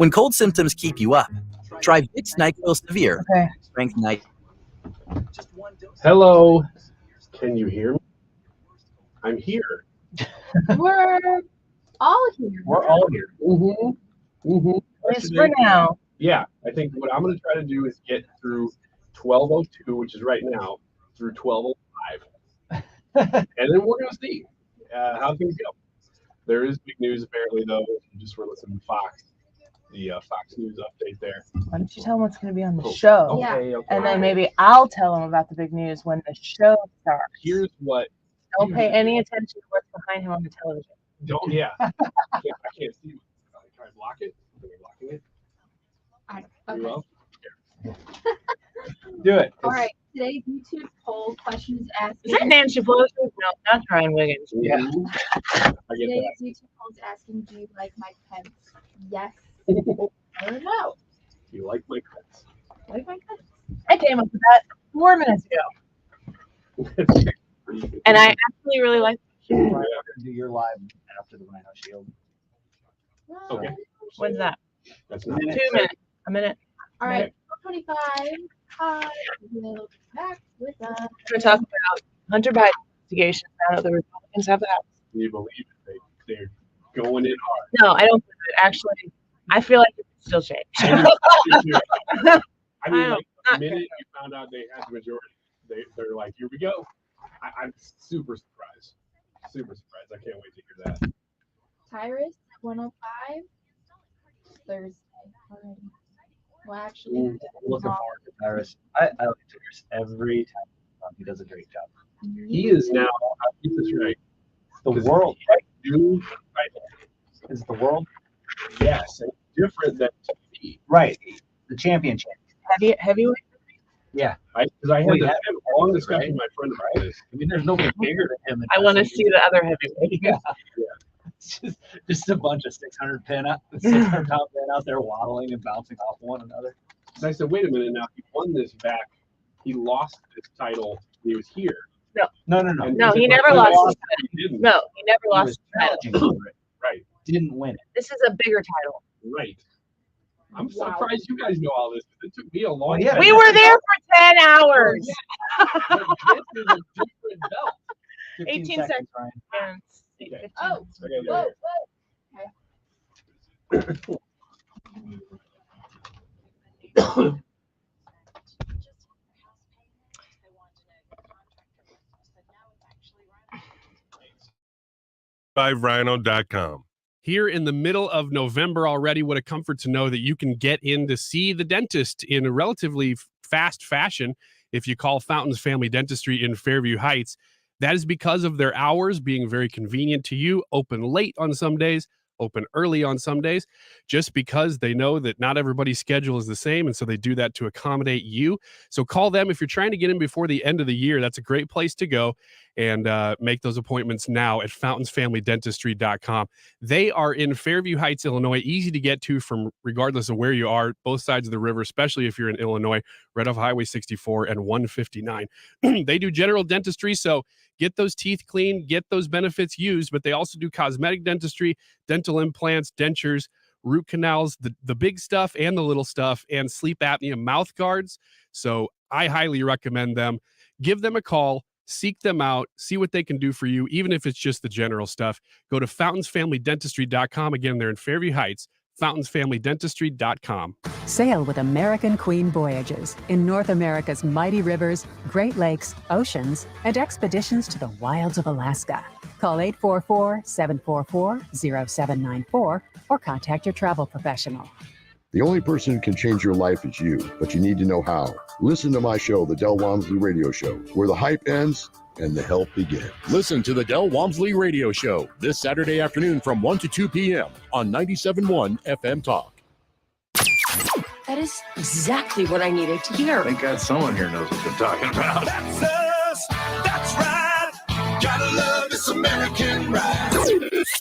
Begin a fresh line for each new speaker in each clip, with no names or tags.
When cold symptoms keep you up, try Vicks NyQuil Severe.
Okay.
Strength Night.
Hello. Can you hear me? I'm here.
We're all here.
We're all here.
At least for now.
Yeah, I think what I'm going to try to do is get through 12:02, which is right now, through 12:05, and then we're going to see how things go. There is big news apparently, though. If you just were listening to Fox, the Fox News update there.
Why don't you tell them what's going to be on the show?
Okay.
And then maybe I'll tell them about the big news when the show starts.
Here's what.
Don't pay any attention to what's behind him on the television.
Don't. Yeah. I can't see. Try to block it. Are we blocking it?
Okay.
Well, do it.
All right. Today's YouTube poll question is asking.
Is that Nancy Pelosi? No, not Ryan Wiggins.
Yeah. I get
Today's
that.
YouTube poll is asking, do you like Mike Pence? Yes or no?
You like my cuts?
Like Mike Pence?
I came up with that 4 minutes ago. And I actually really like
Right after do your live after the Rhino Shield.
Okay.
when's that?
That's not
2 minutes. A minute.
All right. 25. Hi. We'll be back with us.
We're going to talk about Hunter Biden investigation now that the Republicans have the House.
Can you believe it? They're going in hard.
No, I don't believe it. Actually, I feel like it could still change.
I mean, like, the
not
minute you found out they had the majority, they're like, here we go. I'm super surprised. Super surprised. I can't wait to hear that.
Tyrus, 105. Thursday already. Well, actually,
I'm looking forward to Tyrus. I like Tyrus every time. He does a great job.
He is now, I'll get this right.
The world,
Right? Dude, right?
is the world
Yes. And different than TV.
right? The championship.
Heavyweight?
Yeah,
Because I had
Well,
a
yeah.
long discussion with my friend about this.
I mean, there's nobody bigger than him. in
I want to
wrestling.
see the other heavyweight.
Yeah. It's just a bunch of 600 pound men out there waddling and bouncing off one another.
And I said, wait a minute now. He won this back. He lost this title. He was here.
No.
And
No, he
said,
never
"Well,
lost
he didn't."
No, he never
He
lost
was
the title.
challenging for it.
Right.
Didn't win it.
This is a bigger title.
Right. I'm
Wow.
surprised you guys know all this. It took me a long
yeah.
time.
We were there for 10 hours.
But this is a different belt.
18 seconds.
Ryan.
And
Okay.
15.
Oh,
Okay,
whoa, whoa.
Rhino.com. Here in the middle of November already, what a comfort to know that you can get in to see the dentist in a relatively fast fashion if you call Fountains Family Dentistry in Fairview Heights. That is because of their hours being very convenient to you, open late on some days, open early on some days, just because they know that not everybody's schedule is the same. And so they do that to accommodate you. So call them if you're trying to get in before the end of the year. That's a great place to go and make those appointments now at fountainsfamilydentistry.com. They are in Fairview Heights, Illinois, easy to get to from regardless of where you are, both sides of the river, especially if you're in Illinois, right off Highway 64 and 159. They do general dentistry, so get those teeth clean, get those benefits used, but they also do cosmetic dentistry, dental implants, dentures, root canals, the big stuff and the little stuff, and sleep apnea mouth guards. So I highly recommend them. Give them a call. Seek them out, see what they can do for you, even if it's just the general stuff. Go to fountainsfamilydentistry.com. Again, they're in Fairview Heights, fountainsfamilydentistry.com.
Sail with American Queen Voyages in North America's mighty rivers, Great Lakes, oceans, and expeditions to the wilds of Alaska. Call 844-744-0794 or contact your travel professional.
The only person who can change your life is you, but you need to know how. Listen to my show, The Del Walmsley Radio Show, where the hype ends and the help begins.
Listen to the Del Walmsley Radio Show this Saturday afternoon from 1 to 2 p.m. on 97.1 FM Talk.
That is exactly what I needed to hear.
Thank God someone here knows what they're talking about.
That's us. That's right. Gotta love this American ride.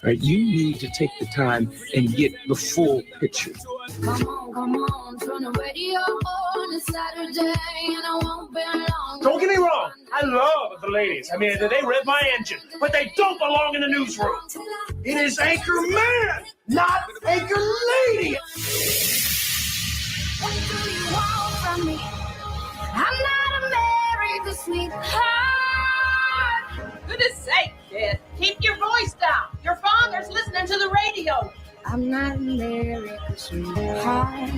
Right, you need to take the time and get the full picture.
Come on, turn the radio on. It's Saturday and I won't be long.
Don't get me wrong, I
I love the ladies. I mean, they rev my engine, but they don't belong in the newsroom. It is Anchor Man, not Anchor Lady.
What do you want from me? I'm not America's sweetheart.
Goodness sake, kid. Keep your voice down. Your father's listening to the radio.
I'm not America's sweetheart.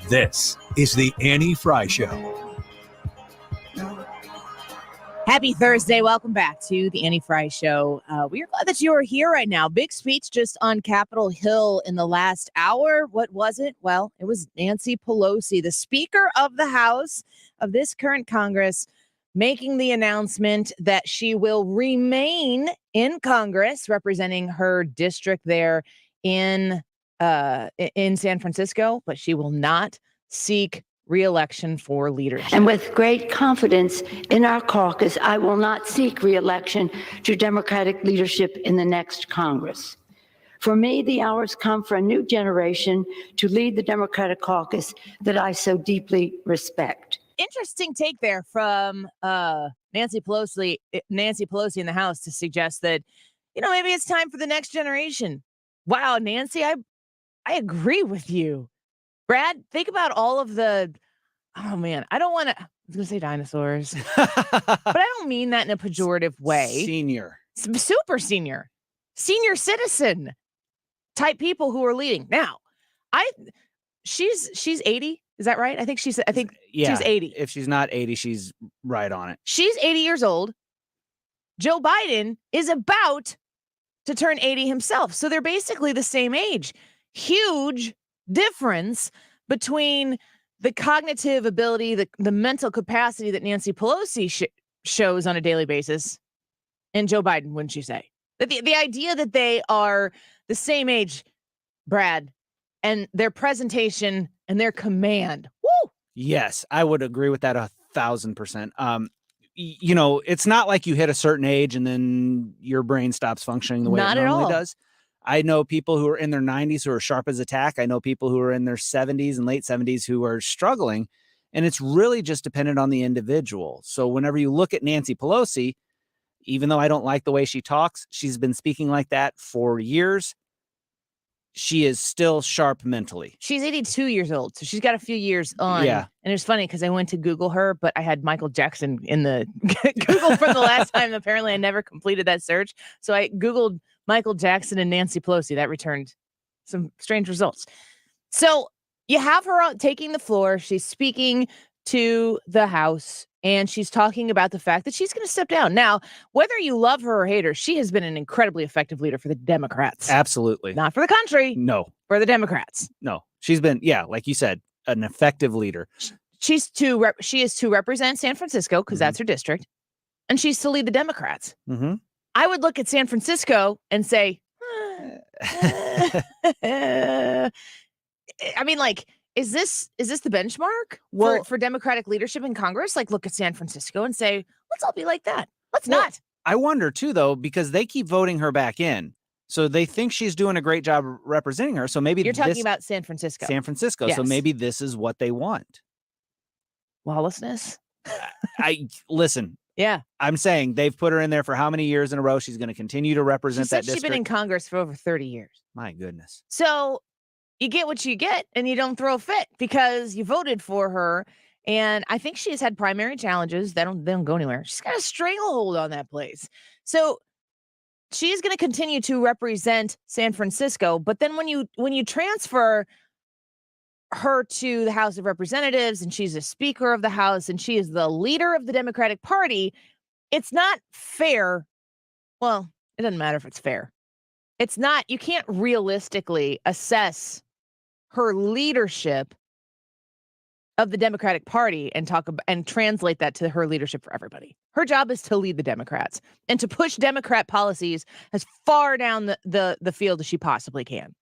This is the Annie Frey Show.
Happy Thursday. Welcome back to the Annie Frey Show. We are glad that you are here right now. Big speech just on Capitol Hill in the last hour. What was it? Well, it was Nancy Pelosi, the Speaker of the House of this current Congress, making the announcement that she will remain in Congress representing her district there in San Francisco, but she will not seek re-election for leadership.
And with great confidence in our caucus, I will not seek re-election to Democratic leadership in the next Congress. For me, the hour's come for a new generation to lead the Democratic caucus that I so deeply respect.
Interesting take there from Nancy Pelosi in the House to suggest that, maybe it's time for the next generation. Wow, Nancy, I agree with you. Brad, think about all of the, oh man, I was going to say dinosaurs, but I don't mean that in a pejorative way. Super senior citizen type people who are leading. Now, she's 80. Is that right? I think she's 80.
If she's not 80, she's right on it.
She's 80 years old. Joe Biden is about to turn 80 himself. So they're basically the same age. Huge difference between the cognitive ability, the mental capacity that Nancy Pelosi shows on a daily basis and Joe Biden, wouldn't you say? The idea that they are the same age, Brad, and their presentation and their command. Woo!
Yes, I would agree with that 1,000%. It's not like you hit a certain age and then your brain stops functioning the way it normally does. I know people who are in their 90s who are sharp as a tack. I know people who are in their 70s and late 70s who are struggling. And it's really just dependent on the individual. So whenever you look at Nancy Pelosi, even though I don't like the way she talks, she's been speaking like that for years. She is still sharp mentally.
She's 82 years old, so she's got a few years on.
Yeah.
And it's funny because I went to Google her, but I had Michael Jackson in the Google from the last time. Apparently, I never completed that search. So I Googled Michael Jackson and Nancy Pelosi. That returned some strange results. So you have her taking the floor. She's speaking to the House, and she's talking about the fact that she's going to step down. Now, whether you love her or hate her, she has been an incredibly effective leader for the Democrats.
Absolutely.
Not for the country.
No.
For the Democrats.
No. She's been, like you said, an effective leader.
She is to represent San Francisco because that's her district, and she's to lead the Democrats.
Mm-hmm.
I would look at San Francisco and say, I mean, like, is this the benchmark for Democratic leadership in Congress? Like, look at San Francisco and say, let's all be like that. Let's not.
I wonder too, though, because they keep voting her back in. So they think she's doing a great job representing her. So maybe
you're talking about San Francisco.
San Francisco.
Yes.
So maybe this is what they want.
Lawlessness.
Listen.
Yeah.
I'm saying they've put her in there for how many years in a row? She's going to continue to represent that district.
She's been in Congress for over 30 years.
My goodness.
So you get what you get and you don't throw a fit because you voted for her. And I think she has had primary challenges. They don't go anywhere. She's got a stranglehold on that place. So she is going to continue to represent San Francisco. But then when you transfer her to the House of Representatives and she's a Speaker of the House and she is the leader of the Democratic Party, it's not fair. Well, it doesn't matter if it's fair. It's not, you can't realistically assess her leadership of the Democratic Party and translate that to her leadership for everybody. Her job is to lead the Democrats and to push Democrat policies as far down the field as she possibly can.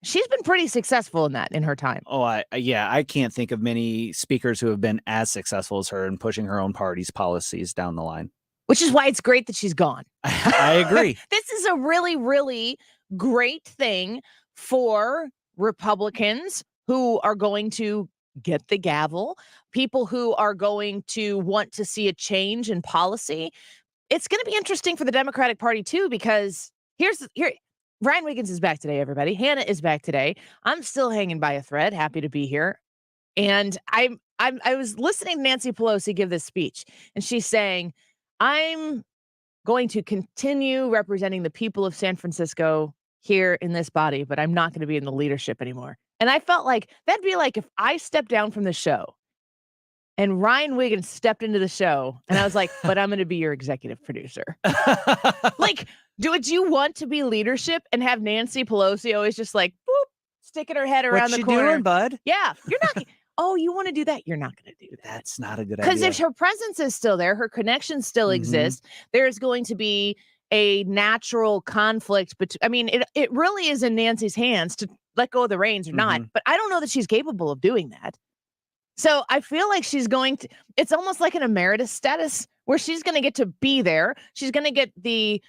She's been pretty successful in that in her time.
Oh, I can't think of many speakers who have been as successful as her in pushing her own party's policies down the line.
Which is why it's great that she's gone.
I agree.
This is a really, really great thing for Republicans who are going to get the gavel, people who are going to want to see a change in policy. It's going to be interesting for the Democratic Party too, because Ryan Wiggins is back today, everybody. Hannah is back today. I'm still hanging by a thread, happy to be here. And I was listening to Nancy Pelosi give this speech, and she's saying, I'm going to continue representing the people of San Francisco here in this body, but I'm not going to be in the leadership anymore. And I felt like that'd be like if I stepped down from the show and Ryan Wiggins stepped into the show and I was like, but I'm going to be your executive producer. Like, would you want to be leadership and have Nancy Pelosi always just like, boop, sticking her head around the corner?
What you doing, bud?
Yeah, you're not. Oh, you want to do that? You're not going to do that.
That's not a good idea.
Because if her presence is still there, her connections still exist, there's going to be a natural conflict. But I mean, it really is in Nancy's hands to let go of the reins or not. But I don't know that she's capable of doing that. So I feel like she's going to, it's almost like an emeritus status where she's going to get to be there. She's going to get the,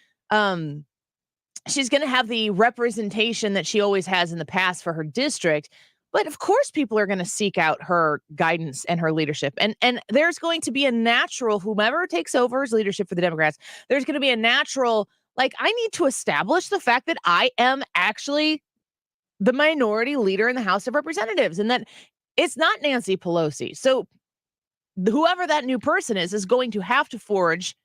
she's going to have the representation that she always has in the past for her district. But of course, people are going to seek out her guidance and her leadership. And there's going to be a natural, whomever takes over as leadership for the Democrats, there's going to be a natural, like, I need to establish the fact that I am actually the minority leader in the House of Representatives and that it's not Nancy Pelosi. So whoever that new person is going to have to forge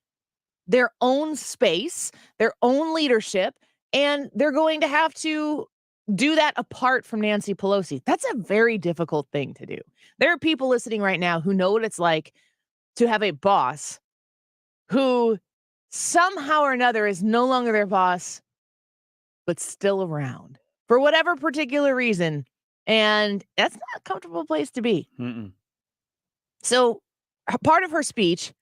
their own space, their own leadership, and they're going to have to do that apart from Nancy Pelosi. That's a very difficult thing to do. There are people listening right now who know what it's like to have a boss who somehow or another is no longer their boss, but still around for whatever particular reason. And that's not a comfortable place to be. So part of her speech,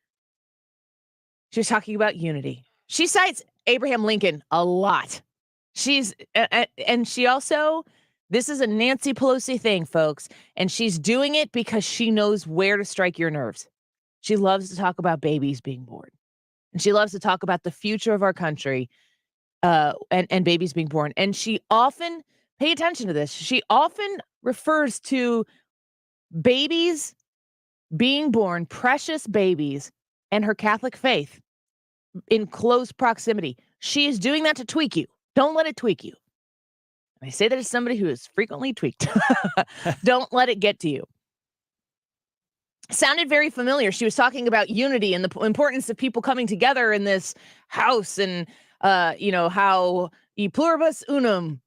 she was talking about unity. She cites Abraham Lincoln a lot. And she also, this is a Nancy Pelosi thing, folks, and she's doing it because she knows where to strike your nerves. She loves to talk about babies being born, and she loves to talk about the future of our country, and babies being born. And she often, pay attention to this, she often refers to babies being born, precious babies, and her Catholic faith in close proximity. She is doing that to tweak you. Don't let it tweak you. I say that as somebody who is frequently tweaked. Don't let it get to you. Sounded very familiar. She was talking about unity and the importance of people coming together in this house, and how e pluribus unum.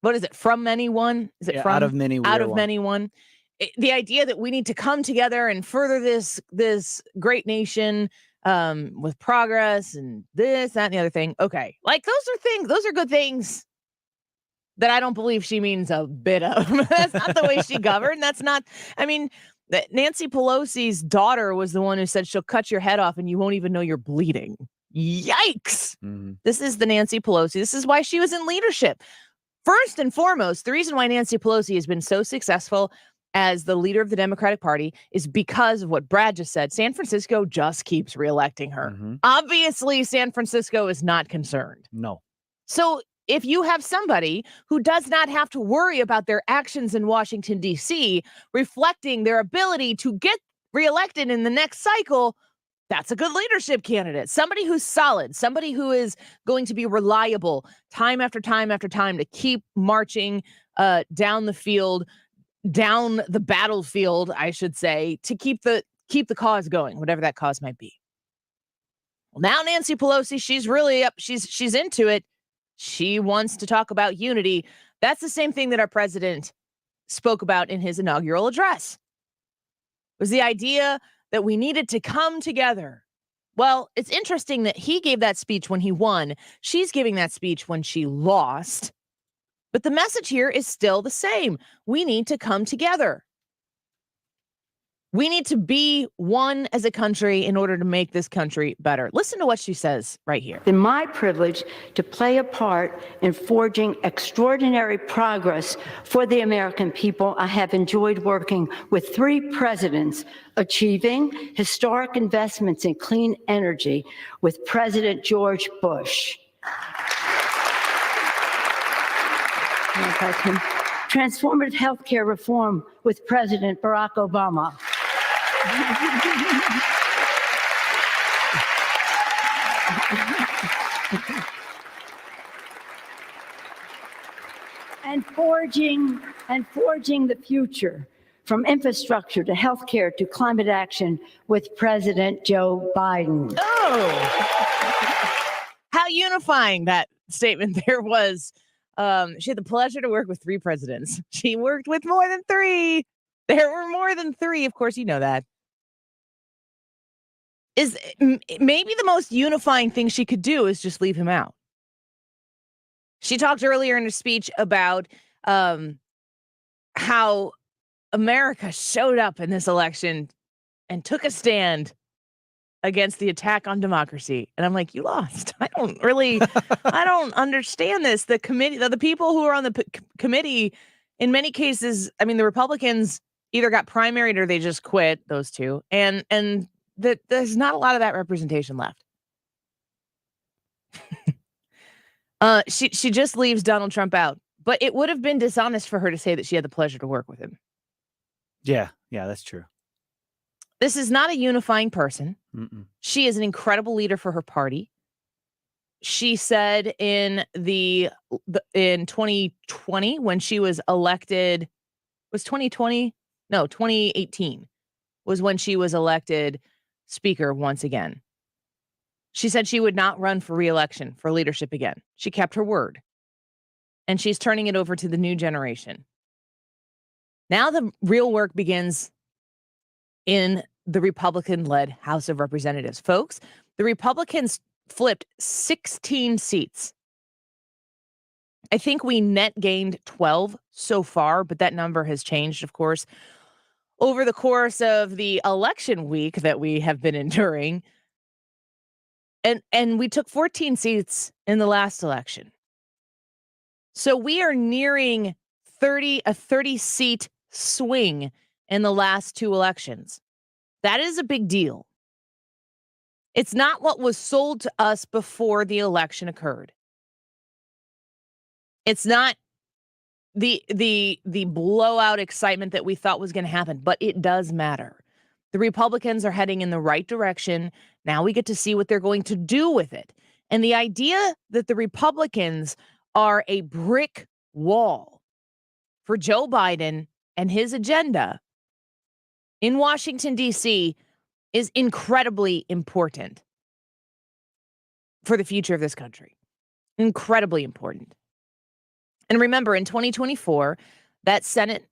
What is it? From many one? Is it from
out of many?
Out of many one. The idea that we need to come together and further this great nation with progress and this, that, and the other thing. Okay. Like those are good things that I don't believe she means a bit of. That's not the way she governed. That's not, I mean, Nancy Pelosi's daughter was the one who said she'll cut your head off and you won't even know you're bleeding. Yikes. This is the Nancy Pelosi. This is why she was in leadership. First and foremost, the reason why Nancy Pelosi has been so successful as the leader of the Democratic Party is because of what Brad just said. San Francisco just keeps reelecting her. Obviously, San Francisco is not concerned.
No.
So if you have somebody who does not have to worry about their actions in Washington, D.C., reflecting their ability to get reelected in the next cycle, that's a good leadership candidate. Somebody who's solid, somebody who is going to be reliable time after time after time to keep marching down the field, down the battlefield, I should say, to keep the cause going, whatever that cause might be. Well, now Nancy Pelosi, she's really up. She's into it. She wants to talk about unity. That's the same thing that our president spoke about in his inaugural address. It was the idea that we needed to come together. Well, it's interesting that he gave that speech when he won. She's giving that speech when she lost. But the message here is still the same. We need to come together. We need to be one as a country in order to make this country better. Listen to what she says right here.
It's my privilege to play a part in forging extraordinary progress for the American people. I have enjoyed working with 3 presidents, achieving historic investments in clean energy with President George Bush. transformative health care reform with President Barack Obama. And forging the future from infrastructure to healthcare to climate action with President Joe Biden.
Oh, how unifying that statement there was. She had the pleasure to work with 3 presidents. She worked with more than 3. There were more than 3. Of course, you know that. Is maybe the most unifying thing she could do is just leave him out. She talked earlier in her speech about how America showed up in this election and took a stand against the attack on democracy. And I'm like, you lost. I don't understand this. The committee, the people who are on the committee, in many cases, I mean, the Republicans either got primaried or they just quit, those two. And that there's not a lot of that representation left. She just leaves Donald Trump out. But it would have been dishonest for her to say that she had the pleasure to work with him.
Yeah, that's true.
This is not a unifying person.
Mm-mm.
She is an incredible leader for her party. She said in 2020 when she was elected, was 2020? No, 2018 was when she was elected speaker once again. She said she would not run for re-election for leadership again. She kept her word. And she's turning it over to the new generation. Now the real work begins in the Republican-led House of Representatives. Folks, the Republicans flipped 16 seats. I think we net gained 12 so far, but that number has changed, of course, over the course of the election week that we have been enduring. And we took 14 seats in the last election. So we are nearing a 30-seat swing in the last 2 elections. That is a big deal. It's not what was sold to us before the election occurred. It's not the blowout excitement that we thought was going to happen, but it does matter. The Republicans are heading in the right direction. Now we get to see what they're going to do with it. And the idea that the Republicans are a brick wall for Joe Biden and his agenda in Washington, D.C. is incredibly important for the future of this country. Incredibly important. And remember, in 2024, that Senate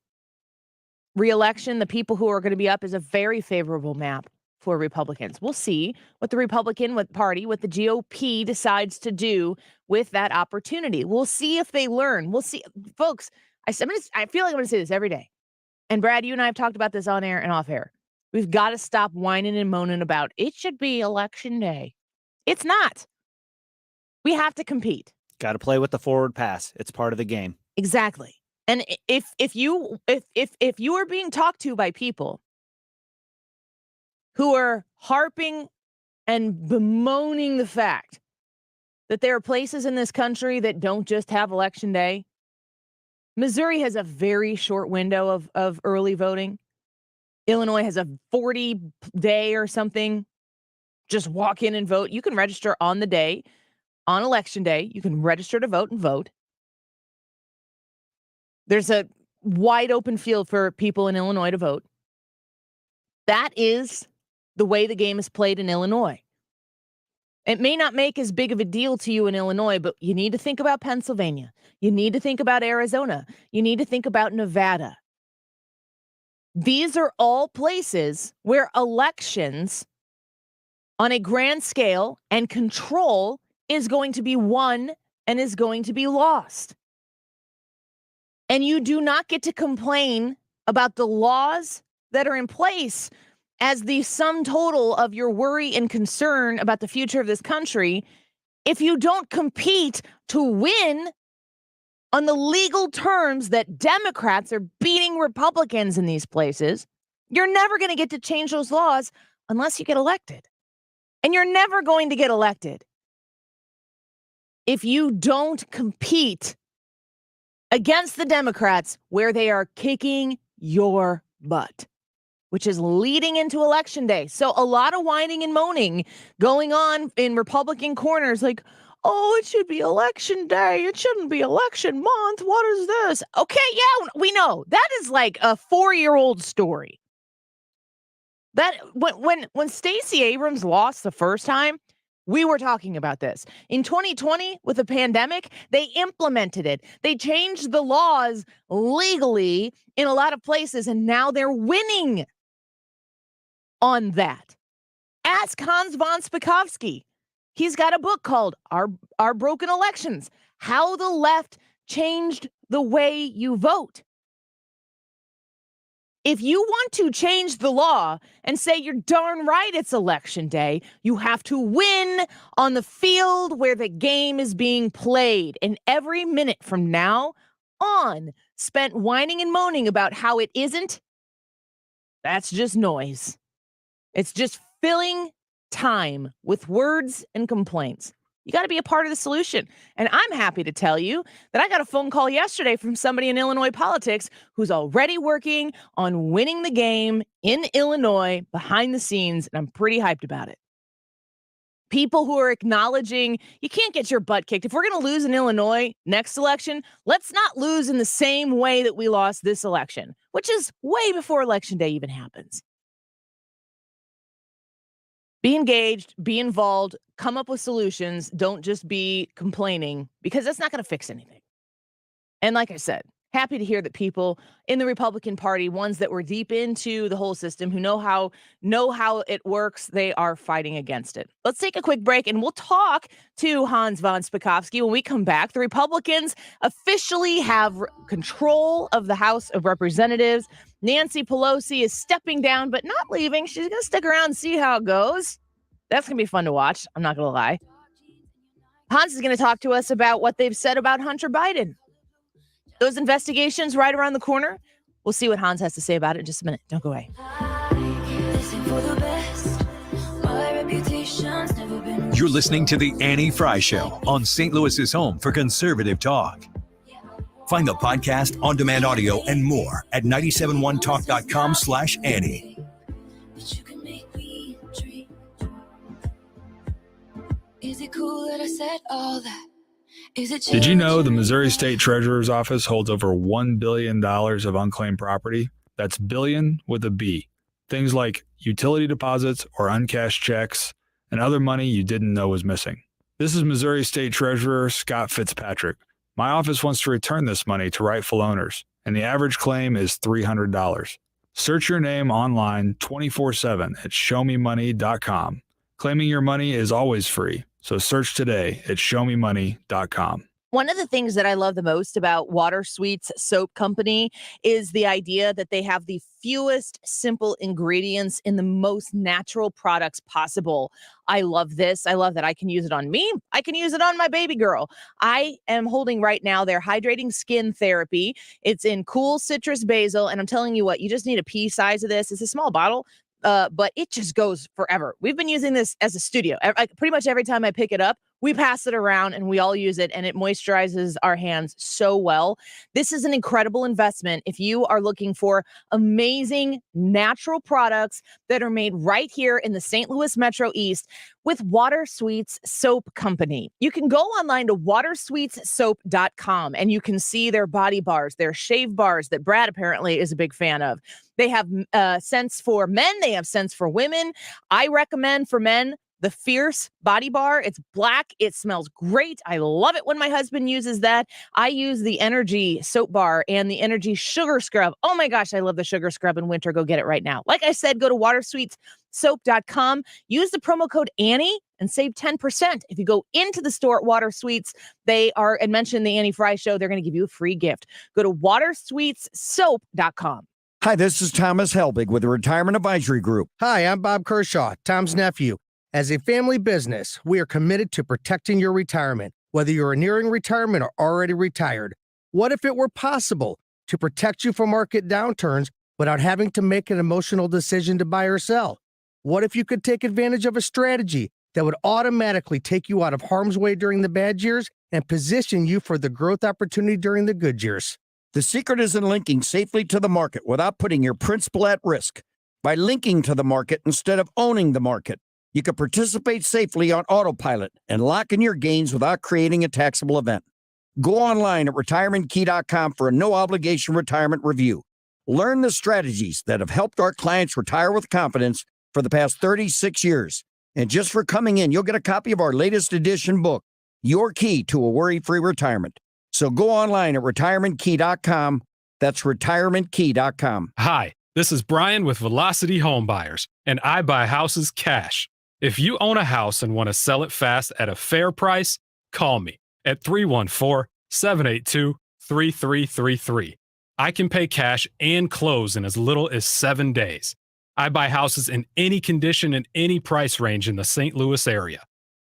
re-election, the people who are going to be up is a very favorable map for Republicans. We'll see what the Republican Party, what the GOP decides to do with that opportunity. We'll see if they learn. We'll see. Folks, I feel like I'm going to say this every day. And Brad, you and I have talked about this on air and off air. We've got to stop whining and moaning about it should be election day. It's not. We have to compete.
Got to play with the forward pass. It's part of the game.
Exactly. And if you are being talked to by people who are harping and bemoaning the fact that there are places in this country that don't just have election day, Missouri has a very short window of early voting. Illinois has a 40-day or something. Just walk in and vote. You can register on the day, on election day. You can register to vote and vote. There's a wide open field for people in Illinois to vote. That is the way the game is played in Illinois. It may not make as big of a deal to you in Illinois, but you need to think about Pennsylvania. You need to think about Arizona. You need to think about Nevada. These are all places where elections on a grand scale and control is going to be won and is going to be lost. And you do not get to complain about the laws that are in place as the sum total of your worry and concern about the future of this country if you don't compete to win on the legal terms that Democrats are beating Republicans in these places. You're never going to get to change those laws unless you get elected. And you're never going to get elected if you don't compete against the Democrats where they are kicking your butt, which is leading into Election Day. So a lot of whining and moaning going on in Republican corners like, oh, it should be Election Day. It shouldn't be Election Month. What is this? Okay, yeah, we know. That is like a 4-year-old story. That when Stacey Abrams lost the first time, we were talking about this. In 2020, with the pandemic, they implemented it. They changed the laws legally in a lot of places, and now they're winning on that. Ask Hans von Spakovsky. He's got a book called Our Broken Elections, How the Left Changed the Way You Vote. If you want to change the law and say you're darn right it's Election Day, you have to win on the field where the game is being played. And every minute from now on spent whining and moaning about how it isn't, that's just noise. It's just filling time with words and complaints. You got to be a part of the solution. And I'm happy to tell you that I got a phone call yesterday from somebody in Illinois politics who's already working on winning the game in Illinois behind the scenes, and I'm pretty hyped about it. People who are acknowledging you can't get your butt kicked. If we're going to lose in Illinois next election, let's not lose in the same way that we lost this election, which is way before Election Day even happens. Be engaged, be involved, come up with solutions. Don't just be complaining, because that's not going to fix anything. And like I said, happy to hear that people in the Republican Party, ones that were deep into the whole system, who know how it works, they are fighting against it. Let's take a quick break and we'll talk to Hans von Spakovsky when we come back. The Republicans officially have control of the House of Representatives. Nancy Pelosi is stepping down, but not leaving. She's going to stick around and see how it goes. That's going to be fun to watch. I'm not going to lie. Hans is going to talk to us about what they've said about Hunter Biden. Those investigations right around the corner. We'll see what Hans has to say about it in just a minute. Don't go away.
You're listening to The Annie Frey Show on St. Louis's home for conservative talk. Find the podcast, on-demand audio, and more at 971talk.com/Annie.
Is it cool that I said all that?
Did you know the Missouri State Treasurer's Office holds over $1 billion of unclaimed property? That's billion with a B. Things like utility deposits or uncashed checks and other money you didn't know was missing. This is Missouri State Treasurer Scott Fitzpatrick. My office wants to return this money to rightful owners, and the average claim is $300. Search your name online 24/7 at showmemoney.com. Claiming your money is always free, so search today at showmemoney.com.
One of the things that I love the most about Water Sweets Soap Company is the idea that they have the fewest simple ingredients in the most natural products possible. I love this. I love that I can use it on me. I can use it on my baby girl. I am holding right now their Hydrating Skin Therapy. It's in cool citrus basil. And I'm telling you what, you just need a pea size of this. It's a small bottle. But it just goes forever. We've been using this as a studio. Pretty much every time I pick it up, we pass it around and we all use it, and it moisturizes our hands so well. This is an incredible investment if you are looking for amazing natural products that are made right here in the St. Louis Metro East with Water Sweets Soap Company. You can go online to watersweetssoap.com and you can see their body bars, their shave bars that Brad apparently is a big fan of. They have scents for men. They have scents for women. I recommend for men the Fierce Body Bar. It's black. It smells great. I love it when my husband uses that. I use the Energy Soap Bar and the Energy Sugar Scrub. Oh my gosh, I love the Sugar Scrub in winter. Go get it right now. Like I said, go to watersweetssoap.com. Use the promo code Annie and save 10%. If you go into the store at Water Sweets, and mention the Annie Frey Show, they're going to give you a free gift. Go to watersweetssoap.com.
Hi, this is Thomas Helbig with the Retirement Advisory Group.
Hi, I'm Bob Kershaw, Tom's nephew. As a family business, we are committed to protecting your retirement, whether you're nearing retirement or already retired. What if it were possible to protect you from market downturns without having to make an emotional decision to buy or sell? What if you could take advantage of a strategy that would automatically take you out of harm's way during the bad years and position you for the growth opportunity during the good years.
The secret is in linking safely to the market without putting your principal at risk. By linking to the market instead of owning the market, you can participate safely on autopilot and lock in your gains without creating a taxable event. Go online at retirementkey.com for a no-obligation retirement review. Learn the strategies that have helped our clients retire with confidence for the past 36 years. And just for coming in, you'll get a copy of our latest edition book, Your Key to a Worry-Free Retirement. So go online at retirementkey.com. That's retirementkey.com.
Hi, this is Brian with Velocity Home Buyers, and I buy houses cash. If you own a house and want to sell it fast at a fair price, call me at 314-782-3333. I can pay cash and close in as little as 7 days. I buy houses in any condition and any price range in the St. Louis area.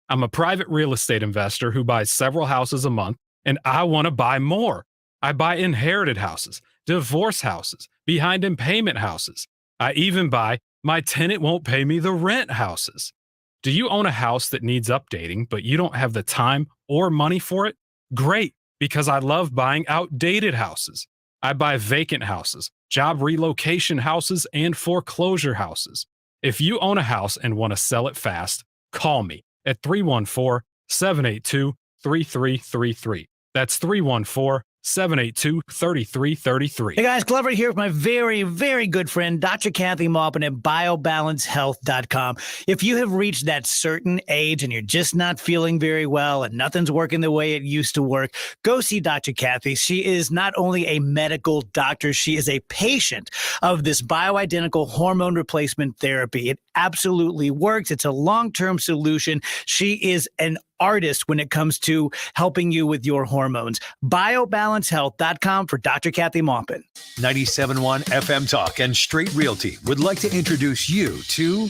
I'm a private real estate investor who buys several houses a month, and I want to buy more. I buy inherited houses, divorce houses, behind in payment houses. I even buy my tenant won't pay me the rent houses. Do you own a house that needs updating, but you don't have the time or money for it? Great, because I love buying outdated houses. I buy vacant houses, job relocation houses, and foreclosure houses. If you own a house and want to sell it fast, call me at 314-782-3333. That's 314-782-3333.
Hey guys, Glover here with my very, very good friend, Dr. Kathy Maupin at BioBalanceHealth.com. If you have reached that certain age and you're just not feeling very well and nothing's working the way it used to work, go see Dr. Kathy. She is not only a medical doctor, she is a patient of this bioidentical hormone replacement therapy. It absolutely works. It's a long-term solution. She is an artist when it comes to helping you with your hormones. BioBalanceHealth.com for Dr. Kathy Maupin.
97.1 FM Talk and Straight Realty would like to introduce you to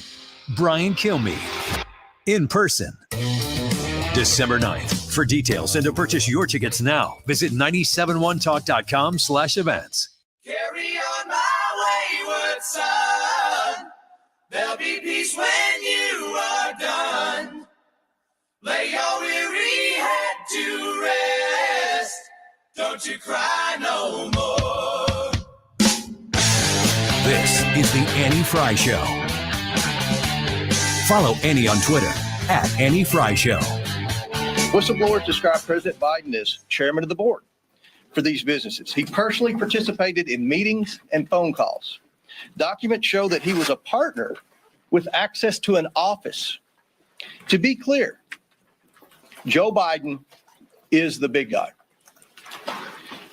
Brian Kilmeade in person, December 9th. For details and to purchase your tickets now, visit 971talk.com/events.
Carry on my wayward son. There'll be peace when you are done. Lay your weary head to rest. Don't you cry no more.
This is the Annie Frey Show. Follow Annie on Twitter at Annie Frey Show.
Whistleblowers describe President Biden as chairman of the board for these businesses. He personally participated in meetings and phone calls. Documents show that he was a partner with access to an office. To be clear, Joe Biden is the big guy.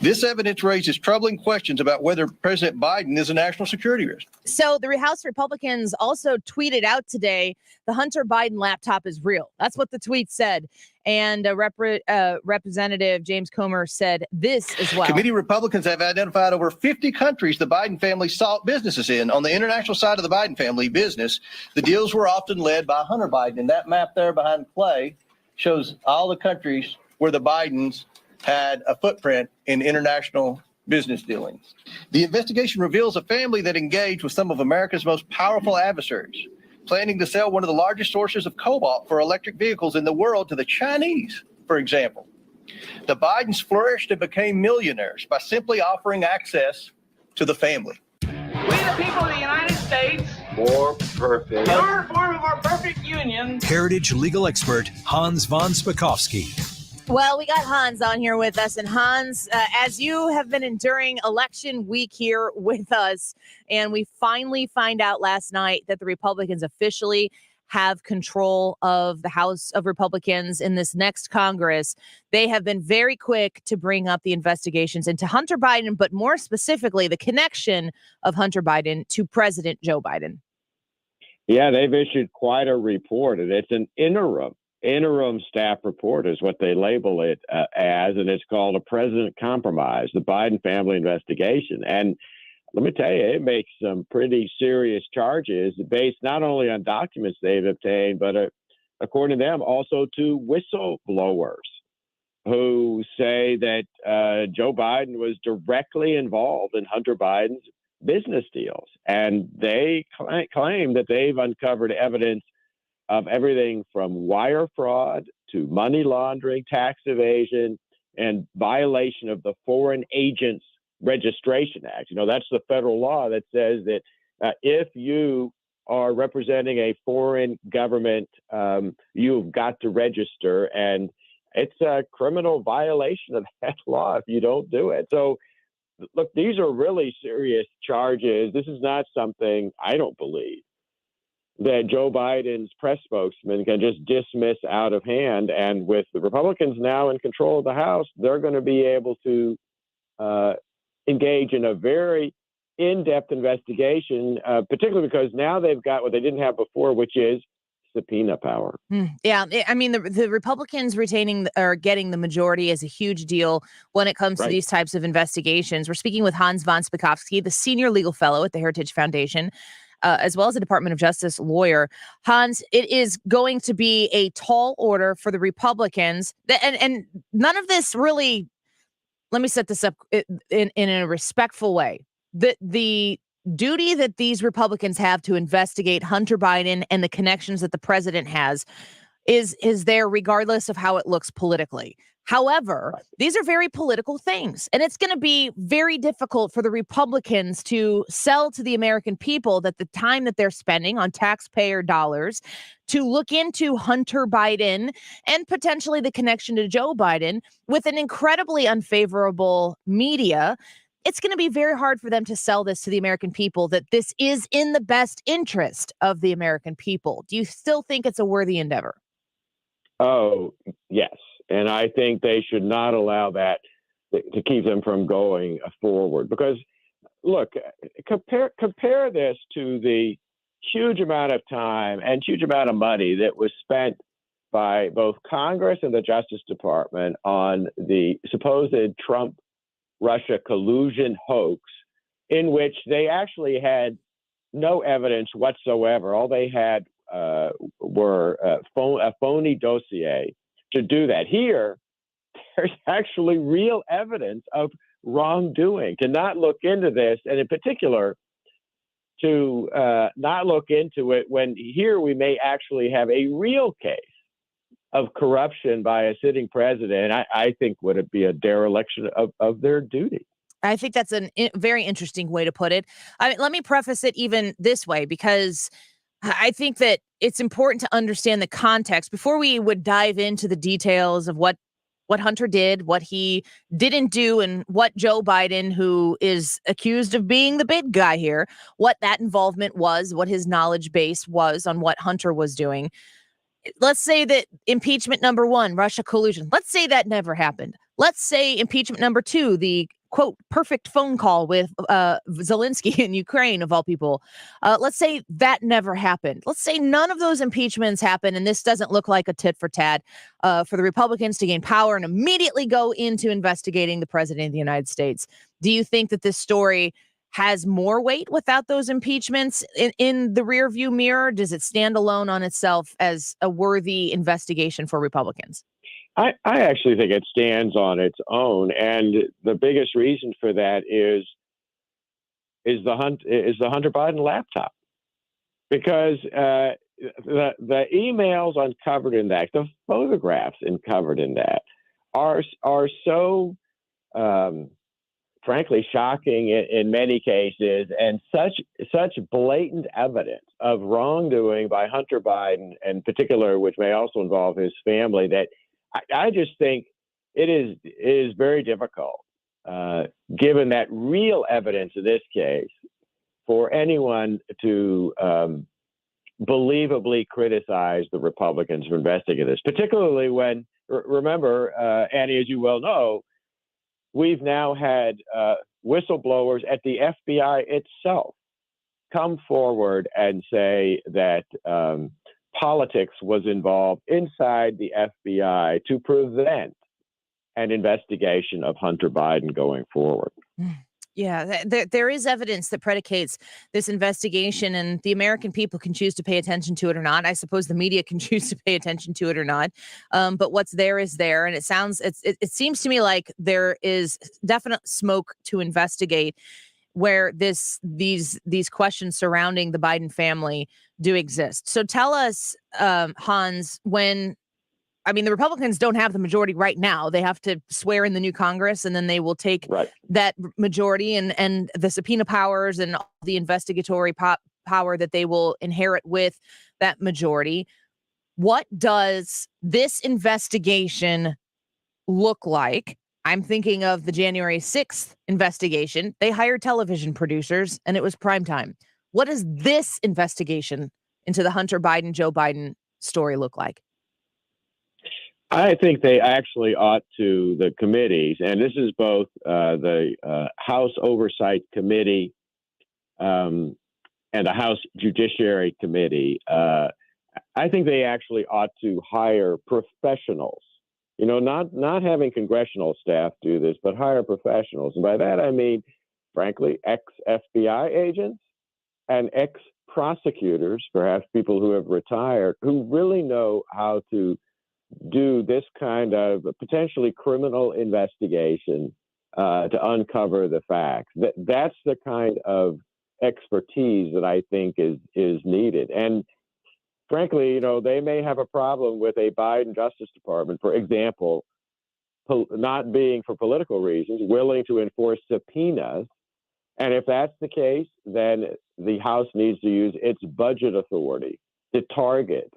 This evidence raises troubling questions about whether President Biden is a national security risk.
So the House Republicans also tweeted out today, the Hunter Biden laptop is real. That's what the tweet said. And Representative James Comer said this as well.
Committee Republicans have identified over 50 countries the Biden family sought businesses in. On the international side of the Biden family business, the deals were often led by Hunter Biden. And that map there behind Clay shows all the countries where the Bidens had a footprint in international business dealings. The investigation reveals a family that engaged with some of America's most powerful adversaries, planning to sell one of the largest sources of cobalt for electric vehicles in the world to the Chinese, for example. The Bidens flourished and became millionaires by simply offering access to the family.
We the people of the United States,
More perfect.
your form of our perfect union.
Heritage legal expert Hans von Spakovsky.
Well, we got Hans on here with us. And Hans, as you have been enduring election week here with us, and we finally find out last night that the Republicans officially have control of the House of Republicans in this next Congress, they have been very quick to bring up the investigations into Hunter Biden, but more specifically, the connection of Hunter Biden to President Joe Biden.
Yeah, they've issued quite a report, and it's an interim staff report is what they label it as, and it's called a President Compromise, the Biden family investigation. And let me tell you, it makes some pretty serious charges based not only on documents they've obtained, but according to them, also to whistleblowers who say that Joe Biden was directly involved in Hunter Biden's business deals. And they claim that they've uncovered evidence of everything from wire fraud to money laundering, tax evasion, and violation of the Foreign Agents Registration Act. That's the federal law that says that if you are representing a foreign government, you've got to register, and it's a criminal violation of that law if you don't do it. So, look, these are really serious charges. This is not something, I don't believe, that Joe Biden's press spokesman can just dismiss out of hand. And with the Republicans now in control of the House, they're going to be able to engage in a very in-depth investigation, particularly because now they've got what they didn't have before, which is subpoena power.
Yeah, I mean, the Republicans retaining or getting the majority is a huge deal when it comes to these types of investigations. We're speaking with Hans von Spakovsky, the senior legal fellow at the Heritage Foundation, as well as a Department of Justice lawyer. Hans, it is going to be a tall order for the Republicans, and none of this really. Let me set this up in a respectful way. The duty that these Republicans have to investigate Hunter Biden and the connections that the president has is there regardless of how it looks politically. However, these are very political things, and it's going to be very difficult for the Republicans to sell to the American people that the time that they're spending on taxpayer dollars to look into Hunter Biden and potentially the connection to Joe Biden with an incredibly unfavorable media. It's going to be very hard for them to sell this to the American people, that this is in the best interest of the American people. Do you still think it's a worthy endeavor?
Oh, yes. And I think they should not allow that to keep them from going forward. Because, look, compare this to the huge amount of time and huge amount of money that was spent by both Congress and the Justice Department on the supposed Trump-Russia collusion hoax, in which they actually had no evidence whatsoever. All they had were a phony dossier to do that. Here, there's actually real evidence of wrongdoing. To not look into this, and in particular, to not look into it when here we may actually have a real case of corruption by a sitting president, I think would be a dereliction of their duty.
I think that's a very interesting way to put it. I mean, let me preface it even this way, because I think that it's important to understand the context before we would dive into the details of what Hunter did, what he didn't do, and what Joe Biden, who is accused of being the big guy here, what that involvement was, what his knowledge base was on what Hunter was doing. Let's say that impeachment number 1, Russia collusion. Let's say that never happened. Let's say impeachment number 2, the quote, perfect phone call with Zelensky in Ukraine, of all people. Let's say that never happened. Let's say none of those impeachments happen, and this doesn't look like a tit for tat for the Republicans to gain power and immediately go into investigating the president of the United States. Do you think that this story has more weight without those impeachments in the rearview mirror? Does it stand alone on itself as a worthy investigation for Republicans?
I actually think it stands on its own, and the biggest reason for that is the Hunter Biden laptop, because the emails uncovered in that, the photographs uncovered in that, are so frankly shocking in many cases, and such blatant evidence of wrongdoing by Hunter Biden, in particular, which may also involve his family, that I just think it is very difficult, given that real evidence in this case, for anyone to believably criticize the Republicans for investigating this, particularly when, remember, Annie, as you well know, we've now had whistleblowers at the FBI itself come forward and say that politics was involved inside the FBI to prevent an investigation of Hunter Biden going forward.
Yeah, there is evidence that predicates this investigation, and the American people can choose to pay attention to it or not. I suppose the media can choose to pay attention to it or not. But what's there is there, and it seems to me like there is definite smoke to investigate where these questions surrounding the Biden family do exist. So tell us, Hans, the Republicans don't have the majority right now. They have to swear in the new Congress, and then they will take that majority and the subpoena powers and all the investigatory power that they will inherit with that majority. What does this investigation look like? I'm thinking of the January 6th investigation. They hired television producers, and it was primetime. What does this investigation into the Hunter Biden, Joe Biden story look like?
I think they actually ought to, the committees, and this is both the House Oversight Committee and the House Judiciary Committee. I think they actually ought to hire professionals, not having congressional staff do this, but hire professionals. And by that, I mean, frankly, ex-FBI agents and ex-prosecutors, perhaps people who have retired, who really know how to do this kind of potentially criminal investigation to uncover the facts. That's the kind of expertise that I think is needed. And frankly, they may have a problem with a Biden Justice Department, for example, not being, for political reasons, willing to enforce subpoenas. And if that's the case, then the House needs to use its budget authority to target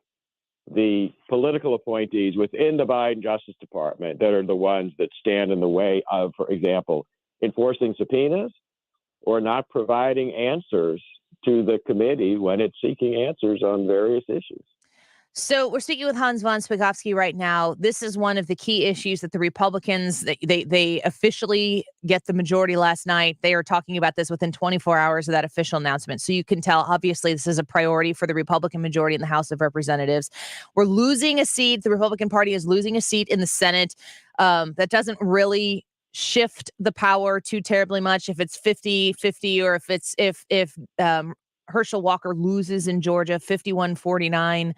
the political appointees within the Biden Justice Department that are the ones that stand in the way of, for example, enforcing subpoenas or not providing answers to the committee when it's seeking answers on various issues.
So we're speaking with Hans von Spakovsky right now. This is one of the key issues that the Republicans, they officially get the majority last night. They are talking about this within 24 hours of that official announcement. So you can tell, obviously, this is a priority for the Republican majority in the House of Representatives. We're losing a seat. The Republican Party is losing a seat in the Senate. That doesn't really shift the power too terribly much if it's 50-50 or if Herschel Walker loses in Georgia 51-49.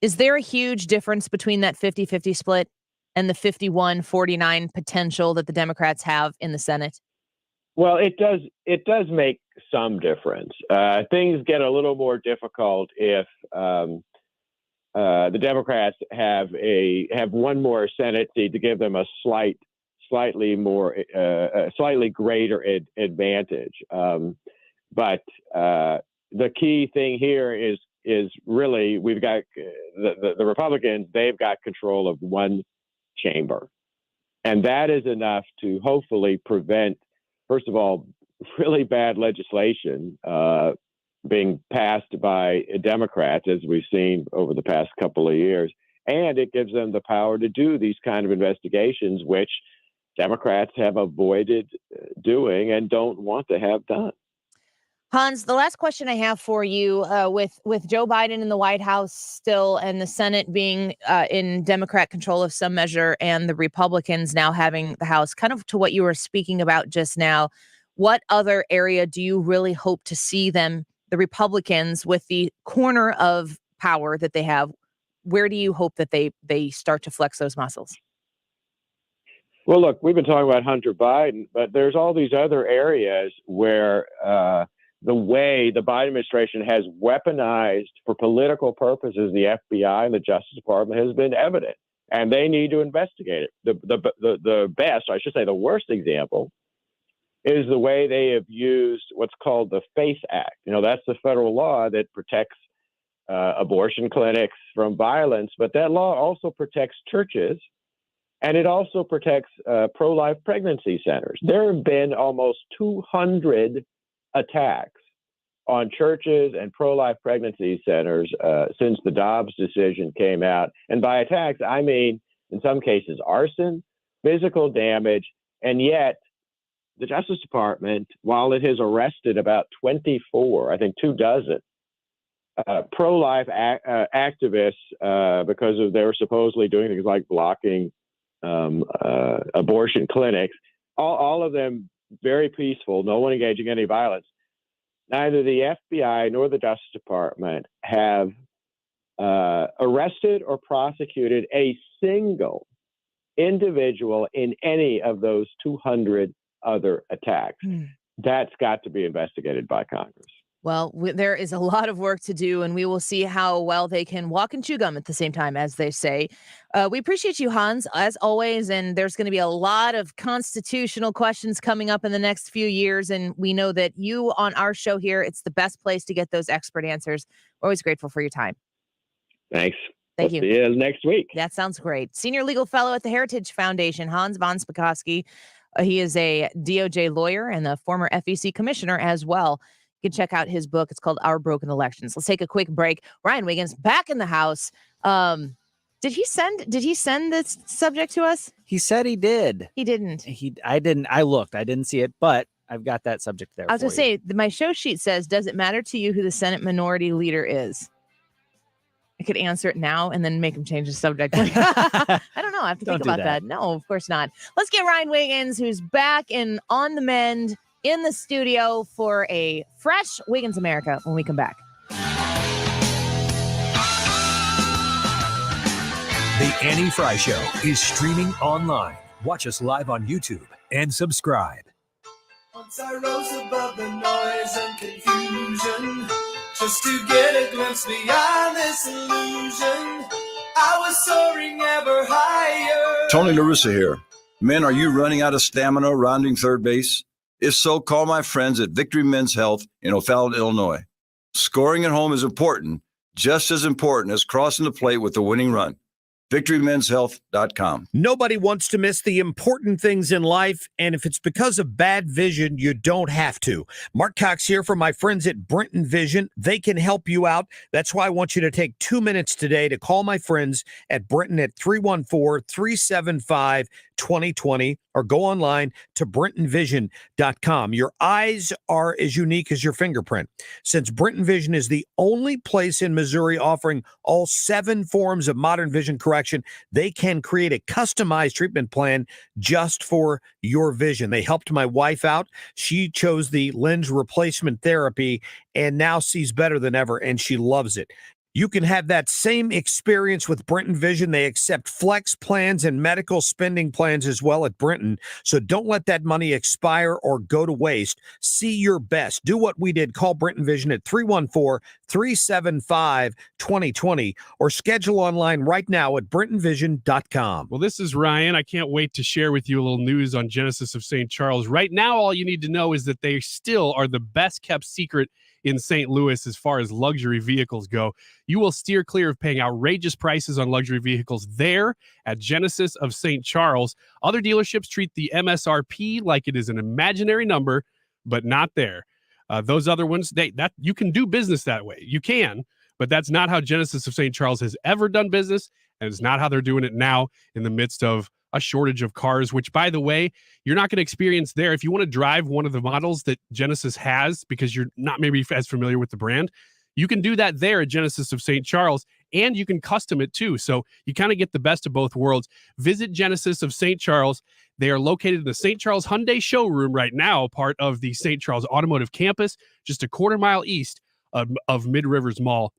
Is there a huge difference between that 50-50 split and the 51-49 potential that the Democrats have in the Senate?
Well, it does make some difference. Things get a little more difficult if the Democrats have one more Senate seat to give them a slightly greater advantage. But the key thing here is really we've got the Republicans, they've got control of one chamber. And that is enough to hopefully prevent, first of all, really bad legislation being passed by Democrats, as we've seen over the past couple of years. And it gives them the power to do these kind of investigations, which Democrats have avoided doing and don't want to have done.
Hans, the last question I have for you, with Joe Biden in the White House still and the Senate being in Democrat control of some measure and the Republicans now having the House, kind of to what you were speaking about just now, what other area do you really hope to see them, the Republicans, with the corner of power that they have, where do you hope that they start to flex those muscles?
Well, look, we've been talking about Hunter Biden, but there's all these other areas where the way the Biden administration has weaponized for political purposes the FBI and the Justice Department has been evident, and they need to investigate it. The best, I should say, the worst example is the way they have used what's called the FACE Act. That's the federal law that protects abortion clinics from violence, but that law also protects churches, and it also protects pro-life pregnancy centers. There have been almost 200 attacks on churches and pro-life pregnancy centers since the Dobbs decision came out. And by attacks, I mean, in some cases, arson, physical damage, and yet the Justice Department, while it has arrested about 24, I think 24, pro-life activists because they were supposedly doing things like blocking abortion clinics, all of them very peaceful, no one engaging in any violence. Neither the FBI nor the Justice Department have arrested or prosecuted a single individual in any of those 200 other attacks. That's got to be investigated by Congress.
Well, there is a lot of work to do, and we will see how well they can walk and chew gum at the same time, as they say. We appreciate you, Hans, as always, and there's going to be a lot of constitutional questions coming up in the next few years, and we know that you on our show here, it's the best place to get those expert answers. We're always grateful for your time.
Thanks.
Thank you.
See you next week.
That sounds great. Senior Legal Fellow at the Heritage Foundation, Hans von Spakovsky. He is a DOJ lawyer and the former FEC commissioner as well. You can check out his book. It's called Our Broken Elections. Let's take a quick break. Ryan Wiggins back in the house. Did he send this subject to us?
He said he did.
He didn't.
I didn't. I looked. I didn't see it, but I've got that subject there.
I was going to say, my show sheet says, does it matter to you who the Senate minority leader is? I could answer it now and then make him change the subject. I don't know. I have to think about that. No, of course not. Let's get Ryan Wiggins, who's back and on the mend in the studio for a fresh Wiggins America when we come back.
The Annie Frey Show is streaming online. Watch us live on YouTube and subscribe.
Once I rose above the noise and confusion, just to get a glimpse beyond this illusion. I was soaring ever higher.
Tony La Russa here. Men, are you running out of stamina rounding third base? If so, call my friends at Victory Men's Health in O'Fallon, Illinois. Scoring at home is important, just as important as crossing the plate with a winning run. VictoryMen'sHealth.com.
Nobody wants to miss the important things in life, and if it's because of bad vision, you don't have to. Mark Cox here from my friends at Brenton Vision. They can help you out. That's why I want you to take 2 minutes today to call my friends at Brenton at 314-375-2020 or go online to BrentonVision.com. Your eyes are as unique as your fingerprint. Since Brenton Vision is the only place in Missouri offering all 7 forms of modern vision correction, they can create a customized treatment plan just for your vision. They helped my wife out. She chose the lens replacement therapy and now sees better than ever, and she loves it. You can have that same experience with Brenton Vision. They accept flex plans and medical spending plans as well at Brenton. So don't let that money expire or go to waste. See your best. Do what we did. Call Brenton Vision at 314-375-2020 or schedule online right now at BrentonVision.com.
Well, this is Ryan. I can't wait to share with you a little news on Genesis of St. Charles. Right now, all you need to know is that they still are the best kept secret in St. Louis as far as luxury vehicles go. You will steer clear of paying outrageous prices on luxury vehicles there at Genesis of St. Charles. Other dealerships treat the MSRP like it is an imaginary number, but not there. Those other ones, that you can do business that way. You can, but that's not how Genesis of St. Charles has ever done business, and it's not how they're doing it now in the midst of a shortage of cars, which, by the way, you're not going to experience there. If you want to drive one of the models that Genesis has, because you're not maybe as familiar with the brand, you can do that there at Genesis of St. Charles, and you can custom it too. So you kind of get the best of both worlds. Visit Genesis of St. Charles. They are located in the St. Charles Hyundai showroom right now, part of the St. Charles Automotive Campus, just a quarter mile east of Mid Rivers Mall.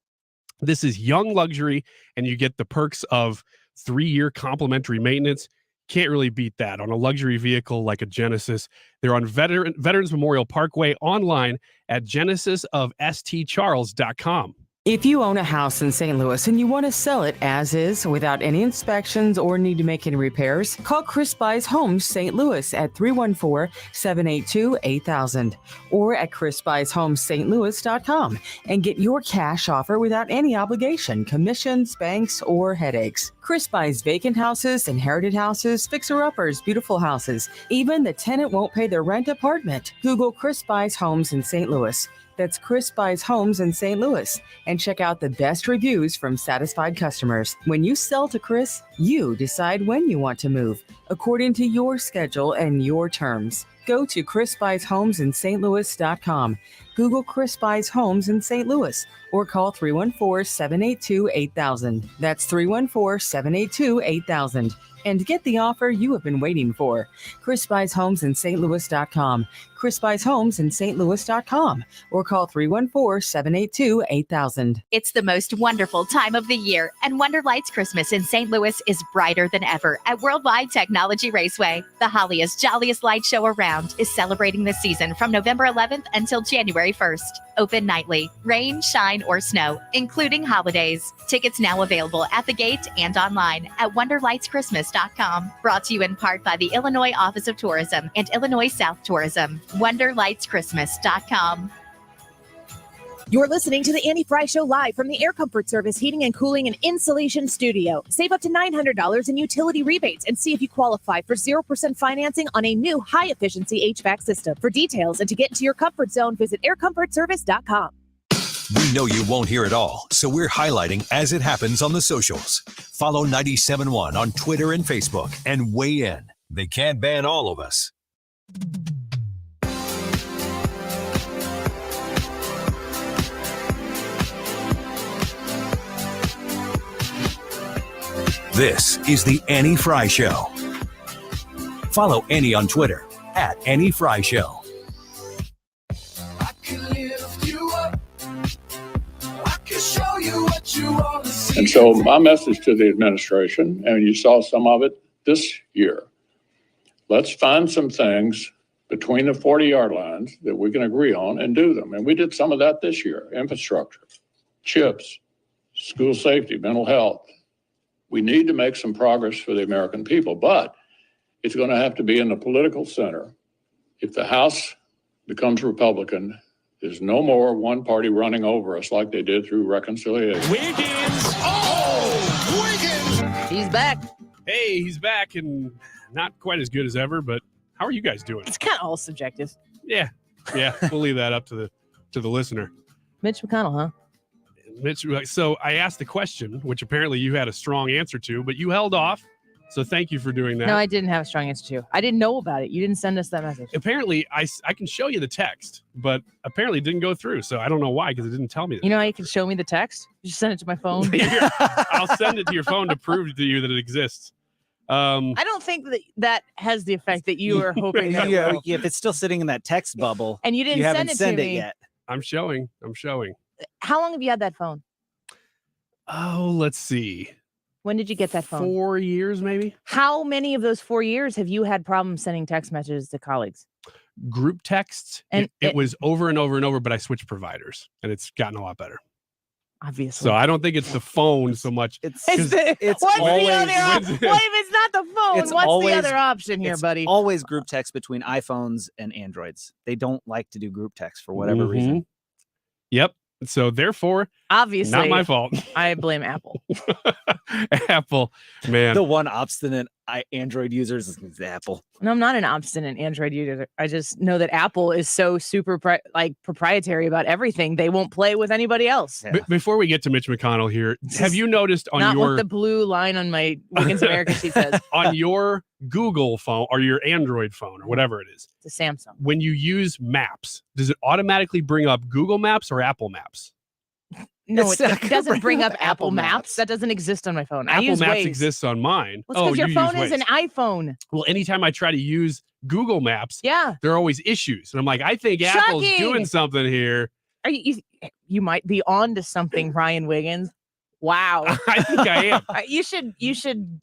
This is young luxury, and you get the perks of 3-year complimentary maintenance. Can't really beat that on a luxury vehicle like a Genesis. They're on Veterans Memorial Parkway, online at genesisofstcharles.com.
If you own a house in St. Louis and you want to sell it as is without any inspections or need to make any repairs, call Chris Buys Homes St. Louis at 314-782-8000 or at chrisbuyshomeSt.Louis.com and get your cash offer without any obligation, commissions, banks, or headaches. Chris buys vacant houses, inherited houses, fixer-uppers, beautiful houses, even the tenant won't pay their rent apartment. Google Chris Buys Homes in St. Louis. That's Chris Buys Homes in St. Louis. And check out the best reviews from satisfied customers. When you sell to Chris, you decide when you want to move, according to your schedule and your terms. Go to chrisbuyshomesinstlouis.com. Google Chris Buys Homes in St. Louis or call 314-782-8000. That's 314-782-8000. And get the offer you have been waiting for. Chris Buys Homes in stlouis.com. Chris Buys Homes in stlouis.com or call 314-782-8000.
It's the most wonderful time of the year, and Wonder Lights Christmas in St. Louis is brighter than ever at Worldwide Technology Raceway. The holliest, jolliest light show around is celebrating the season from November 11th until January February 1st. Open nightly, rain, shine, or snow, including holidays. Tickets now available at the gate and online at wonderlightschristmas.com. Brought to you in part by the Illinois Office of Tourism and Illinois South Tourism. wonderlightschristmas.com.
You're listening to the Annie Frey Show live from the Air Comfort Service Heating and Cooling and Insulation Studio. Save up to $900 in utility rebates and see if you qualify for 0% financing on a new high-efficiency HVAC system. For details and to get into your comfort zone, visit aircomfortservice.com.
We know you won't hear it all, so we're highlighting as it happens on the socials. Follow 97.1 on Twitter and Facebook and weigh in. They can't ban all of us. This is the Annie Frey Show. Follow Annie on Twitter at Annie Frey Show.
I can lift you up. I can show you what you want to see.
And so my message to the administration, and you saw some of it this year, let's find some things between the 40-yard lines that we can agree on and do them. And we did some of that this year. Infrastructure, CHIPS, school safety, mental health. We need to make some progress for the American people, but it's going to have to be in the political center. If the House becomes Republican, there's no more one party running over us like they did through reconciliation.
Wiggins!
Oh, Wiggins!
He's back.
Hey, he's back and not quite as good as ever, but how are you guys doing?
It's kind of all subjective.
Yeah. We'll leave that up to the listener.
Mitch McConnell, huh?
Mitch, so I asked the question, which apparently you had a strong answer to, but you held off. So thank you for doing that.
No, I didn't have a strong answer to. I didn't know about it. You didn't send us that message.
Apparently, I can show you the text, but apparently it didn't go through. So I don't know why, because it didn't tell me that.
You know how you can show me the text? You just send it to my phone.
I'll send it to your phone to prove to you that it exists.
I don't think that has the effect that you were hoping.
If it's still sitting in that text bubble
and you didn't
haven't
send it to
it
me
yet.
I'm showing.
How long have you had that phone?
Oh, let's see.
When did you get that phone?
4 years, maybe.
How many of those 4 years have you had problems sending text messages to colleagues?
Group texts.
And
it was over and over and over, but I switched providers, and it's gotten a lot better.
Obviously.
So I don't think it's the phone so much.
It's
what's the other option? What if it's not the phone? What's the other option here, buddy?
Always group text between iPhones and Androids. They don't like to do group text for whatever reason.
Yep. So therefore,
obviously,
not my fault.
I blame Apple.
Apple, man.
The one obstinate Android users is Apple.
No, I'm not an obstinate Android user. I just know that Apple is so super proprietary about everything. They won't play with anybody else.
Yeah. Before we get to Mitch McConnell here, have you noticed on
not
your
what the blue line on my Wiggins America sheet says
on your Google phone or your Android phone or whatever it is?
It's a Samsung.
When you use Maps, does it automatically bring up Google Maps or Apple Maps?
No, it doesn't bring up Apple Maps. That doesn't exist on my phone.
Apple
I use
Maps
Waze.
exists on mine.
Well, because your
you
phone
use
is an
Waze.
iPhone.
Well, anytime I try to use Google Maps,
yeah,
there are always issues. And I'm like, I think Apple's doing something here.
Are you might be on to something, Ryan Wiggins. Wow.
I think I am.
You should.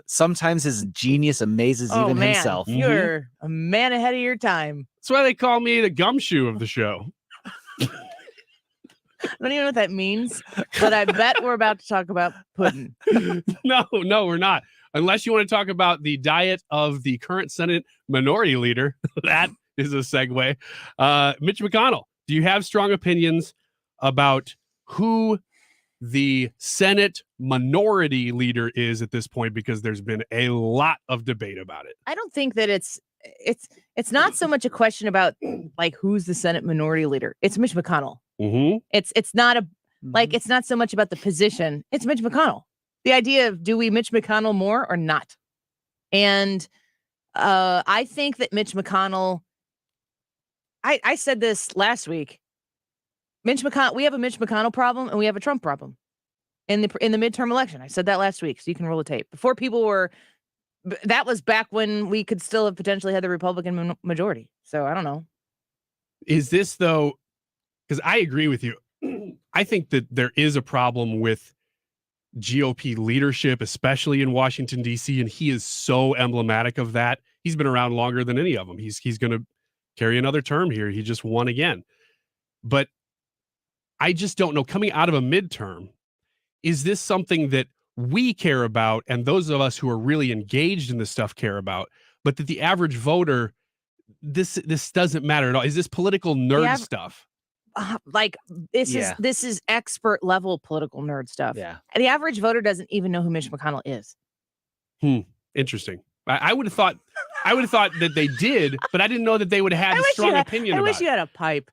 Sometimes his genius amazes even himself.
You're a man ahead of your time.
That's why they call me the gumshoe of the show.
I don't even know what that means, but I bet we're about to talk about pudding.
No, we're not. Unless you want to talk about the diet of the current Senate minority leader. That is a segue. Mitch McConnell, do you have strong opinions about who the Senate minority leader is at this point? Because there's been a lot of debate about it.
I don't think that it's not so much a question about like who's the Senate minority leader. It's Mitch McConnell.
Mm-hmm.
It's not it's not so much about the position. It's Mitch McConnell. The idea of do we Mitch McConnell more or not? And I think that Mitch McConnell. I said this last week. Mitch McConnell. We have a Mitch McConnell problem and we have a Trump problem in the midterm election. I said that last week, so you can roll the tape. Before people were. That was back when we could still have potentially had the Republican majority. So I don't know.
Is this though? Because I agree with you. I think that there is a problem with GOP leadership, especially in Washington, D.C., and he is so emblematic of that. He's been around longer than any of them. He's going to carry another term here. He just won again. But I just don't know. Coming out of a midterm, is this something that we care about and those of us who are really engaged in this stuff care about, but that the average voter, this doesn't matter at all? Is this political nerd stuff?
This is expert level political nerd stuff.
Yeah.
And the average voter doesn't even know who Mitch McConnell is.
Interesting. I would have thought that they did, but I didn't know that they would have had a strong opinion about it.
I wish you had a pipe.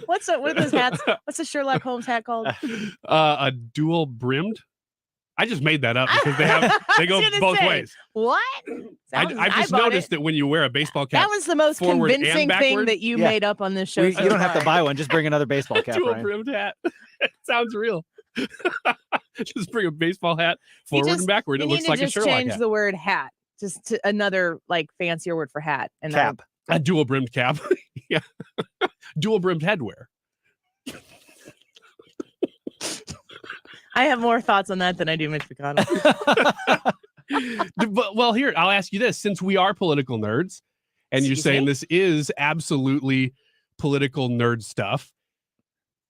What are those hats? What's the Sherlock Holmes hat called?
A dual brimmed. I just made that up because they go both ways.
What?
I just noticed that when you wear a baseball cap,
that was the most convincing thing that you made up on this show.
You don't have to buy one; just bring another baseball cap.
Dual brimmed hat. It sounds real. Just bring a baseball hat forward and backward. It looks like a Sherlock hat.
Change the word hat just to another fancier word for hat and
cap.
A dual brimmed cap. Yeah. Dual brimmed headwear.
I have more thoughts on that than I do Mitch McConnell.
Well, here, I'll ask you this. Since we are political nerds, and you're saying this is absolutely political nerd stuff,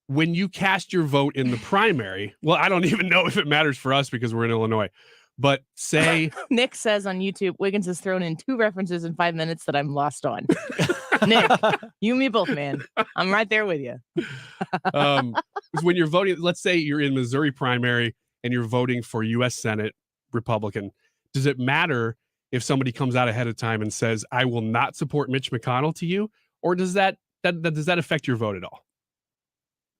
when you cast your vote in the primary, well, I don't even know if it matters for us because we're in Illinois, but say...
Nick says on YouTube, Wiggins has thrown in 2 references in 5 minutes that I'm lost on. Nick, you and me both, man. I'm right there with you.
When you're voting, let's say you're in Missouri primary and you're voting for U.S. Senate Republican, does it matter if somebody comes out ahead of time and says, I will not support Mitch McConnell to you? Or does that affect your vote at all?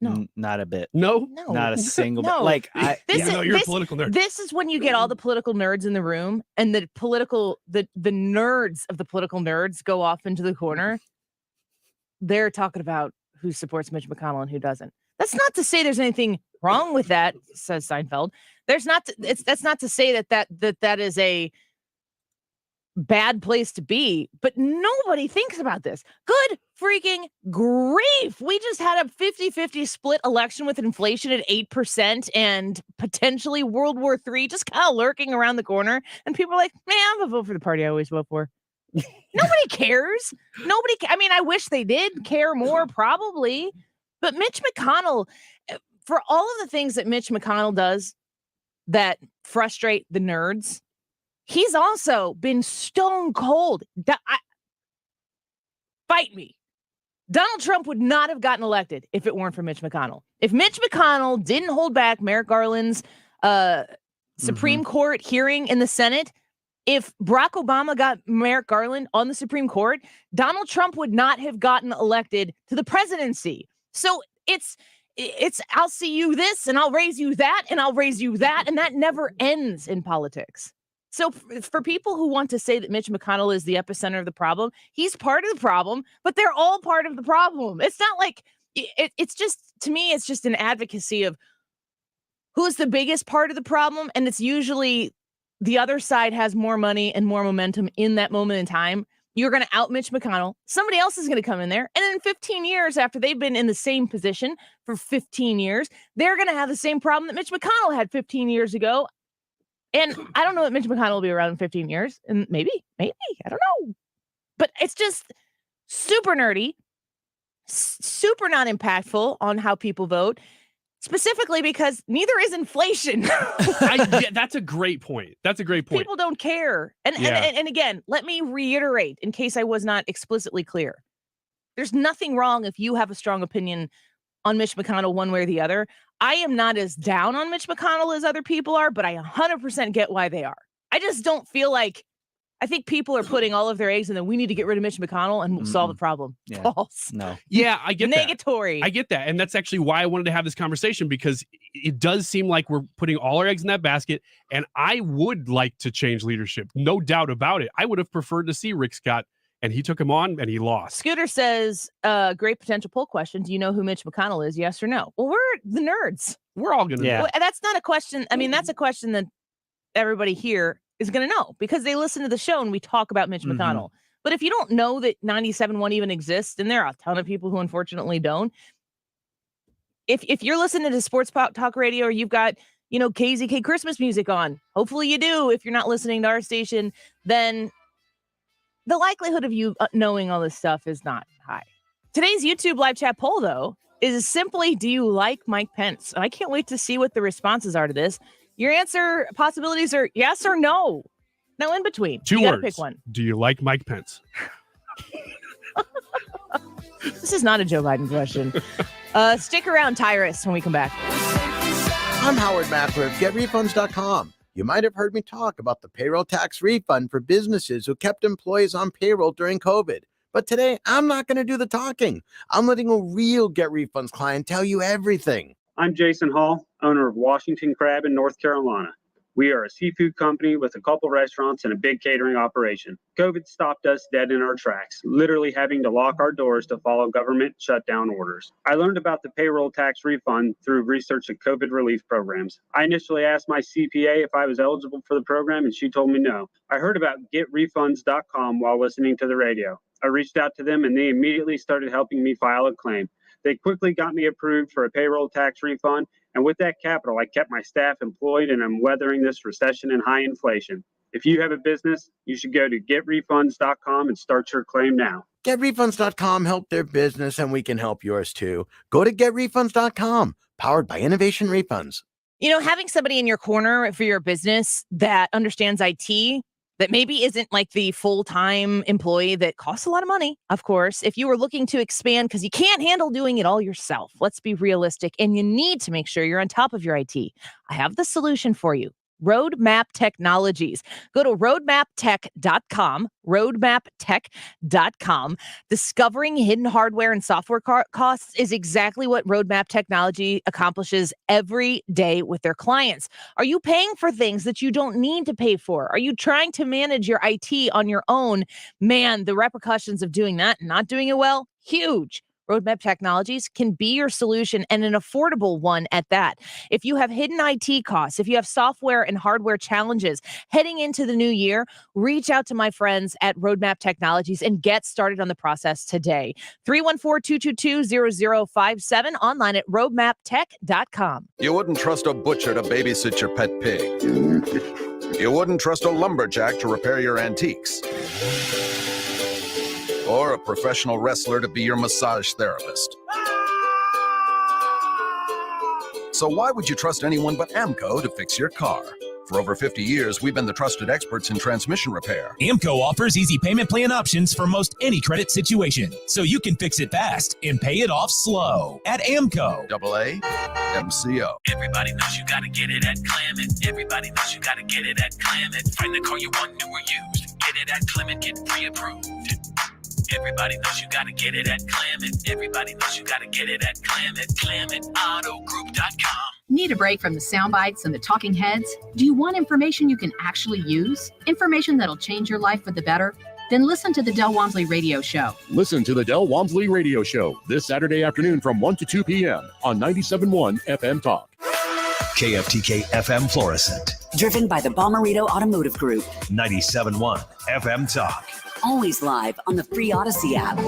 No,
not a bit.
No,
not a single
no.
bit. Like,
you're a political nerd.
This is when you get all the political nerds in the room, and the nerds of the political nerds go off into the corner. They're talking about who supports Mitch McConnell and who doesn't. That's not to say there's anything wrong with that, says Seinfeld. That's not to say that is a bad place to be, but nobody thinks about this. Good freaking grief. We just had a 50-50 split election with inflation at 8% and potentially World War III just kind of lurking around the corner. And people are like, man, I'm going to vote for the party I always vote for. Nobody cares. I mean, I wish they did care more, probably. But Mitch McConnell, for all of the things that Mitch McConnell does that frustrate the nerds, he's also been stone cold. Fight me. Donald Trump would not have gotten elected if it weren't for Mitch McConnell. If Mitch McConnell didn't hold back Merrick Garland's Supreme Court hearing in the Senate, if Barack Obama got Merrick Garland on the Supreme Court, Donald Trump would not have gotten elected to the presidency. So it's I'll see you this and I'll raise you that and I'll raise you that. And that never ends in politics. So for people who want to say that Mitch McConnell is the epicenter of the problem, he's part of the problem, but they're all part of the problem. It's not like it's just, to me, it's just an advocacy of who's the biggest part of the problem. And it's usually the other side has more money and more momentum in that moment in time. You're going to out Mitch McConnell. Somebody else is going to come in there. And in 15 years, after they've been in the same position for 15 years, they're going to have the same problem that Mitch McConnell had 15 years ago. And I don't know that Mitch McConnell will be around in 15 years. And maybe, I don't know. But it's just super nerdy, super not impactful on how people vote, specifically because neither is inflation.
That's a great point.
People don't care. And again, let me reiterate in case I was not explicitly clear. There's nothing wrong if you have a strong opinion on Mitch McConnell one way or the other. I am not as down on Mitch McConnell as other people are, but I 100% get why they are. I just don't feel like, I think people are putting all of their eggs in that we need to get rid of Mitch McConnell and we'll solve the problem.
Yeah.
False.
No.
Yeah, I get
Negatory.
that. I get that. And that's actually why I wanted to have this conversation, because it does seem like we're putting all our eggs in that basket. And I would like to change leadership. No doubt about it. I would have preferred to see Rick Scott, and he took him on and he lost.
Scooter says, great potential poll question. Do you know who Mitch McConnell is? Yes or no? Well, we're the nerds.
We're all going to know.
Well, that's not a question. I mean, that's a question that everybody here is going to know because they listen to the show and we talk about Mitch McConnell. But if you don't know that 97.1 even exists, and there are a ton of people who unfortunately don't, if you're listening to sports talk radio or you've got, KZK Christmas music on, hopefully you do. If you're not listening to our station, then the likelihood of you knowing all this stuff is not high. Today's YouTube live chat poll, though, is simply, do you like Mike Pence? And I can't wait to see what the responses are to this. Your answer possibilities are yes or no. No in between.
Two
you gotta
words.
pick one.
Do you like Mike Pence?
This is not a Joe Biden question. Stick around, Tyrus, when we come back.
I'm Howard Mackler of GetRefunds.com. You might have heard me talk about the payroll tax refund for businesses who kept employees on payroll during COVID. But today, I'm not going to do the talking. I'm letting a real Get Refunds client tell you everything.
I'm Jason Hall, owner of Washington Crab in North Carolina. We are a seafood company with a couple restaurants and a big catering operation. COVID stopped us dead in our tracks, literally having to lock our doors to follow government shutdown orders. I learned about the payroll tax refund through research of COVID relief programs. I initially asked my CPA if I was eligible for the program, and she told me no. I heard about GetRefunds.com while listening to the radio. I reached out to them, and they immediately started helping me file a claim. They quickly got me approved for a payroll tax refund, and with that capital, I kept my staff employed, and I'm weathering this recession and high inflation. If you have a business, you should go to GetRefunds.com and start your claim now.
GetRefunds.com helped their business, and we can help yours too. Go to GetRefunds.com, powered by Innovation Refunds.
You know, having somebody in your corner for your business that understands IT, that maybe isn't like the full-time employee that costs a lot of money, of course, if you were looking to expand because you can't handle doing it all yourself. Let's be realistic, and you need to make sure you're on top of your IT. I have the solution for you. Roadmap Technologies. Go to roadmaptech.com, roadmaptech.com. Discovering hidden hardware and software costs is exactly what Roadmap Technology accomplishes every day with their clients. Are you paying for things that you don't need to pay for? Are you trying to manage your IT on your own? Man, the repercussions of doing that and not doing it well, huge. Roadmap Technologies can be your solution, and an affordable one at that. If you have hidden IT costs, if you have software and hardware challenges heading into the new year, reach out to my friends at Roadmap Technologies and get started on the process today. 314-222-0057, online at roadmaptech.com.
You wouldn't trust a butcher to babysit your pet pig. You wouldn't trust a lumberjack to repair your antiques. Or a professional wrestler to be your massage therapist. So why would you trust anyone but AMCO to fix your car? For over 50 years, we've been the trusted experts in transmission repair.
AMCO offers easy payment plan options for most any credit situation, so you can fix it fast and pay it off slow. At AMCO.
AAMCO.
Everybody knows you gotta get it at Clement. Everybody knows you gotta get it at Clement. Find the car you want, new or used. Get it at Clement, get pre-approved. Everybody knows you gotta get it at Clement. Everybody knows you gotta get it at Clement. ClementAutoGroup.com.
Need a break from the sound bites and the talking heads? Do you want information you can actually use? Information that'll change your life for the better? Then listen to the Del Walmsley Radio Show.
Listen to the Del Walmsley Radio Show this Saturday afternoon from 1 to 2 p.m. on 97.1 FM Talk.
KFTK FM Florissant.
Driven by the Bommarito Automotive Group.
97.1 FM Talk.
Always live on the free Odyssey app.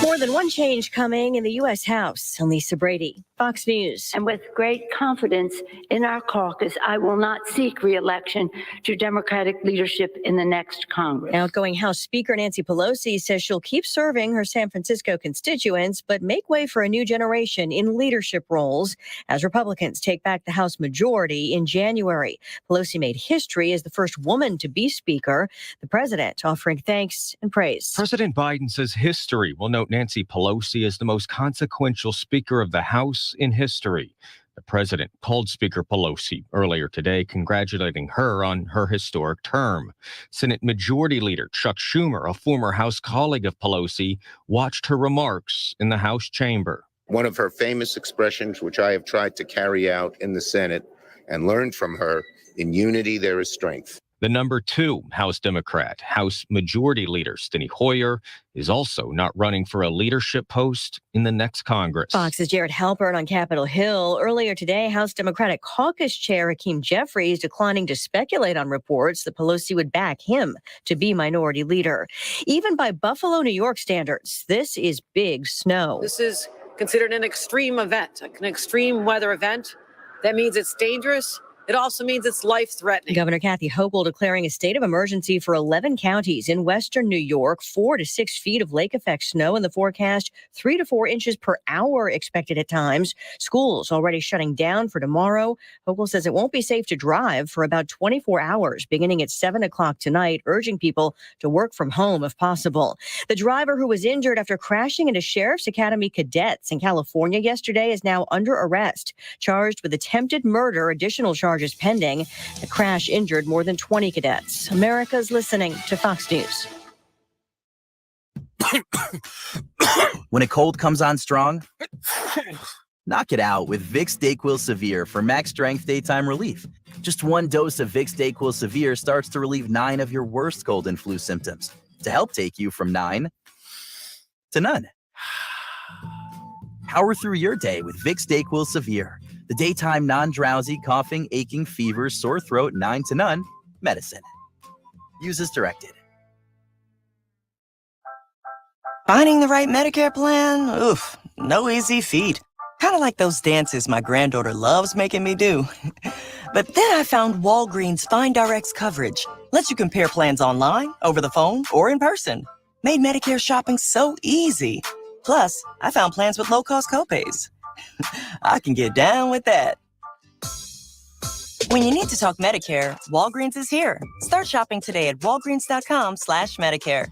More than one change coming in the U.S. House. I'm Lisa Brady, Fox News.
And with great confidence in our caucus, I will not seek re-election to Democratic leadership in the next Congress.
Outgoing House Speaker Nancy Pelosi says she'll keep serving her San Francisco constituents, but make way for a new generation in leadership roles as Republicans take back the House majority in January. Pelosi made history as the first woman to be Speaker. The president offering thanks and praise.
President Biden says history will note Nancy Pelosi as the most consequential Speaker of the House in history. The president called Speaker Pelosi earlier today, congratulating her on her historic term. Senate Majority Leader Chuck Schumer, a former House colleague of Pelosi, watched her remarks in the House chamber.
One of her famous expressions, which I have tried to carry out in the Senate and learned from her, in unity there is strength.
The number 2 House Democrat, House Majority Leader Steny Hoyer, is also not running for a leadership post in the next Congress.
Fox's Jared Halpern on Capitol Hill. Earlier today, House Democratic Caucus Chair Hakeem Jeffries declining to speculate on reports that Pelosi would back him to be minority leader. Even by Buffalo, New York standards, this is big snow.
This is considered an extreme event, an extreme weather event. That means it's dangerous
It also means it's life-threatening.
Governor Kathy Hochul declaring a state of emergency for 11 counties in western New York. 4 to 6 feet of lake effect snow in the forecast. 3 to 4 inches per hour expected at times. Schools already shutting down for tomorrow. Hochul says it won't be safe to drive for about 24 hours, beginning at 7 o'clock tonight, urging people to work from home if possible. The driver who was injured after crashing into Sheriff's Academy cadets in California yesterday is now under arrest, charged with attempted murder. Additional charges pending. The crash injured more than 20 cadets. America's listening to Fox News.
When a cold comes on strong, knock it out with Vicks DayQuil Severe for max strength daytime relief. Just one dose of Vicks DayQuil Severe starts to relieve 9 of your worst cold and flu symptoms to help take you from 9 to none. Power through your day with Vicks DayQuil Severe, the daytime non-drowsy, coughing, aching, fever, sore throat, 9 to none medicine. Use as directed.
Finding the right Medicare plan? Oof, no easy feat. Kind of like those dances my granddaughter loves making me do. But then I found Walgreens Find Rx coverage. Lets you compare plans online, over the phone, or in person. Made Medicare shopping so easy. Plus, I found plans with low-cost copays. I can get down with that. When you need to talk Medicare, Walgreens is here. Start shopping today at walgreens.com/Medicare.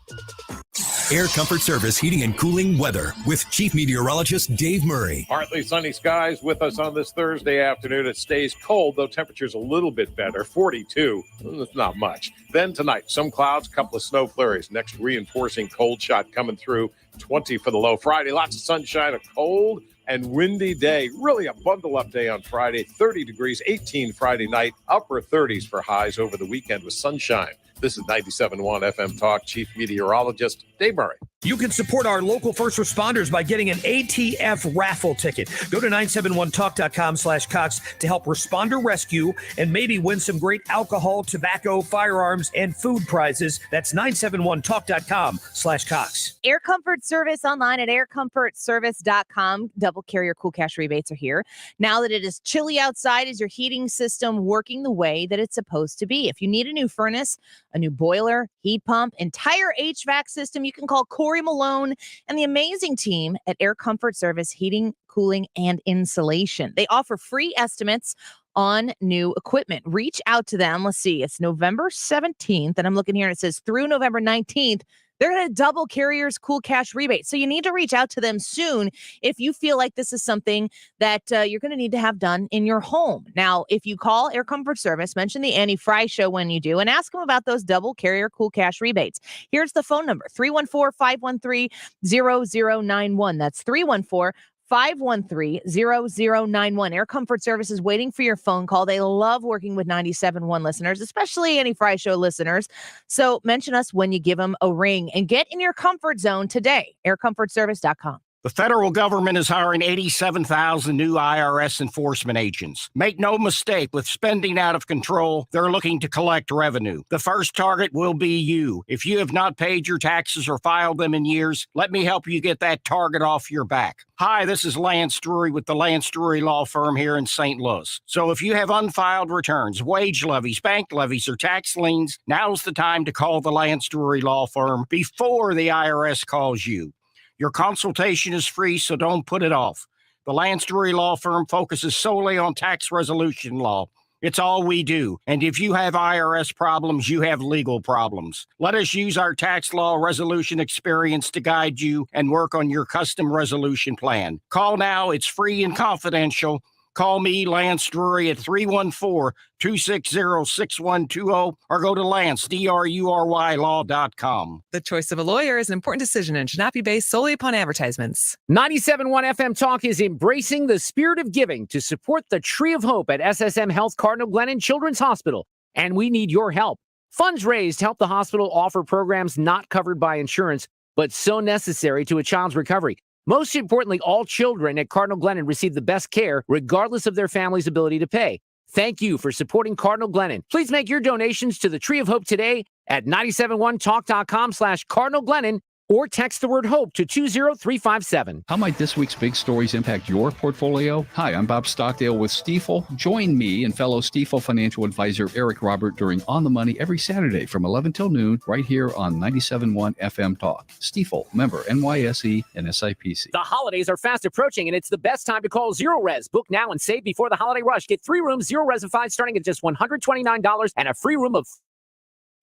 Air Comfort Service Heating and Cooling weather with Chief Meteorologist Dave Murray.
Partly sunny skies with us on this Thursday afternoon. It stays cold, though temperature's a little bit better, 42. That's not much. Then tonight, some clouds, couple of snow flurries. Next reinforcing cold shot coming through, 20 for the low. Friday, lots of sunshine, a cold and windy day. Really a bundle-up day on Friday, 30 degrees, 18 Friday night, upper 30s for highs over the weekend with sunshine. This is 97.1 FM Talk, Chief Meteorologist Dave Murray.
You can support our local first responders by getting an ATF raffle ticket. Go to 971talk.com/Cox to help Responder Rescue and maybe win some great alcohol, tobacco, firearms, and food prizes. That's 971talk.com/Cox.
Air Comfort Service online at aircomfortservice.com. Double carrier cool cash rebates are here. Now that it is chilly outside, is your heating system working the way that it's supposed to be? If you need a new furnace, a new boiler, heat pump, entire HVAC system, you can call Corey Malone and the amazing team at Air Comfort Service Heating, Cooling, and Insulation. They offer free estimates on new equipment. Reach out to them. Let's see. It's November 17th, and I'm looking here and it says through November 19th, they're going to double carriers cool cash rebate. So you need to reach out to them soon if you feel like this is something that you're going to need to have done in your home. Now, if you call Air Comfort Service, mention the Annie Frey Show when you do, and ask them about those double carrier cool cash rebates. Here's the phone number, 314-513-0091. That's 314-513-0091. Air Comfort Service is waiting for your phone call. They love working with 97.1 listeners, especially Annie Frey Show listeners. So mention us when you give them a ring and get in your comfort zone today. aircomfortservice.com.
The federal government is hiring 87,000 new IRS enforcement agents. Make no mistake, with spending out of control, they're looking to collect revenue. The first target will be you. If you have not paid your taxes or filed them in years, let me help you get that target off your back. Hi, this is Lance Drury with the Lance Drury Law Firm here in St. Louis. So if you have unfiled returns, wage levies, bank levies, or tax liens, now's the time to call the Lance Drury Law Firm before the IRS calls you. Your consultation is free, so don't put it off. The Lance Drury Law Firm focuses solely on tax resolution law. It's all we do. And if you have IRS problems, you have legal problems. Let us use our tax law resolution experience to guide you and work on your custom resolution plan. Call now. It's free and confidential. Call me, Lance Drury, at 314-260-6120 or go to LanceDruryLaw.com.
The choice of a lawyer is an important decision and should not be based solely upon advertisements.
97.1 FM Talk is embracing the spirit of giving to support the Tree of Hope at SSM Health Cardinal Glennon Children's Hospital, and we need your help. Funds raised help the hospital offer programs not covered by insurance, but so necessary to a child's recovery. Most importantly, all children at Cardinal Glennon receive the best care, regardless of their family's ability to pay. Thank you for supporting Cardinal Glennon. Please make your donations to the Tree of Hope today at 971talk.com/Cardinal Glennon or text the word HOPE to 20357.
How might this week's big stories impact your portfolio? Hi, I'm Bob Stockdale with Stifel. Join me and fellow Stifel financial advisor Eric Robert during On the Money every Saturday from 11 till noon right here on 97.1 FM Talk. Stifel, member NYSE and SIPC.
The holidays are fast approaching, and it's the best time to call Zero Res. Book now and save before the holiday rush. Get 3 rooms, Zero Res-ified, starting at just $129 and a free room of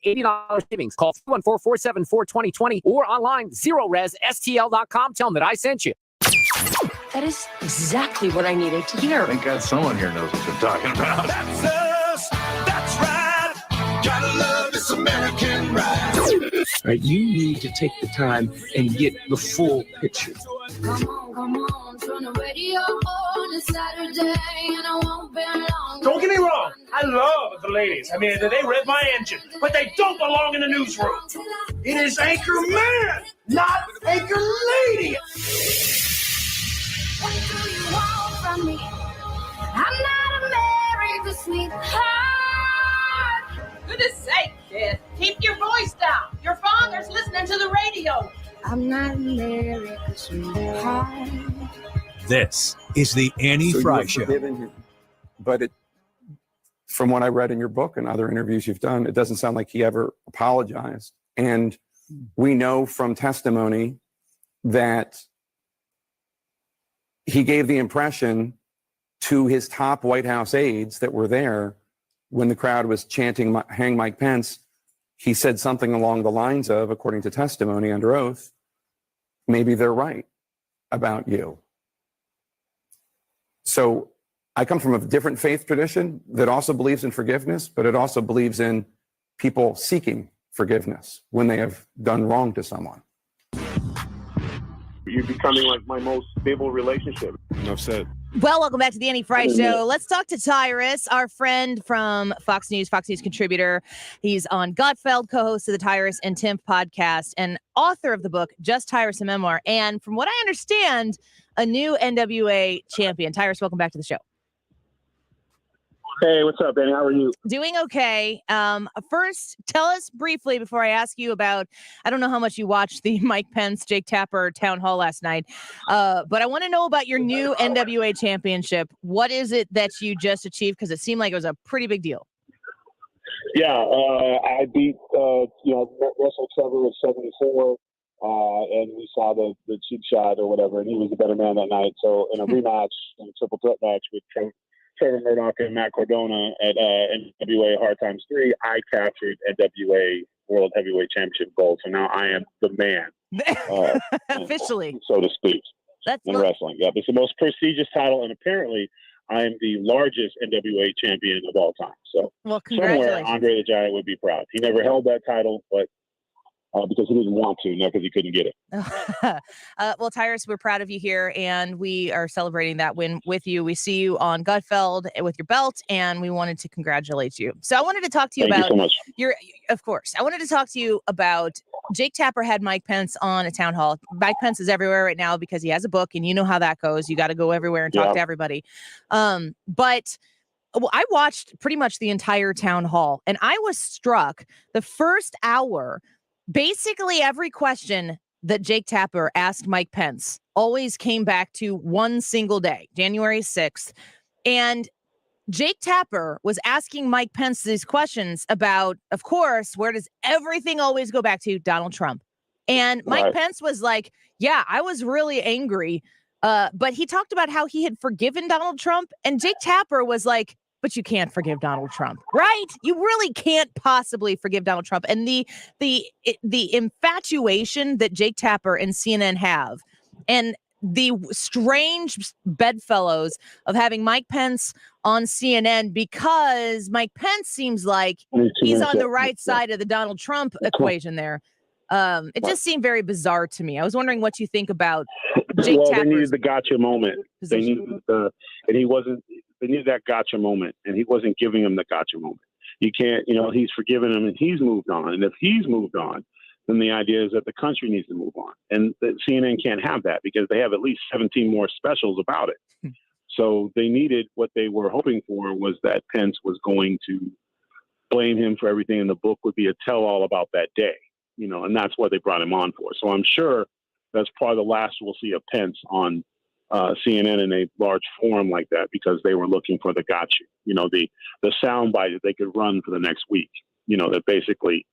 $80 savings. Call 314-474-2020 or online ZeroResSTL.com. Tell them that I sent you.
That is exactly what I needed to hear.
Thank God someone here knows what they're talking about.
That's us. That's right. Gotta love this American ride.
Right, you need to take the time and get the full picture.
Come on, turn the radio on. It's Saturday and I won't be long.
Don't get me wrong, I love the ladies. I mean, they rev my engine, but they don't belong in the newsroom. It is Anchor Man, not Anchor Lady.
What do you want from me? I'm not America's sweetheart.
Goodness sake, kid. Keep your voice down. Your father's listening to the radio.
I'm not America's sweetheart.
This is the Annie Frey Show.
But from what I read in your book and other interviews you've done, it doesn't sound like he ever apologized. And we know from testimony that he gave the impression to his top White House aides that were there when the crowd was chanting, "Hang Mike Pence." He said something along the lines of, according to testimony under oath, maybe they're right about you. So I come from a different faith tradition that also believes in forgiveness, but it also believes in people seeking forgiveness when they have done wrong to someone.
You're becoming like my most stable relationship. Enough said.
Well, welcome back to the Annie Frey Show. Let's talk to Tyrus, our friend from Fox News contributor. He's on Gutfeld, co-host of the Tyrus and Tim podcast, and author of the book, Just Tyrus, a Memoir. And from what I understand, a new NWA champion. Tyrus, welcome back to the show.
Hey, what's up, Benny? How are you?
Doing okay. First, tell us briefly before I ask you about, I don't know how much you watched the Mike Pence, Jake Tapper town hall last night, but I want to know about your new NWA championship. What is it that you just achieved? Because it seemed like it was a pretty big deal.
Yeah, I beat, Russell Trevor at 74, and we saw the cheap shot or whatever, and he was the better man that night. So in a rematch, in a triple threat match with Trevor Murdoch and Matt Cardona at NWA Hard Times 3, I captured NWA World Heavyweight Championship gold. So now I am the man.
Officially.
So to speak.
That's
in wrestling. Yep. It's the most prestigious title, and apparently I am the largest NWA champion of all time. So
well, congratulations.
Somewhere Andre the Giant would be proud. He never held that title, but because he didn't want to, not because he couldn't get it.
Well, Tyrus, we're proud of you here, and we are celebrating that win with you. We see you on Gutfeld with your belt, and we wanted to congratulate you. So I wanted to talk to you
Thank
about
you so much.
of course, I wanted to talk to you about Jake Tapper had Mike Pence on a town hall. Mike Pence is everywhere right now because he has a book, and you know how that goes. You got to go everywhere and talk to everybody. But I watched pretty much the entire town hall, and I was struck the first hour. Basically, every question that Jake Tapper asked Mike Pence always came back to one single day, January 6th. And Jake Tapper was asking Mike Pence these questions about, of course, where does everything always go back to? Donald Trump. And Mike Pence was like, yeah, I was really angry. But he talked about how he had forgiven Donald Trump. And Jake Tapper was like, but you can't forgive Donald Trump, right? You really can't possibly forgive Donald Trump. And the infatuation that Jake Tapper and CNN have, and the strange bedfellows of having Mike Pence on CNN, because Mike Pence seems like he's on the right side of the Donald Trump equation there. It just seemed very bizarre to me. I was wondering what you think about Jake Tapper's
they needed the gotcha moment.
position.
They needed that gotcha moment, and he wasn't giving him the gotcha moment. You can't, he's forgiven him and he's moved on. And if he's moved on, then the idea is that the country needs to move on. And that CNN can't have that because they have at least 17 more specials about it. So they needed, what they were hoping for was that Pence was going to blame him for everything, and the book would be a tell-all about that day. and that's what they brought him on for. So I'm sure that's probably the last we'll see of Pence on CNN in a large forum like that, because they were looking for the gotcha, the soundbite that they could run for the next week, that basically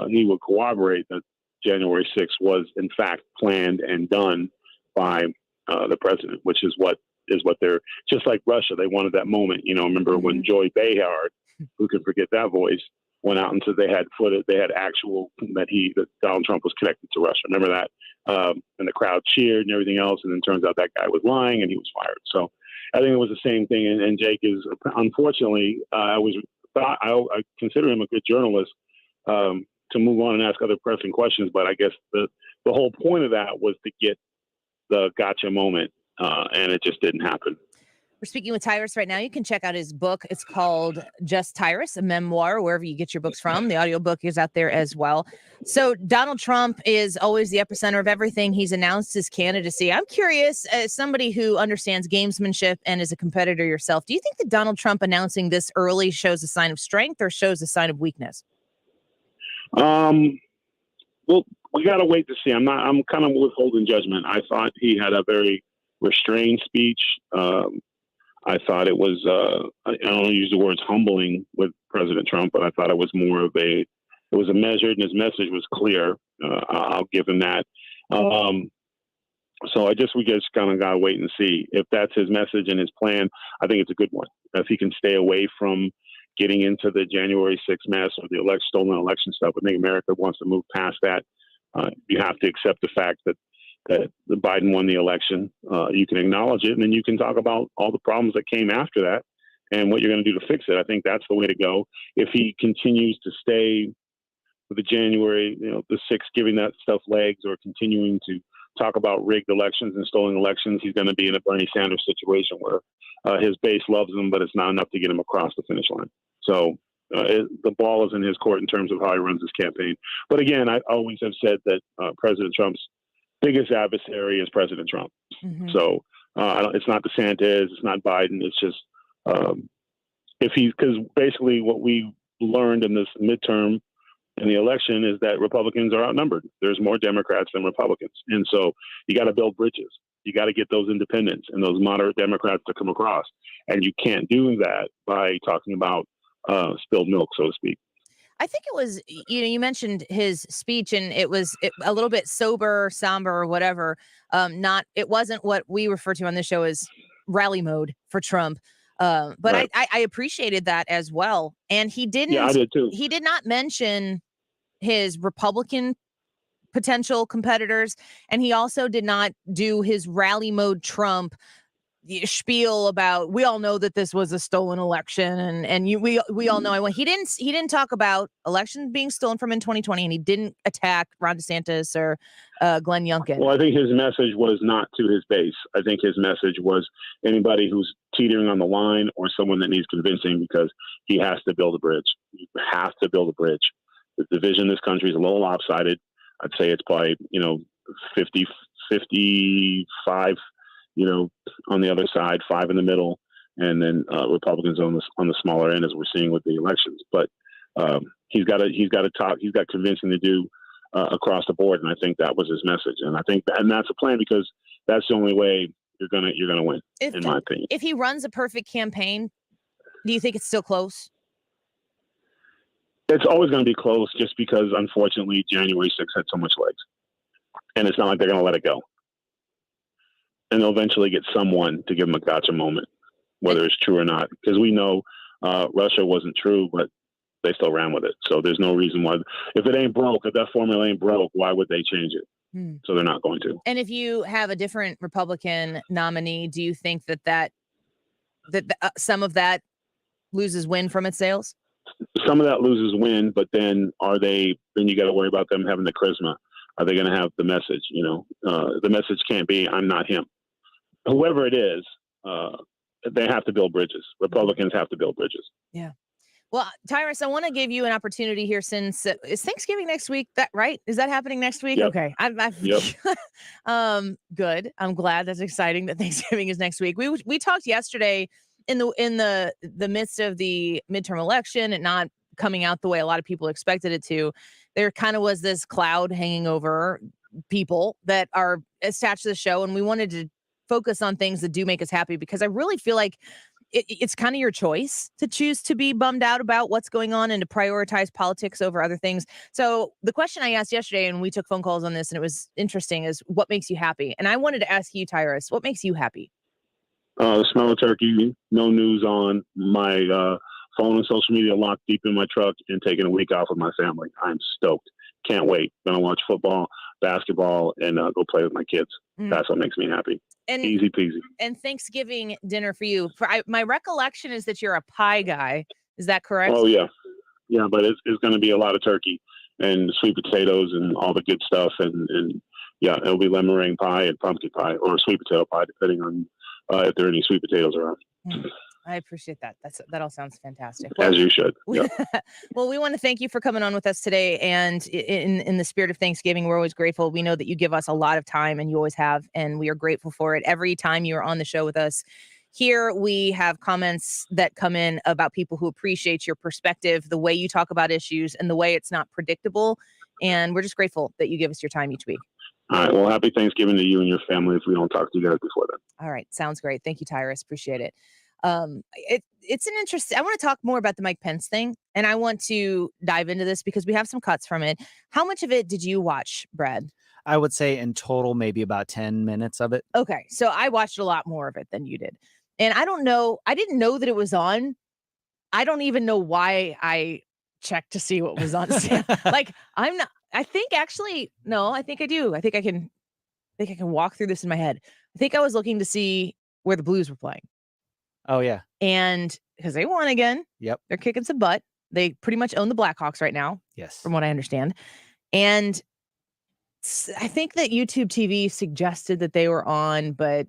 he would corroborate that January 6th was in fact planned and done by the president, which is what they're, just like Russia. They wanted that moment. Remember when Joy Behar, who can forget that voice, went out and said they had footage, they had actual that Donald Trump was connected to Russia. Remember that? And the crowd cheered and everything else. And then turns out that guy was lying and he was fired. So I think it was the same thing. And Jake is, unfortunately, I consider him a good journalist to move on and ask other pressing questions. But I guess the whole point of that was to get the gotcha moment. And it just didn't happen.
We're speaking with Tyrus right now. You can check out his book. It's called Just Tyrus, a memoir, wherever you get your books from. The audiobook is out there as well. So Donald Trump is always the epicenter of everything. He's announced his candidacy. I'm curious, as somebody who understands gamesmanship and is a competitor yourself, do you think that Donald Trump announcing this early shows a sign of strength or shows a sign of weakness?
Well, we got to wait to see. I'm kind of withholding judgment. I thought he had a very restrained speech. I thought it was, I don't use the words humbling with President Trump, but I thought it was more of it was a measured, and his message was clear. I'll give him that. So we just kind of got to wait and see if that's his message and his plan. I think it's a good one. If he can stay away from getting into the January 6th mess or the stolen election stuff, I think America wants to move past that. You have to accept the fact that Biden won the election. You can acknowledge it, and then you can talk about all the problems that came after that and what you're going to do to fix it. I think that's the way to go. If he continues to stay with the January, the 6th, giving that stuff legs, or continuing to talk about rigged elections and stolen elections, he's going to be in a Bernie Sanders situation where his base loves him, but it's not enough to get him across the finish line. So the ball is in his court in terms of how he runs his campaign. But again, I always have said that President Trump's biggest adversary is President Trump. Mm-hmm. So it's not DeSantis, it's not Biden. It's just because basically what we learned in this midterm in the election is that Republicans are outnumbered. There's more Democrats than Republicans. And so you got to build bridges. You got to get those independents and those moderate Democrats to come across. And you can't do that by talking about spilled milk, so to speak.
I think it was, you mentioned his speech, and it was a little bit somber, or whatever. It wasn't what we refer to on this show as rally mode for Trump. But right. I appreciated that as well. And he didn't. Yeah, I did too. He did not mention his Republican potential competitors, and he also did not do his rally mode Trump spiel about, we all know that this was a stolen election, and we all know he didn't talk about elections being stolen from in 2020, and he didn't attack Ron DeSantis or Glenn Youngkin.
Well, I think his message was not to his base. I think his message was anybody who's teetering on the line or someone that needs convincing, because he has to build a bridge. You have to build a bridge. The division in this country is a little lopsided. I'd say it's probably 50, 55. On the other side, 5 in the middle, and then Republicans on the smaller end, as we're seeing with the elections. But he's got to talk. He's got convincing to do across the board, and I think that was his message. And I think that's a plan, because that's the only way you're gonna win, in my opinion.
If he runs a perfect campaign, do you think it's still close?
It's always going to be close, just because unfortunately January 6th had so much legs, and it's not like they're going to let it go. And they'll eventually get someone to give them a gotcha moment, whether it's true or not. Because we know Russia wasn't true, but they still ran with it. So there's no reason why. If it ain't broke, if that formula ain't broke, why would they change it? So they're not going to.
And if you have a different Republican nominee, do you think that some of that loses wind from its sails?
Some of that loses wind, but then then you got to worry about them having the charisma. Are they going to have the message? The message can't be, I'm not him. Whoever it is, they have to build bridges. Republicans have to build bridges.
Yeah. Well, Tyrus, I want to give you an opportunity here, since is Thanksgiving next week? That right? Is that happening next week? Yep. Okay.
Yep.
Good. I'm glad. That's exciting that Thanksgiving is next week. We talked yesterday in the midst of the midterm election and not coming out the way a lot of people expected it to. there kind of was this cloud hanging over people that are attached to the show, and we wanted to focus on things that do make us happy, because I really feel like it's kind of your choice to choose to be bummed out about what's going on and to prioritize politics over other things. So the question I asked yesterday, and we took phone calls on this and it was interesting, is what makes you happy? And I wanted to ask you, Tyrus, what makes you happy?
The smell of turkey, no news on, my phone and social media locked deep in my truck, and taking a week off with my family. I'm stoked. Can't wait. Gonna watch football, basketball, and go play with my kids. That's what makes me happy.
And
easy peasy.
And Thanksgiving dinner for you. My recollection is that you're a pie guy. Is that correct?
Oh yeah, but it's going to be a lot of turkey and sweet potatoes and all the good stuff, and yeah, it'll be lemon meringue pie and pumpkin pie, or sweet potato pie, depending on if there are any sweet potatoes around.
I appreciate that. That all sounds fantastic.
As you should.
Well, we want to thank you for coming on with us today. And in the spirit of Thanksgiving, we're always grateful. We know that you give us a lot of time, and you always have, and we are grateful for it. Every time you're on the show with us here, we have comments that come in about people who appreciate your perspective, the way you talk about issues, and the way it's not predictable. And we're just grateful that you give us your time each week.
All right. Well, happy Thanksgiving to you and your family if we don't talk to you guys before then.
All right. Sounds great. Thank you, Tyrus. Appreciate it. It's an interesting, I want to talk more about the Mike Pence thing, and I want to dive into this because we have some cuts from it. How much of it did you watch, Brad?
I would say in total, maybe about 10 minutes of it.
Okay. So I watched a lot more of it than you did. And I didn't know that it was on. I don't even know why I checked to see what was on. Like, I think I do. I think I can walk through this in my head. I think I was looking to see where the Blues were playing.
Oh, yeah.
And because they won again.
Yep.
They're kicking some butt. They pretty much own the Blackhawks right now.
Yes.
From what I understand. And I think that YouTube TV suggested that they were on, but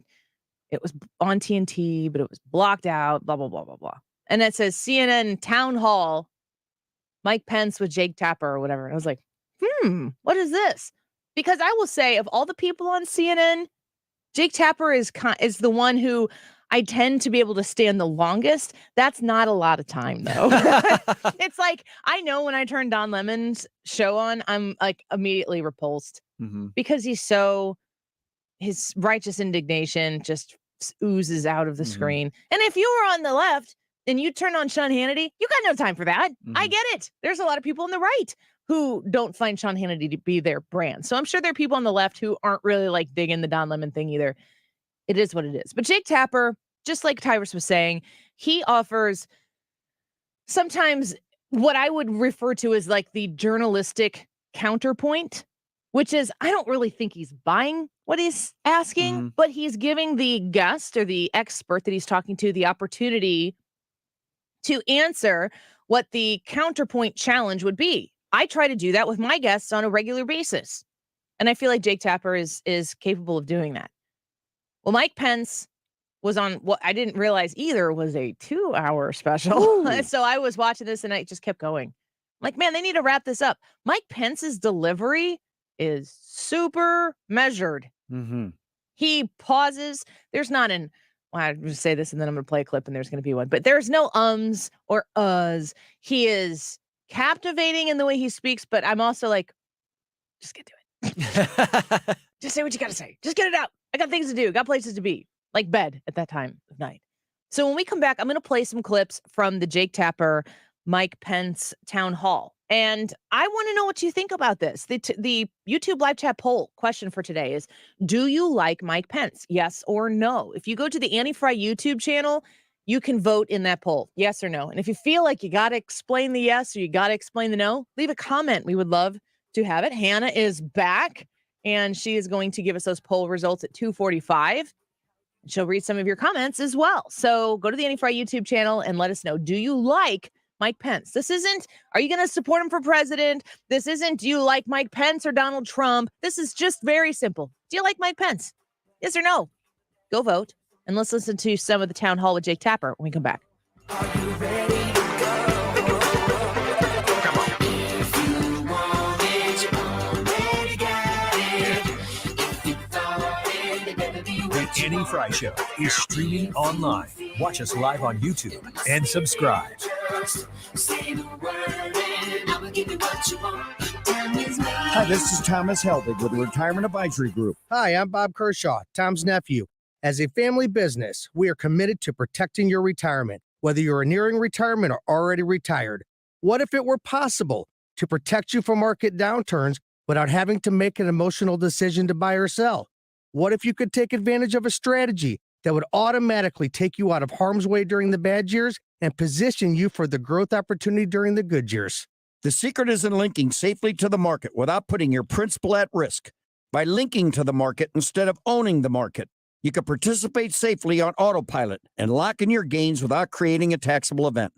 it was on TNT, but it was blocked out, blah, blah, blah, blah, blah. And it says CNN Town Hall, Mike Pence with Jake Tapper or whatever. And I was like, what is this? Because I will say, of all the people on CNN, Jake Tapper is the one who I tend to be able to stand the longest. That's not a lot of time, though. It's like, I know when I turn Don Lemon's show on, I'm like immediately repulsed because his righteous indignation just oozes out of the screen. And if you were on the left and you turn on Sean Hannity, you got no time for that. I get it. There's a lot of people on the right who don't find Sean Hannity to be their brand. So I'm sure there are people on the left who aren't really like digging the Don Lemon thing either. It is what it is. But Jake Tapper, just like Tyrus was saying, he offers sometimes what I would refer to as like the journalistic counterpoint, which is, I don't really think he's buying what he's asking, but he's giving the guest or the expert that he's talking to the opportunity to answer what the counterpoint challenge would be. I try to do that with my guests on a regular basis. And I feel like Jake Tapper is capable of doing that. Well, Mike Pence was on what I didn't realize either was a 2-hour special. So I was watching this and I just kept going. I'm like, man, they need to wrap this up. Mike Pence's delivery is super measured. He pauses. There's not I'm going to say this and then I'm going to play a clip and there's going to be one. But there's no ums or uhs. He is captivating in the way he speaks, but I'm also like, just get to it. Just say what you got to say. Just get it out. I got things to do. Got places to be. Like bed at that time of night. So when we come back, I'm going to play some clips from the Jake Tapper, Mike Pence town hall. And I want to know what you think about this. The YouTube live chat poll question for today is, do you like Mike Pence? Yes or no? If you go to the Annie Frey YouTube channel, you can vote in that poll, yes or no. And if you feel like you got to explain the yes or you got to explain the no, leave a comment. We would love to have it. Hannah is back and she is going to give us those poll results at 2:45. She'll read some of your comments as well. So go to the Annie Frey YouTube channel and let us know. Do you like Mike Pence? This isn't, are you going to support him for president? This isn't, do you like Mike Pence or Donald Trump? This is just very simple. Do you like Mike Pence? Yes or no? Go vote. And let's listen to some of the town hall with Jake Tapper when we come back.
The Annie Frey Show is streaming online. Watch us live on YouTube and subscribe.
Just say the word and I will give you what you want. Time is money.
Hi, this is Thomas Helbig with the Retirement Advisory Group.
Hi, I'm Bob Kershaw, Tom's nephew. As a family business, we are committed to protecting your retirement, whether you're nearing retirement or already retired. What if it were possible to protect you from market downturns without having to make an emotional decision to buy or sell? What if you could take advantage of a strategy that would automatically take you out of harm's way during the bad years and position you for the growth opportunity during the good years?
The secret is in linking safely to the market without putting your principal at risk. By linking to the market instead of owning the market, you can participate safely on autopilot and lock in your gains without creating a taxable event.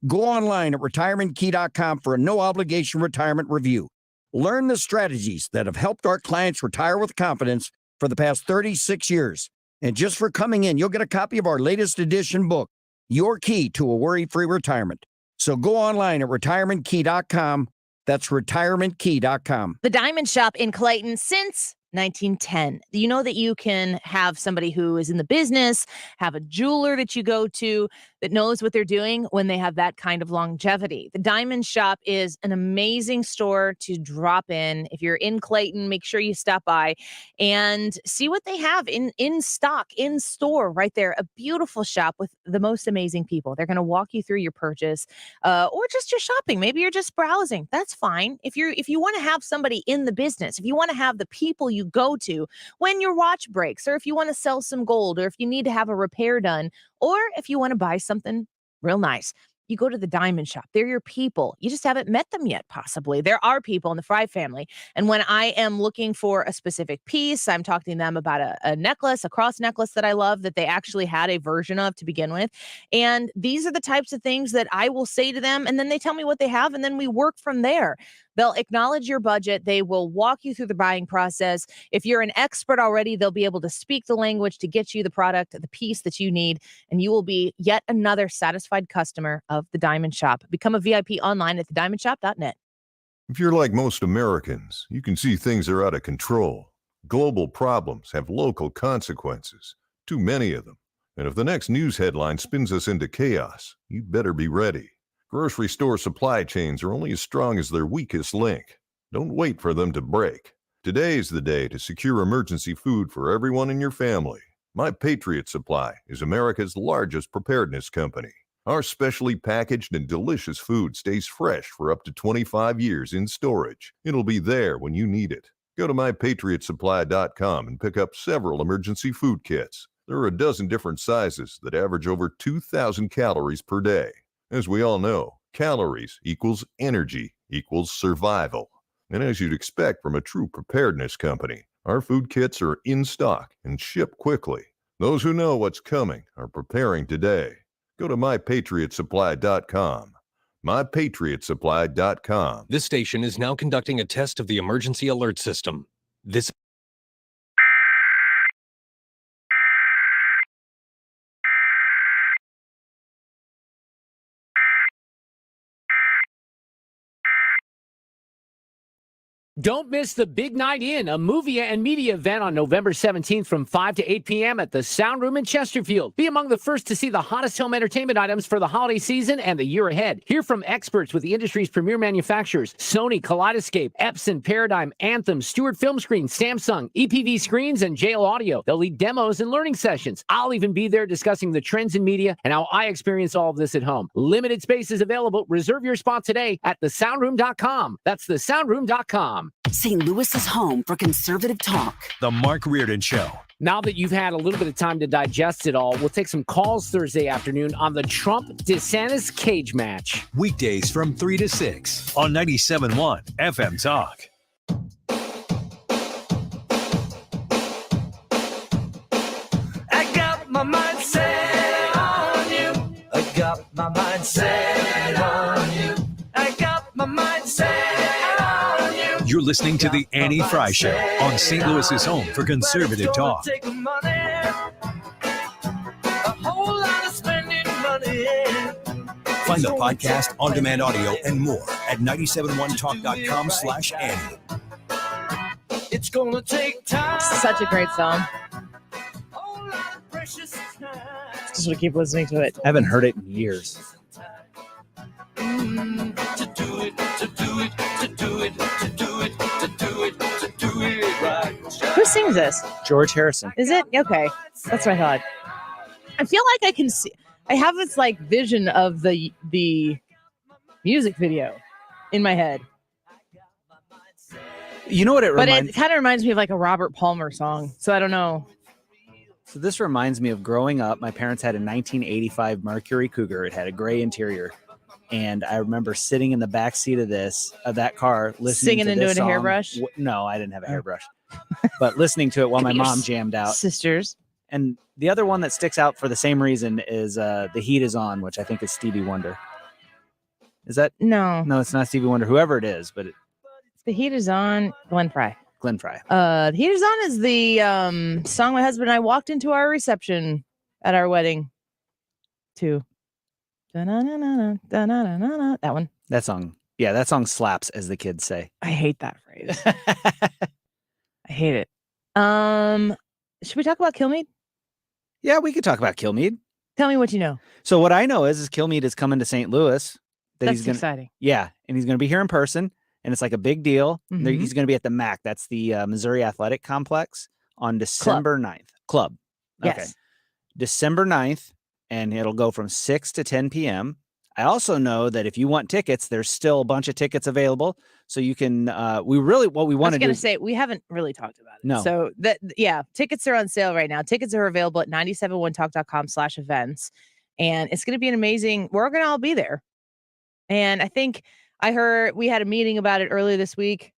Go online at retirementkey.com for a no-obligation retirement review. Learn the strategies that have helped our clients retire with confidence for the past 36 years. And just for coming in, you'll get a copy of our latest edition book, Your Key to a Worry-Free Retirement. So go online at retirementkey.com. That's retirementkey.com.
The Diamond Shop in Clayton since 1910. You know that you can have somebody who is in the business, have a jeweler that you go to that knows what they're doing when they have that kind of longevity. The Diamond Shop is an amazing store to drop in. If you're in Clayton, make sure you stop by and see what they have in stock, in store right there. A beautiful shop with the most amazing people. They're going to walk you through your purchase or just your shopping. Maybe you're just browsing. That's fine. If you want to have somebody in the business, if you want to have the people you go to when your watch breaks, or if you want to sell some gold, or if you need to have a repair done, or if you want to buy something real nice, you go to the Diamond Shop. They're your people. You just haven't met them yet, possibly. There are people in the Frey family. And when I am looking for a specific piece, I'm talking to them about a necklace, a cross necklace that I love that they actually had a version of to begin with. And these are the types of things that I will say to them, and then they tell me what they have, and then we work from there. They'll acknowledge your budget. They will walk you through the buying process. If you're an expert already, they'll be able to speak the language to get you the product, the piece that you need, and you will be yet another satisfied customer of the Diamond Shop. Become a VIP online at thediamondshop.net.
If you're like most Americans, you can see things are out of control. Global problems have local consequences, too many of them. And if the next news headline spins us into chaos, you better be ready. Grocery store supply chains are only as strong as their weakest link. Don't wait for them to break. Today's the day to secure emergency food for everyone in your family. My Patriot Supply is America's largest preparedness company. Our specially packaged and delicious food stays fresh for up to 25 years in storage. It'll be there when you need it. Go to mypatriotsupply.com and pick up several emergency food kits. There are a dozen different sizes that average over 2,000 calories per day. As we all know, calories equals energy equals survival. And as you'd expect from a true preparedness company, our food kits are in stock and ship quickly. Those who know what's coming are preparing today. Go to mypatriotsupply.com. mypatriotsupply.com.
This station is now conducting a test of the emergency alert system. This
Don't miss the Big Night In, a movie and media event on November 17th from 5 to 8 p.m. at the Sound Room in Chesterfield. Be among the first to see the hottest home entertainment items for the holiday season and the year ahead. Hear from experts with the industry's premier manufacturers: Sony, Kaleidoscope, Epson, Paradigm, Anthem, Stewart Film Screen, Samsung, EPV Screens, and JL Audio. They'll lead demos and learning sessions. I'll even be there discussing the trends in media and how I experience all of this at home. Limited space is available. Reserve your spot today at thesoundroom.com. That's thesoundroom.com.
St. Louis's home for conservative talk.
The Mark Reardon Show.
Now that you've had a little bit of time to digest it all, we'll take some calls Thursday afternoon on the Trump-DeSantis cage match.
Weekdays from 3 to 6 on 97.1 FM Talk.
I got my mind set on you. I got my mind set on you. I got my mind set on you.
You're listening to The Annie Frey Show on St. Louis's home for conservative talk.
A whole lot of spending money.
Find the podcast, on-demand audio, and more at 971talk.com/Annie.
It's gonna take time.
Such a great song. Just want to keep listening to it.
I haven't heard it in years.
reason to do it, to do it, to do it, to do it, to do it, to do it right.
Who sings this?
George Harrison.
Is it? Okay. That's what I thought. I feel like I can see, I have this like vision of the music video in my head.
You know what it
But
reminds?
it kind of reminds me of like a Robert Palmer song. So I don't know.
So this reminds me of growing up. My parents had a 1985 Mercury Cougar. It had a gray interior. And I remember sitting in the back seat of that car, listening
Singing
to
into
this
a
song.
hairbrush?
No, I didn't have a hairbrush. But listening to it while my
Your
mom jammed out.
Sisters.
And the other one that sticks out for the same reason is The Heat Is On, which I think is Stevie Wonder. Is that?
No.
No, it's not Stevie Wonder, whoever it is. But
The Heat Is On, Glenn Frey.
Glenn Frey.
The Heat Is On is the song my husband and I walked into our reception at our wedding to. Da-na-na-na-na, da-na-na-na-na. That one.
That song. Yeah, that song slaps, as the kids say.
I hate that phrase. I hate it. Should we talk about Kilmeade?
Yeah, we could talk about Kilmeade.
Tell me what you know.
So what I know is Kilmeade is coming to St. Louis.
That's exciting.
Yeah, and he's going to be here in person, and it's like a big deal.
Mhm.
He's going to be at the MAC. That's the Missouri Athletic Complex on December 9th. Club. Okay.
Yes.
December 9th, and it'll go from 6 to 10 p.m. I also know that if you want tickets, there's still a bunch of tickets available. So you can, what we want to do.
I was going to say, we haven't really talked about it.
No.
So tickets are on sale right now. Tickets are available at 971talk.com/events. And it's going to be an amazing, we're going to all be there. And I think I heard we had a meeting about it earlier this week.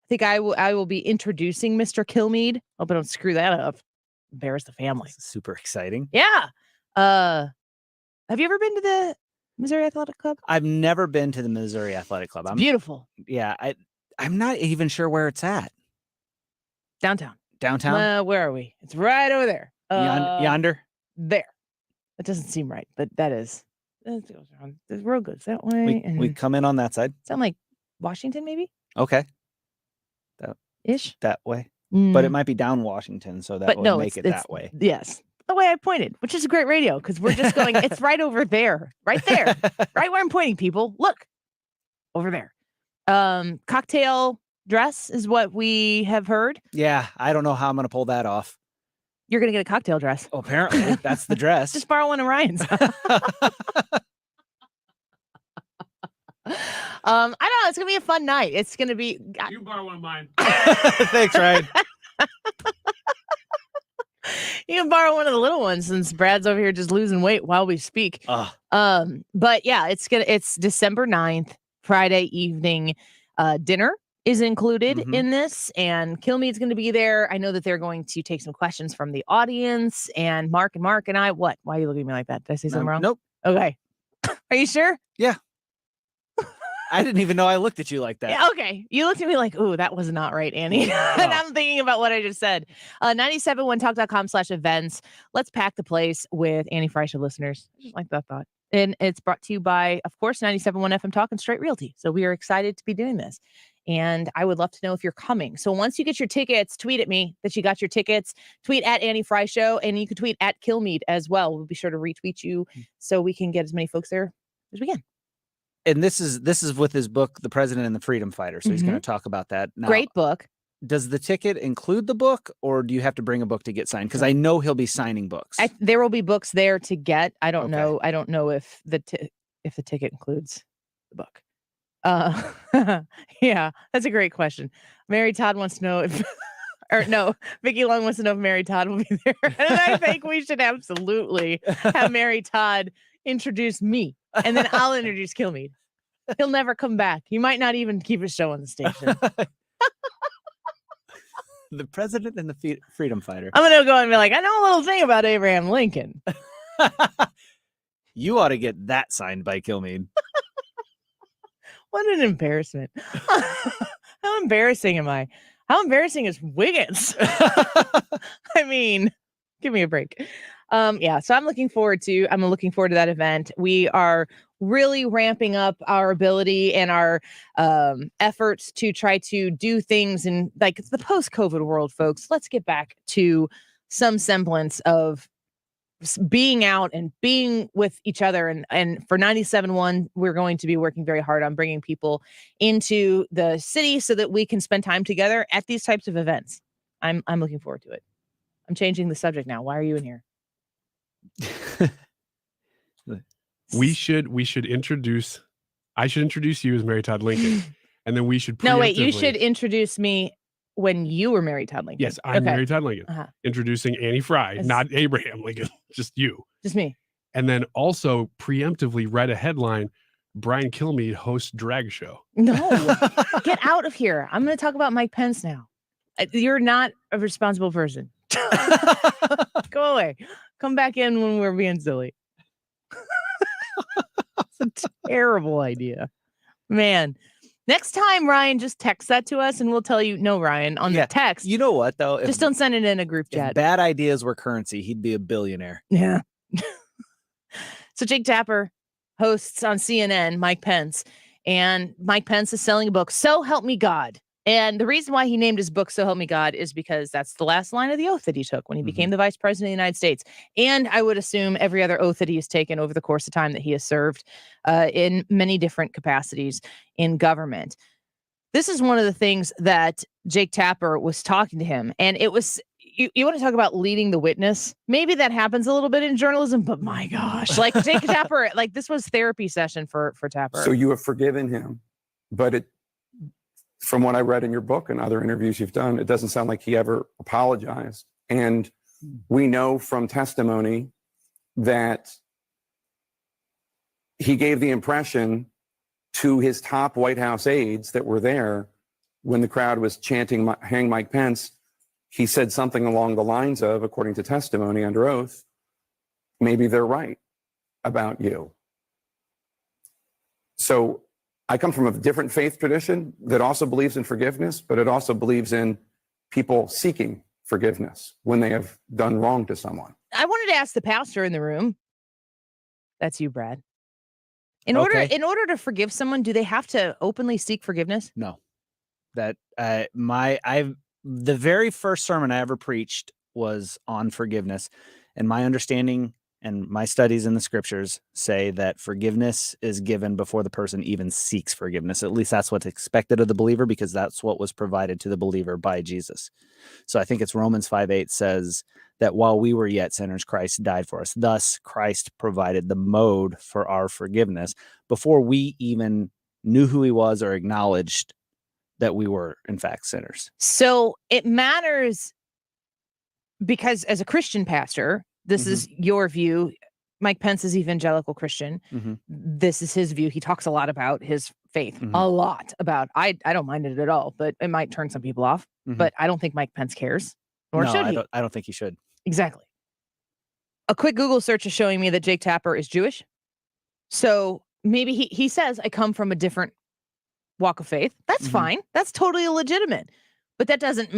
I think I will be introducing Mr. Kilmeade. Hope I don't screw that up. Embarrass the family.
Super exciting.
Yeah. Have you ever been to the Missouri Athletic Club?
I've never been to the Missouri Athletic Club.
It's beautiful.
Yeah. I'm not even sure where it's at.
Downtown.
Downtown?
Where are we? It's right over there.
Yonder?
There. That doesn't seem right, but that is. It goes around. The road goes that way.
We come in on that side.
Sound like Washington, maybe?
Okay.
Ish.
That way. But it might be down Washington, so that would make it that way.
Yes. The way I pointed, which is great radio, because we're just going, it's right over there. Right there. Right where I'm pointing, people. Look. Over there. Cocktail dress is what we have heard.
Yeah, I don't know how I'm going to pull that off.
You're going to get a cocktail dress.
Oh, apparently, that's the dress.
Just borrow one of Ryan's. I don't know. It's going to be a fun night. It's going to be.
You borrow one of mine.
Thanks, Ryan.
You can borrow one of the little ones since Brad's over here just losing weight while we speak. But yeah, it's December 9th, Friday evening. Dinner is included in this, and Kilmeade's going to be there. I know that they're going to take some questions from the audience, and Mark and I, what? Why are you looking at me like that? Did I say something wrong?
Nope.
Okay. Are you sure?
Yeah. I didn't even know I looked at you like that.
Yeah, okay. You looked at me like, ooh, that was not right, Annie. And I'm thinking about what I just said. 971talk.com/events. Let's pack the place with Annie Frey Show listeners. I just like that thought. And it's brought to you by, of course, 97.1 FM Talk and Straight Realty. So we are excited to be doing this. And I would love to know if you're coming. So once you get your tickets, tweet at me that you got your tickets. Tweet at Annie Frey Show, and you can tweet at Kilmeade as well. We'll be sure to retweet you so we can get as many folks there as we can.
And this is with his book, The President and the Freedom Fighter. So he's going to talk about that. Now,
great book.
Does the ticket include the book, or do you have to bring a book to get signed? Because I know he'll be signing books.
There will be books there to get. I don't know. I don't know if the ticket includes the book. Yeah, that's a great question. Mary Todd wants to know if, or no, Vicky Long wants to know if Mary Todd will be there. And I think we should absolutely have Mary Todd introduce me, and then I'll introduce Kilmeade. He'll never come back. He might not even keep a show on the station.
The President and the Freedom Fighter.
I'm gonna go and be like, I know a little thing about Abraham Lincoln.
You ought to get that signed by Kilmeade.
What an embarrassment. How embarrassing am I? How embarrassing is Wiggins? I mean, give me a break. Yeah, so I'm looking forward to that event. We are really ramping up our ability and our efforts to try to do things in like the post-COVID world, folks. Let's get back to some semblance of being out and being with each other. And for 97.1, we're going to be working very hard on bringing people into the city so that we can spend time together at these types of events. I'm looking forward to it. I'm changing the subject now. Why are you in here?
We should introduce. I should introduce you as Mary Todd Lincoln, and then we should.
No, wait. You should introduce me when you were Mary Todd Lincoln.
Yes, I'm Mary Todd Lincoln. Introducing Annie Frey, not Abraham Lincoln, just you.
Just me.
And then also preemptively write a headline: Brian Kilmeade hosts drag show.
No, get out of here. I'm going to talk about Mike Pence now. You're not a responsible person. Go away. Come back in when we're being silly. It's a terrible idea. Man. Next time, Ryan, just text that to us and we'll tell you, no, Ryan, on the text.
You know what, though?
Just don't send it in a group chat.
If bad ideas were currency, he'd be a billionaire.
Yeah. So Jake Tapper hosts on CNN, Mike Pence, and Mike Pence is selling a book, So Help Me God. And the reason why he named his book So Help Me God is because that's the last line of the oath that he took when he became the vice president of the United States. And I would assume every other oath that he has taken over the course of time that he has served in many different capacities in government. This is one of the things that Jake Tapper was talking to him. And it was, you want to talk about leading the witness? Maybe that happens a little bit in journalism, but my gosh, like Jake Tapper, like this was therapy session for Tapper.
So you have forgiven him, but from what I read in your book and other interviews you've done, it doesn't sound like he ever apologized. And we know from testimony that he gave the impression to his top White House aides that were there when the crowd was chanting, "Hang Mike Pence." He said something along the lines of, according to testimony under oath, maybe they're right about you. So I come from a different faith tradition that also believes in forgiveness, but it also believes in people seeking forgiveness when they have done wrong to someone.
I wanted to ask the pastor in the room. That's you, Brad. In order to forgive someone, do they have to openly seek forgiveness?
No. That the very first sermon I ever preached was on forgiveness, and my understanding and my studies in the scriptures say that forgiveness is given before the person even seeks forgiveness. At least that's what's expected of the believer, because that's what was provided to the believer by Jesus. So I think it's Romans 5:8 says that while we were yet sinners, Christ died for us. Thus, Christ provided the mode for our forgiveness before we even knew who he was or acknowledged that we were, in fact, sinners.
So it matters because as a Christian pastor, this is your view. Mike Pence is evangelical Christian. This is his view. He talks a lot about his faith, a lot about. I don't mind it at all, but it might turn some people off. But I don't think Mike Pence cares, nor should he.
I don't think he should.
Exactly. A quick Google search is showing me that Jake Tapper is Jewish. So maybe he says, I come from a different walk of faith. That's fine. That's totally legitimate. But that doesn't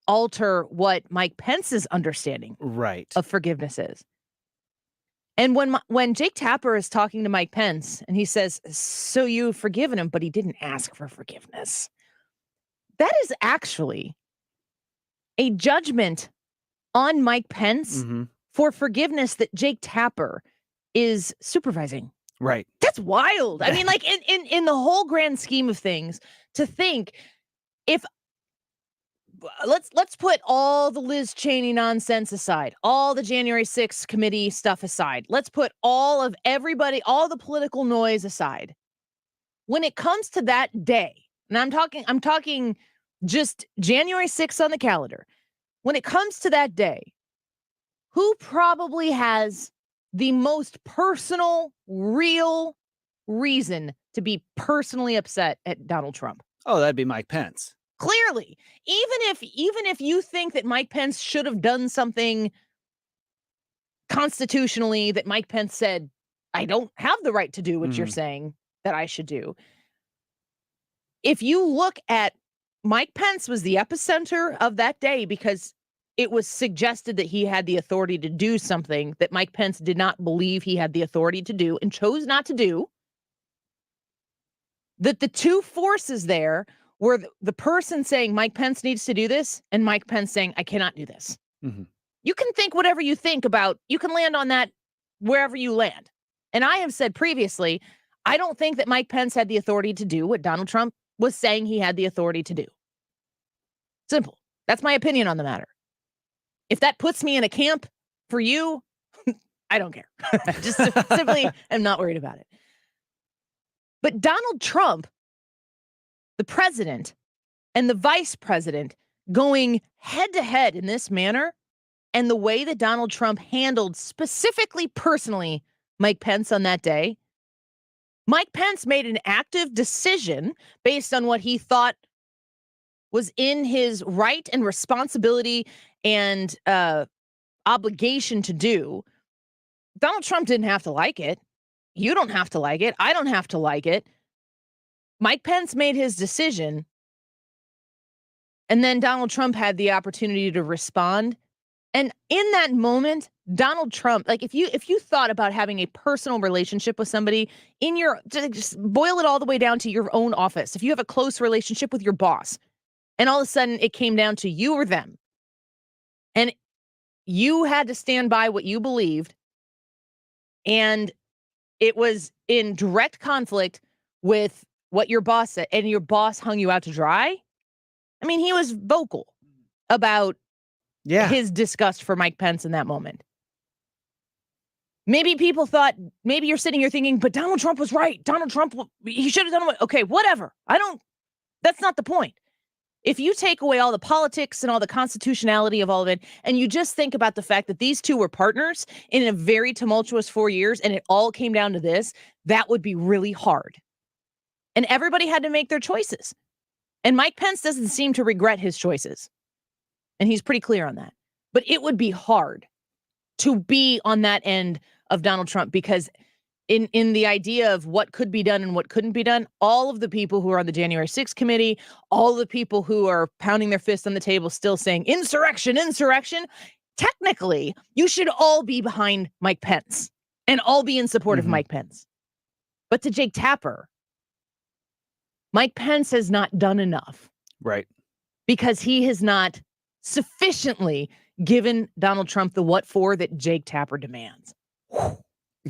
alter what Mike Pence's understanding of forgiveness is. And when Jake Tapper is talking to Mike Pence and he says, so you've forgiven him, but he didn't ask for forgiveness. That is actually a judgment on Mike Pence for forgiveness that Jake Tapper is supervising.
Right.
That's wild. I mean, like in the whole grand scheme of things, to think if let's put all the Liz Cheney nonsense aside, all the January 6th committee stuff aside. Let's put all of everybody, all the political noise aside. When it comes to that day, and I'm talking just January 6th on the calendar. When it comes to that day, who probably has the most personal, real reason to be personally upset at Donald Trump?
Oh, that'd be Mike Pence.
Clearly, even if you think that Mike Pence should have done something constitutionally that Mike Pence said, I don't have the right to do what you're saying that I should do. If you look at Mike Pence was the epicenter of that day because it was suggested that he had the authority to do something that Mike Pence did not believe he had the authority to do and chose not to do. That the two forces there were the person saying Mike Pence needs to do this and Mike Pence saying, I cannot do this. You can think whatever you think about, you can land on that wherever you land. And I have said previously, I don't think that Mike Pence had the authority to do what Donald Trump was saying he had the authority to do. Simple. That's my opinion on the matter. If that puts me in a camp for you, I don't care. Just simply am not worried about it. But Donald Trump, the president, and the vice president going head to head in this manner, and the way that Donald Trump handled specifically personally Mike Pence on that day, Mike Pence made an active decision based on what he thought was in his right and responsibility and obligation to do. Donald Trump didn't have to like it. You don't have to like it. I don't have to like it. Mike Pence made his decision, and then Donald Trump had the opportunity to respond. And in that moment, Donald Trump, like if you thought about having a personal relationship with somebody in your, just boil it all the way down to your own office. If you have a close relationship with your boss, and all of a sudden it came down to you or them, and you had to stand by what you believed, and it was in direct conflict with what your boss said, and your boss hung you out to dry. I mean, he was vocal about his disgust for Mike Pence in that moment. Maybe people thought, maybe you're sitting here thinking, but Donald Trump was right. Donald Trump, he should have done it. Okay, whatever. That's not the point. If you take away all the politics and all the constitutionality of all of it, and you just think about the fact that these two were partners in a very tumultuous 4 years, and it all came down to this, that would be really hard. And everybody had to make their choices. And Mike Pence doesn't seem to regret his choices. And he's pretty clear on that. But it would be hard to be on that end of Donald Trump, because in the idea of what could be done and what couldn't be done, all of the people who are on the January 6th committee, all the people who are pounding their fists on the table still saying insurrection, insurrection, technically, you should all be behind Mike Pence and all be in support of Mike Pence. But to Jake Tapper, Mike Pence has not done enough.
Right.
Because he has not sufficiently given Donald Trump the what for that Jake Tapper demands.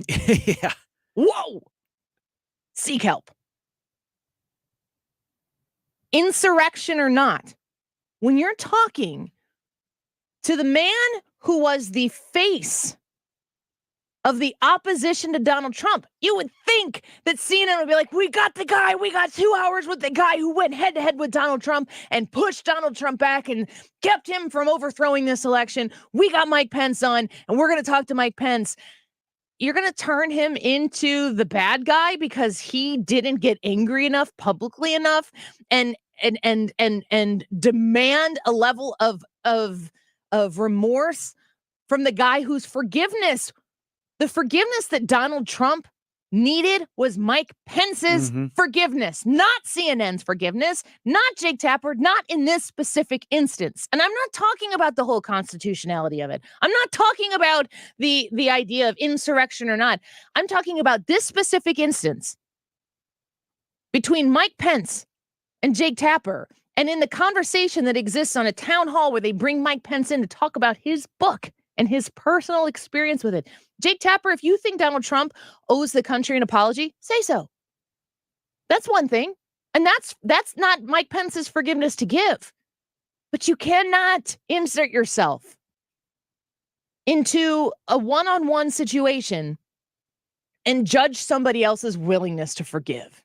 Yeah.
Whoa. Seek help. Insurrection or not, when you're talking to the man who was the face of the opposition to Donald Trump, you would think that CNN would be like, we got the guy, we got 2 hours with the guy who went head to head with Donald Trump and pushed Donald Trump back and kept him from overthrowing this election. We got Mike Pence on, and we're going to talk to Mike Pence. You're going to turn him into the bad guy because he didn't get angry enough publicly enough and demand a level of remorse from the guy whose forgiveness. The forgiveness that Donald Trump needed was Mike Pence's forgiveness, not CNN's forgiveness, not Jake Tapper, not in this specific instance. And I'm not talking about the whole constitutionality of it. I'm not talking about the idea of insurrection or not. I'm talking about this specific instance between Mike Pence and Jake Tapper, and in the conversation that exists on a town hall where they bring Mike Pence in to talk about his book and his personal experience with it. Jake Tapper, if you think Donald Trump owes the country an apology, say so. That's one thing. And that's not Mike Pence's forgiveness to give. But you cannot insert yourself into a one-on-one situation and judge somebody else's willingness to forgive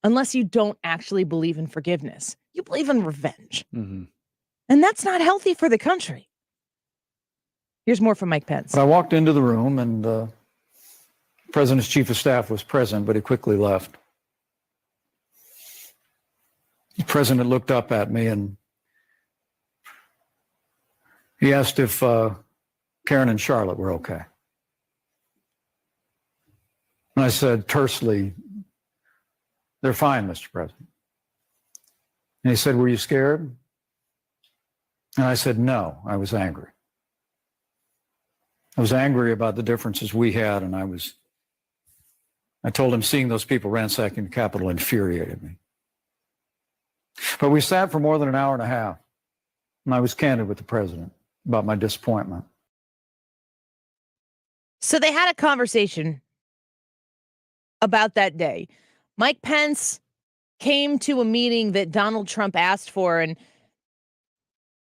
unless you don't actually believe in forgiveness. You believe in revenge. And that's not healthy for the country. Here's more from Mike Pence.
I walked into the room, and the president's chief of staff was present, but he quickly left. The president looked up at me, and he asked if Karen and Charlotte were okay. And I said tersely, "They're fine, Mr. President." And he said, "Were you scared?" And I said, "No, I was angry. I was angry about the differences we had, and I told him seeing those people ransacking the Capitol infuriated me. But we sat for more than an hour and a half, and I was candid with the president about my disappointment.
So they had a conversation about that day. Mike Pence came to a meeting that Donald Trump asked for, and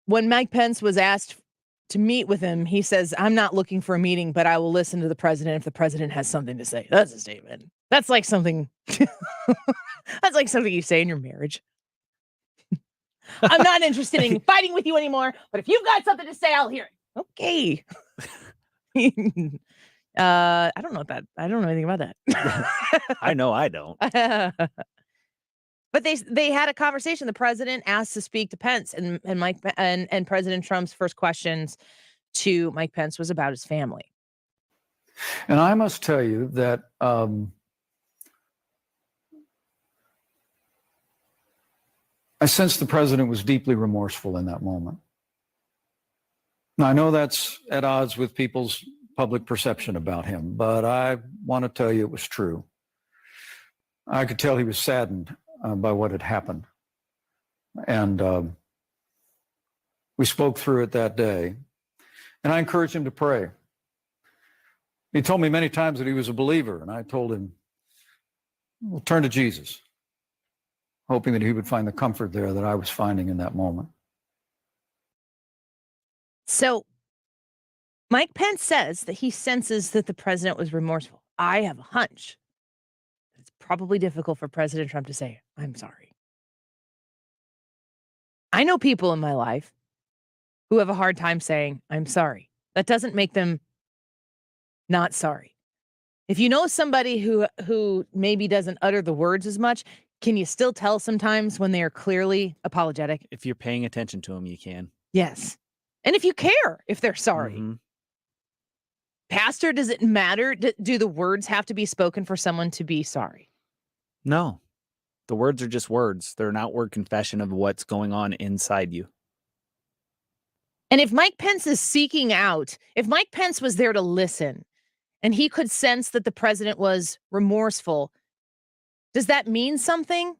when Mike Pence was asked to meet with him, he says, I'm not looking for a meeting, but I will listen to the president if the president has something to say. That's a statement. That's like something that's like something you say in your marriage. I'm not interested in fighting with you anymore, but if you've got something to say, I'll hear it. Okay. I don't know about that. I don't know anything about that.
I know I don't.
But they had a conversation. The president asked to speak to Pence, and Mike and President Trump's first questions to Mike Pence was about his family.
And I must tell you that I sensed the president was deeply remorseful in that moment. Now, I know that's at odds with people's public perception about him, but I want to tell you it was true. I could tell he was saddened by what had happened. And we spoke through it that day. And I encouraged him to pray. He told me many times that he was a believer, and I told him, well, turn to Jesus, hoping that he would find the comfort there that I was finding in that moment.
So Mike Pence says that he senses that the president was remorseful. I have a hunch. It's probably difficult for President Trump to say, I'm sorry. I know people in my life who have a hard time saying, I'm sorry. That doesn't make them not sorry. If you know somebody who maybe doesn't utter the words as much, can you still tell sometimes when they are clearly apologetic?
If you're paying attention to them, you can.
Yes. And if you care if they're sorry.
Mm-hmm.
Pastor, does it matter? Do the words have to be spoken for someone to be sorry?
No. The words are just words. They're an outward confession of what's going on inside you.
And if Mike Pence is seeking out, if Mike Pence was there to listen and he could sense that the president was remorseful, does that mean something?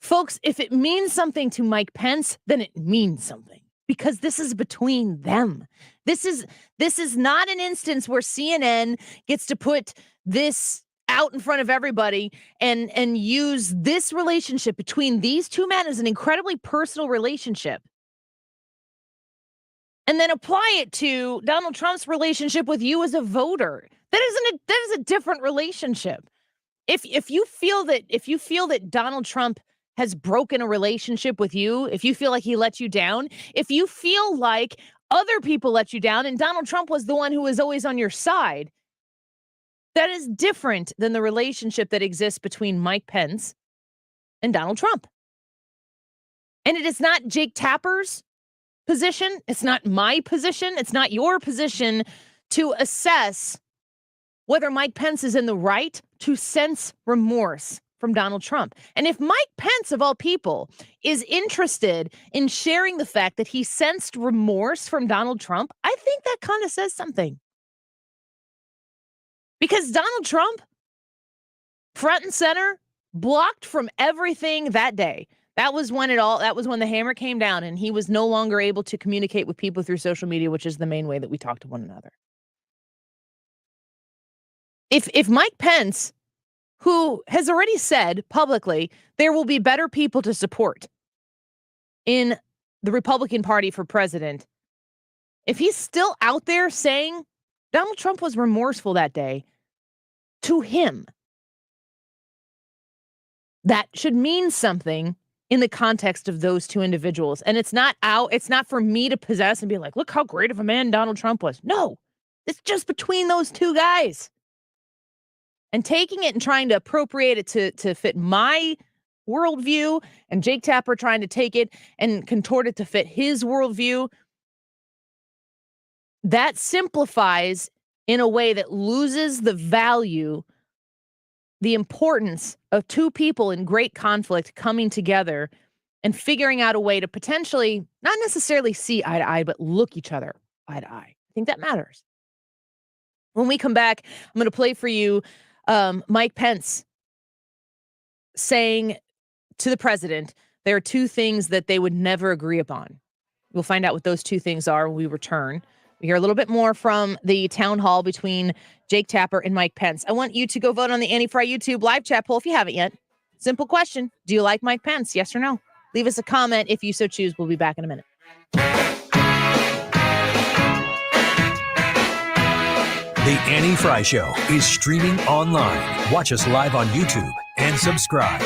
Folks, if it means something to Mike Pence, then it means something, because this is between them. This is not an instance where CNN gets to put this out in front of everybody and use this relationship between these two men as an incredibly personal relationship, and then apply it to Donald Trump's relationship with you as a voter. That is a different relationship. If you feel that Donald Trump has broken a relationship with you, if you feel like he let you down, if you feel like other people let you down and Donald Trump was the one who was always on your side, that is different than the relationship that exists between Mike Pence and Donald Trump. And it is not Jake Tapper's position. It's not my position. It's not your position to assess whether Mike Pence is in the right to sense remorse from Donald Trump. And if Mike Pence, of all people, is interested in sharing the fact that he sensed remorse from Donald Trump, I think that kind of says something. Because Donald Trump, front and center, blocked from everything that day. That was when the hammer came down and he was no longer able to communicate with people through social media, which is the main way that we talk to one another. If Mike Pence, who has already said publicly there will be better people to support in the Republican Party for president, if he's still out there saying Donald Trump was remorseful that day, to him, that should mean something in the context of those two individuals. And it's not for me to possess and be like, look how great of a man Donald Trump was. No, it's just between those two guys. And taking it and trying to appropriate it to fit my worldview, and Jake Tapper trying to take it and contort it to fit his worldview, that simplifies in a way that loses the value, the importance of two people in great conflict coming together and figuring out a way to potentially not necessarily see eye to eye, but look each other eye to eye. I think that matters. When we come back, I'm going to play for you Mike Pence saying to the president, there are two things that they would never agree upon. We'll find out what those two things are when we return. We hear a little bit more from the town hall between Jake Tapper and Mike Pence. I want you to go vote on the Annie Frey YouTube live chat poll if you haven't yet. Simple question. Do you like Mike Pence? Yes or no? Leave us a comment if you so choose. We'll be back in a minute.
The Annie Frey Show is streaming online. Watch us live on YouTube and subscribe.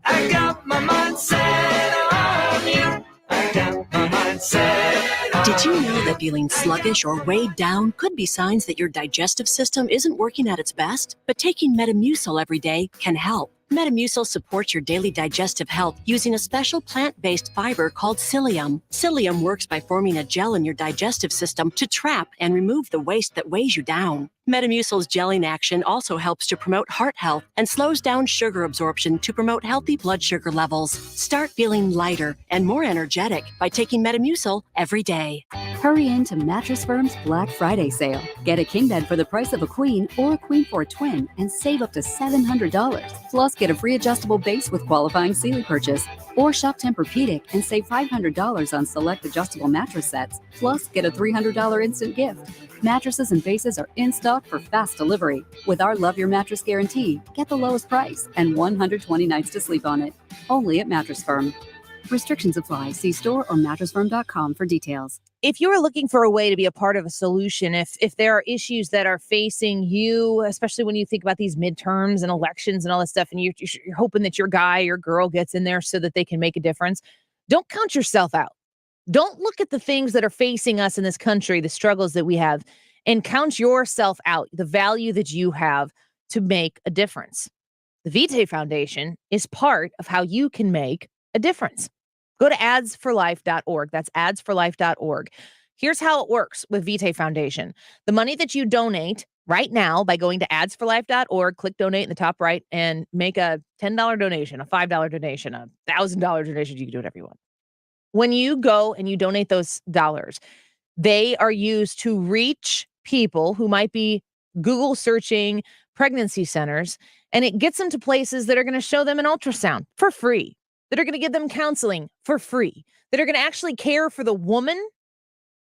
I got my mind set on you. I got my mind set on
Did you know that feeling sluggish or weighed down could be signs that your digestive system isn't working at its best? But taking Metamucil every day can help. Metamucil supports your daily digestive health using a special plant-based fiber called psyllium. Psyllium works by forming a gel in your digestive system to trap and remove the waste that weighs you down. Metamucil's gelling action also helps to promote heart health and slows down sugar absorption to promote healthy blood sugar levels. Start feeling lighter and more energetic by taking Metamucil every day.
Hurry into Mattress Firm's Black Friday sale. Get a king bed for the price of a queen or a queen for a twin and save up to $700. Plus, get a free adjustable base with qualifying Sealy purchase. Or shop Tempur-Pedic and save $500 on select adjustable mattress sets. Plus, get a $300 instant gift. Mattresses and bases are in stock for fast delivery. With our Love Your Mattress guarantee, get the lowest price and 120 nights to sleep on it. Only at Mattress Firm. Restrictions apply. See store or mattressfirm.com for details.
If you are looking for a way to be a part of a solution, if there are issues that are facing you, especially when you think about these midterms and elections and all this stuff, and you're hoping that your guy or girl gets in there so that they can make a difference, don't count yourself out. Don't look at the things that are facing us in this country, the struggles that we have, and count yourself out, the value that you have to make a difference. The Vitae Foundation is part of how you can make a difference. Go to adsforlife.org. That's adsforlife.org. Here's how it works with Vitae Foundation. The money that you donate right now by going to adsforlife.org, click donate in the top right, and make a $10 donation, a $5 donation, a $1,000 donation. You can do whatever you want. When you go and you donate those dollars, they are used to reach people who might be Google searching pregnancy centers, and it gets them to places that are going to show them an ultrasound for free, that are going to give them counseling for free, that are going to actually care for the woman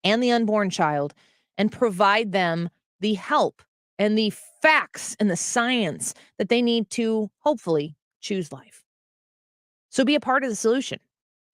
and the unborn child and provide them the help and the facts and the science that they need to hopefully choose life. So be a part of the solution.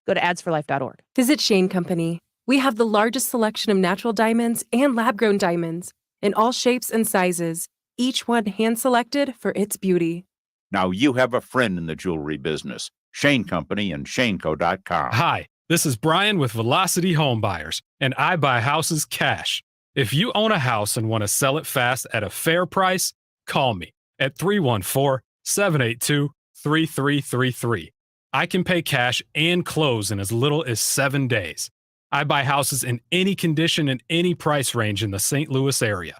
Go to adsforlife.org.
Visit Shane Company. We have the largest selection of natural diamonds and lab-grown diamonds in all shapes and sizes, each one hand-selected for its beauty.
Now you have a friend in the jewelry business. Shane Company and shaneco.com.
Hi, this is Brian with Velocity Home Buyers, and I buy houses cash. If you own a house and want to sell it fast at a fair price, call me at 314-782-3333. I can pay cash and close in as little as 7 days. I buy houses in any condition and any price range in the St. Louis area.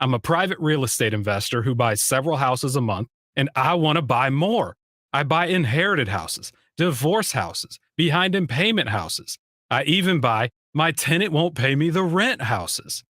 I'm a private real estate investor who buys several houses a month, and I want to buy more. I buy inherited houses, divorce houses, behind in payment houses. I even buy my tenant won't pay me the rent houses.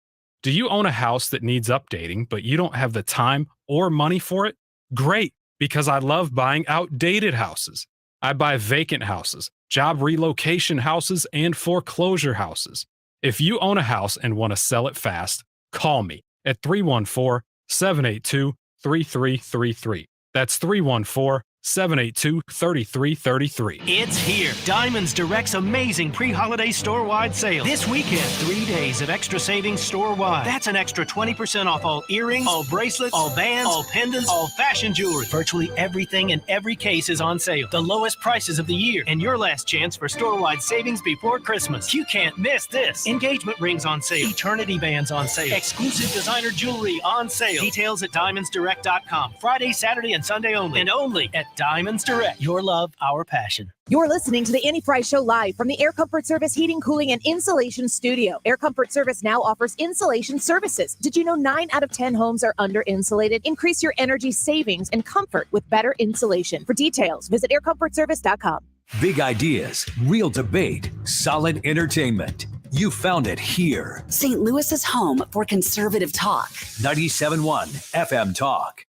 Do you own a house that needs updating, but you don't have the time or money for it? Great, because I love buying outdated houses. I buy vacant houses, job relocation houses, and foreclosure houses. If you own a house and want to sell it fast, call me at 314-782-3333. That's 314-782-3333.
It's here. Diamonds Direct's amazing pre-holiday store-wide sale. This weekend, 3 days of extra savings store-wide. That's an extra 20% off all earrings, all bracelets, all bands, all pendants, all fashion jewelry. Virtually everything in every case is on sale. The lowest prices of the year and your last chance for store-wide savings before Christmas. You can't miss this. Engagement rings on sale. Eternity bands on sale. Exclusive designer jewelry on sale. Details at diamondsdirect.com. Friday, Saturday, and Sunday only. And only at Diamonds Direct. Your love, our passion.
You're listening to the Annie Frey Show live from the Air Comfort Service Heating, Cooling, and Insulation Studio. Air Comfort Service now offers insulation services. Did you know 9 out of 10 homes are under-insulated? Increase your energy savings and comfort with better insulation. For details, visit aircomfortservice.com.
Big ideas, real debate, solid entertainment. You found it here.
St. Louis's home for conservative talk.
97.1 FM Talk.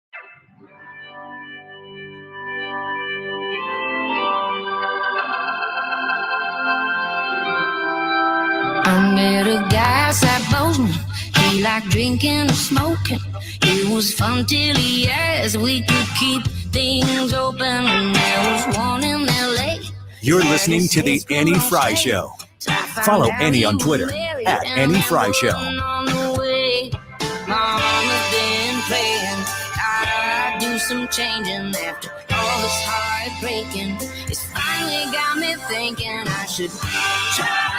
A bit of gas at Bozeman. He liked drinking and smoking. It was fun till he asked we could keep things open. And there was one in LA.
You're listening to The Annie Frey Show. Follow Annie on Twitter at Annie Frey Show.
On the way, Mama's been praying I'd do some changing after all this heartbreaking. It's finally got me thinking I should try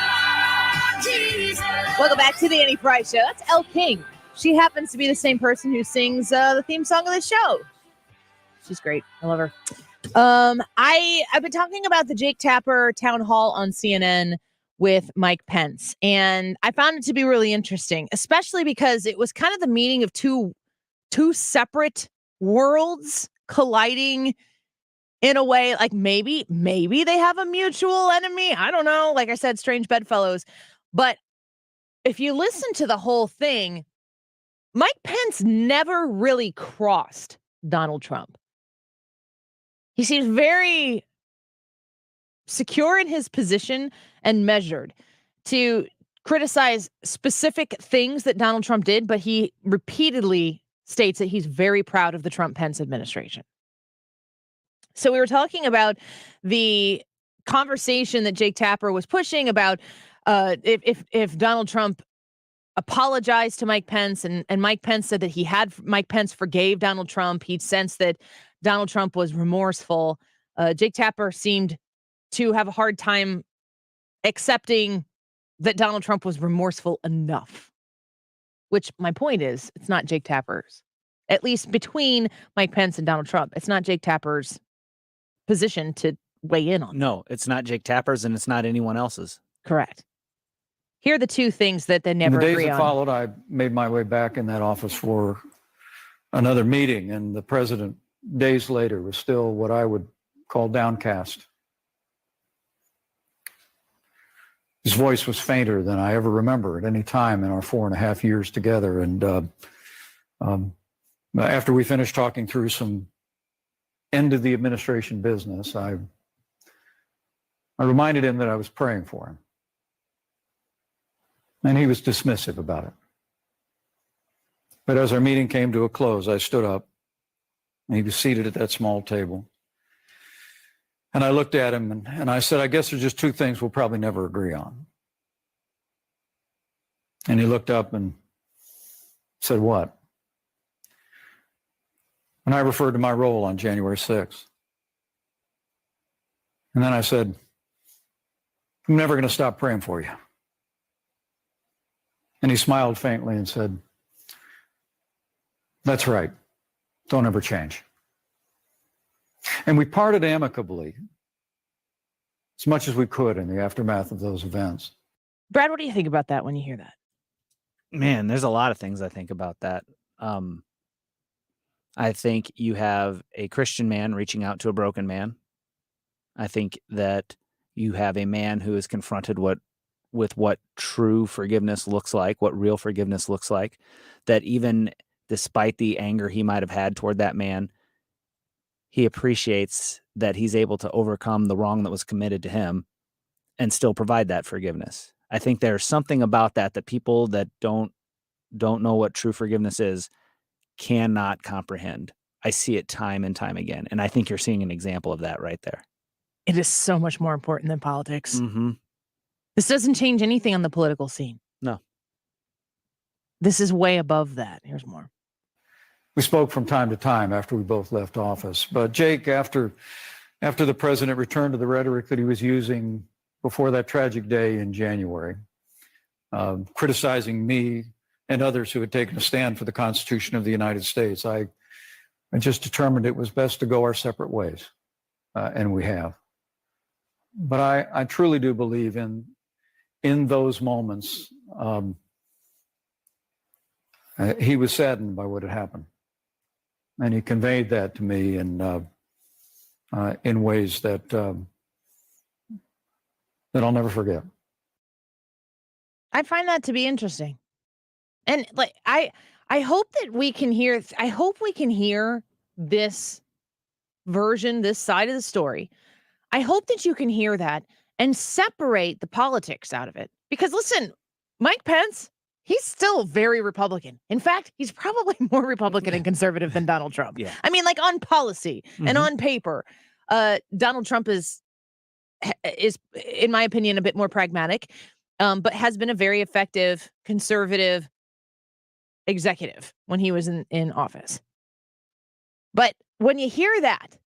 Jesus.
Welcome back to the Annie Frey Show. That's Elle King. She happens to be the same person who sings the theme song of the show. She's great. I love her. I've been talking about the Jake Tapper town hall on CNN with Mike Pence, and I found it to be really interesting, especially because it was kind of the meeting of two separate worlds colliding in a way. Like maybe they have a mutual enemy. I don't know. Like I said, strange bedfellows. But if you listen to the whole thing, Mike Pence never really crossed Donald Trump. He seems very secure in his position and measured to criticize specific things that Donald Trump did, but he repeatedly states that he's very proud of the Trump-Pence administration. So we were talking about the conversation that Jake Tapper was pushing about if Donald Trump apologized to Mike Pence and Mike Pence said that Mike Pence forgave Donald Trump. He'd sensed that Donald Trump was remorseful. Jake Tapper seemed to have a hard time accepting that Donald Trump was remorseful enough, which my point is, it's not Jake Tapper's. At least between Mike Pence and Donald Trump, it's not Jake Tapper's position to weigh in on.
No, it's not Jake Tapper's and it's not anyone else's.
Correct. Here are the two things that they never
agree on.
agree
The days that
on.
followed, I made my way back in that office for another meeting, and the president, days later, was still what I would call downcast. His voice was fainter than I ever remember at any time in our 4.5 years together. And after we finished talking through some end of the administration business, I reminded him that I was praying for him. And he was dismissive about it. But as our meeting came to a close, I stood up, and he was seated at that small table. And I looked at him and I said, I guess there's just two things we'll probably never agree on. And he looked up and said, what? And I referred to my role on January 6th. And then I said, I'm never going to stop praying for you. And he smiled faintly and said, that's right. Don't ever change. And we parted amicably as much as we could in the aftermath of those events.
Brad, what do you think about that when you hear that?
Man, there's a lot of things I think about that. I think you have a Christian man reaching out to a broken man. I think that you have a man who is confronted with what true forgiveness looks like, what real forgiveness looks like, that even despite the anger he might have had toward that man, he appreciates that he's able to overcome the wrong that was committed to him and still provide that forgiveness. I think there's something about that people that don't know what true forgiveness is cannot comprehend. I see it time and time again. And I think you're seeing an example of that right there.
It is so much more important than politics.
Mm-hmm.
This doesn't change anything on the political scene.
No.
This is way above that. Here's more.
We spoke from time to time after we both left office. But Jake, after the president returned to the rhetoric that he was using before that tragic day in January, criticizing me and others who had taken a stand for the Constitution of the United States, I just determined it was best to go our separate ways, and we have. But I truly do believe in those moments, he was saddened by what had happened. And he conveyed that to me in ways that I'll never forget.
I find that to be interesting. And like I hope that we can hear this version, this side of the story. I hope that you can hear that and separate the politics out of it. Because listen, Mike Pence, he's still very Republican. In fact, he's probably more Republican and conservative than Donald Trump.
Yeah.
I mean, like on policy and on paper, Donald Trump is, in my opinion, a bit more pragmatic, but has been a very effective conservative executive when he was in office. But when you hear that,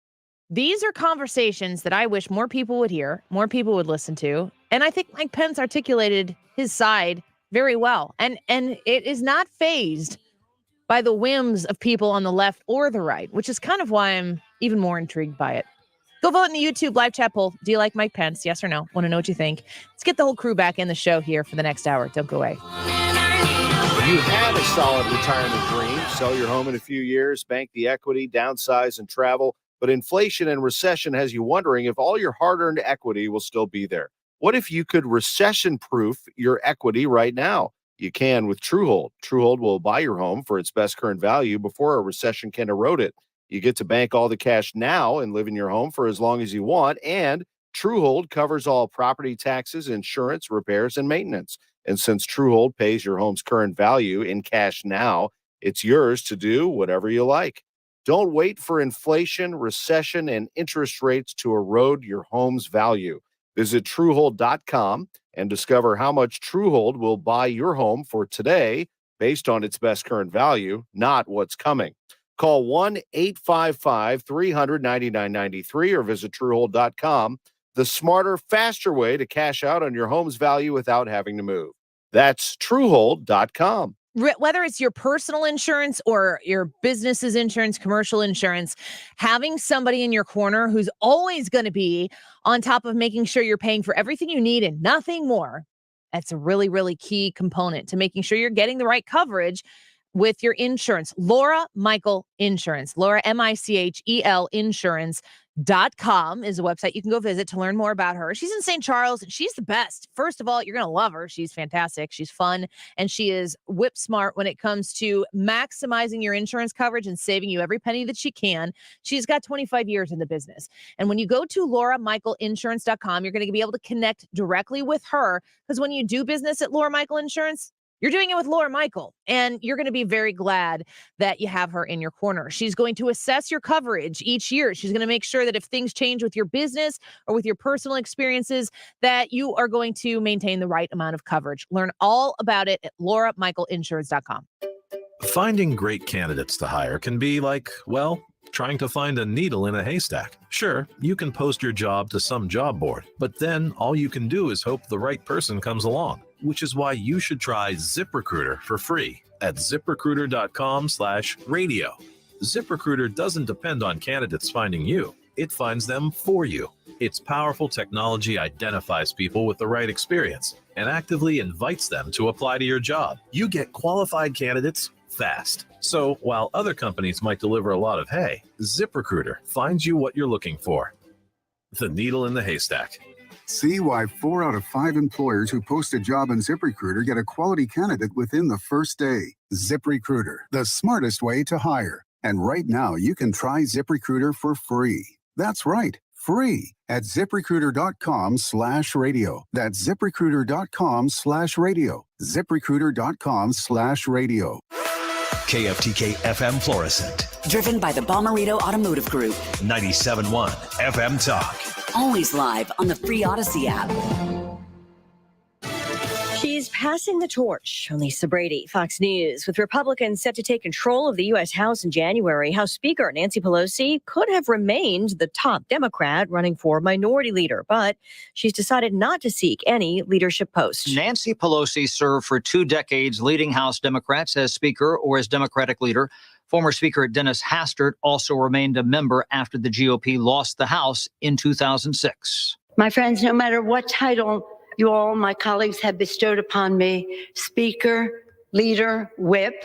these are conversations that I wish more people would hear, more people would listen to. And I think Mike Pence articulated his side very well. And it is not fazed by the whims of people on the left or the right, which is kind of why I'm even more intrigued by it. Go vote in the YouTube live chat poll. Do you like Mike Pence? Yes or no? Want to know what you think? Let's get the whole crew back in the show here for the next hour. Don't go away.
You have a solid retirement dream. Sell your home in a few years, bank the equity, downsize, and travel. But inflation and recession has you wondering if all your hard-earned equity will still be there. What if you could recession-proof your equity right now? You can with Truehold. Truehold will buy your home for its best current value before a recession can erode it. You get to bank all the cash now and live in your home for as long as you want. And Truehold covers all property taxes, insurance, repairs, and maintenance. And since Truehold pays your home's current value in cash now, it's yours to do whatever you like. Don't wait for inflation, recession, and interest rates to erode your home's value. Visit Truehold.com and discover how much Truehold will buy your home for today based on its best current value, not what's coming. Call 1-855-300-9993 or visit Truehold.com. The smarter, faster way to cash out on your home's value without having to move. That's Truehold.com.
Whether it's your personal insurance or your business's insurance, commercial insurance, having somebody in your corner who's always going to be on top of making sure you're paying for everything you need and nothing more, that's a really, really key component to making sure you're getting the right coverage with your insurance. Laura Michael Insurance. Laura, Michel Insurance.com is a website you can go visit to learn more about her. She's in St. Charles, and she's the best. First of all, you're going to love her. She's fantastic. She's fun, and she is whip smart when it comes to maximizing your insurance coverage and saving you every penny that she can. She's got 25 years in the business. And when you go to LauraMichaelInsurance.com, you're going to be able to connect directly with her, because when you do business at Laura Michael Insurance, you're doing it with Laura Michael, and you're going to be very glad that you have her in your corner. She's going to assess your coverage each year. She's going to make sure that if things change with your business or with your personal experiences, that you are going to maintain the right amount of coverage. Learn all about it at LauraMichaelInsurance.com.
Finding great candidates to hire can be like, well, trying to find a needle in a haystack. Sure, you can post your job to some job board, but then all you can do is hope the right person comes along, which is why you should try ZipRecruiter for free at ZipRecruiter.com/radio. ZipRecruiter doesn't depend on candidates finding you. It finds them for you. Its powerful technology identifies people with the right experience and actively invites them to apply to your job. You get qualified candidates fast. So while other companies might deliver a lot of hay, ZipRecruiter finds you what you're looking for. The needle in the haystack.
See why 4 out of 5 employers who post a job on ZipRecruiter get a quality candidate within the first day. ZipRecruiter, the smartest way to hire. And right now, you can try ZipRecruiter for free. That's right, free at ZipRecruiter.com/radio. That's ZipRecruiter.com/radio. ZipRecruiter.com/radio.
KFTK FM Florissant.
Driven by the Bomarito Automotive Group.
97.1 FM Talk.
Always live on the free Odyssey app.
She's passing the torch. Lisa Brady, Fox News. With Republicans set to take control of the U.S. House in January, House Speaker Nancy Pelosi could have remained the top Democrat running for minority leader, but she's decided not to seek any leadership post.
Nancy Pelosi served for 2 decades leading House Democrats as Speaker or as Democratic leader. Former Speaker Dennis Hastert also remained a member after the GOP lost the House in 2006.
My friends, no matter what title you all, my colleagues, have bestowed upon me, Speaker, Leader, Whip,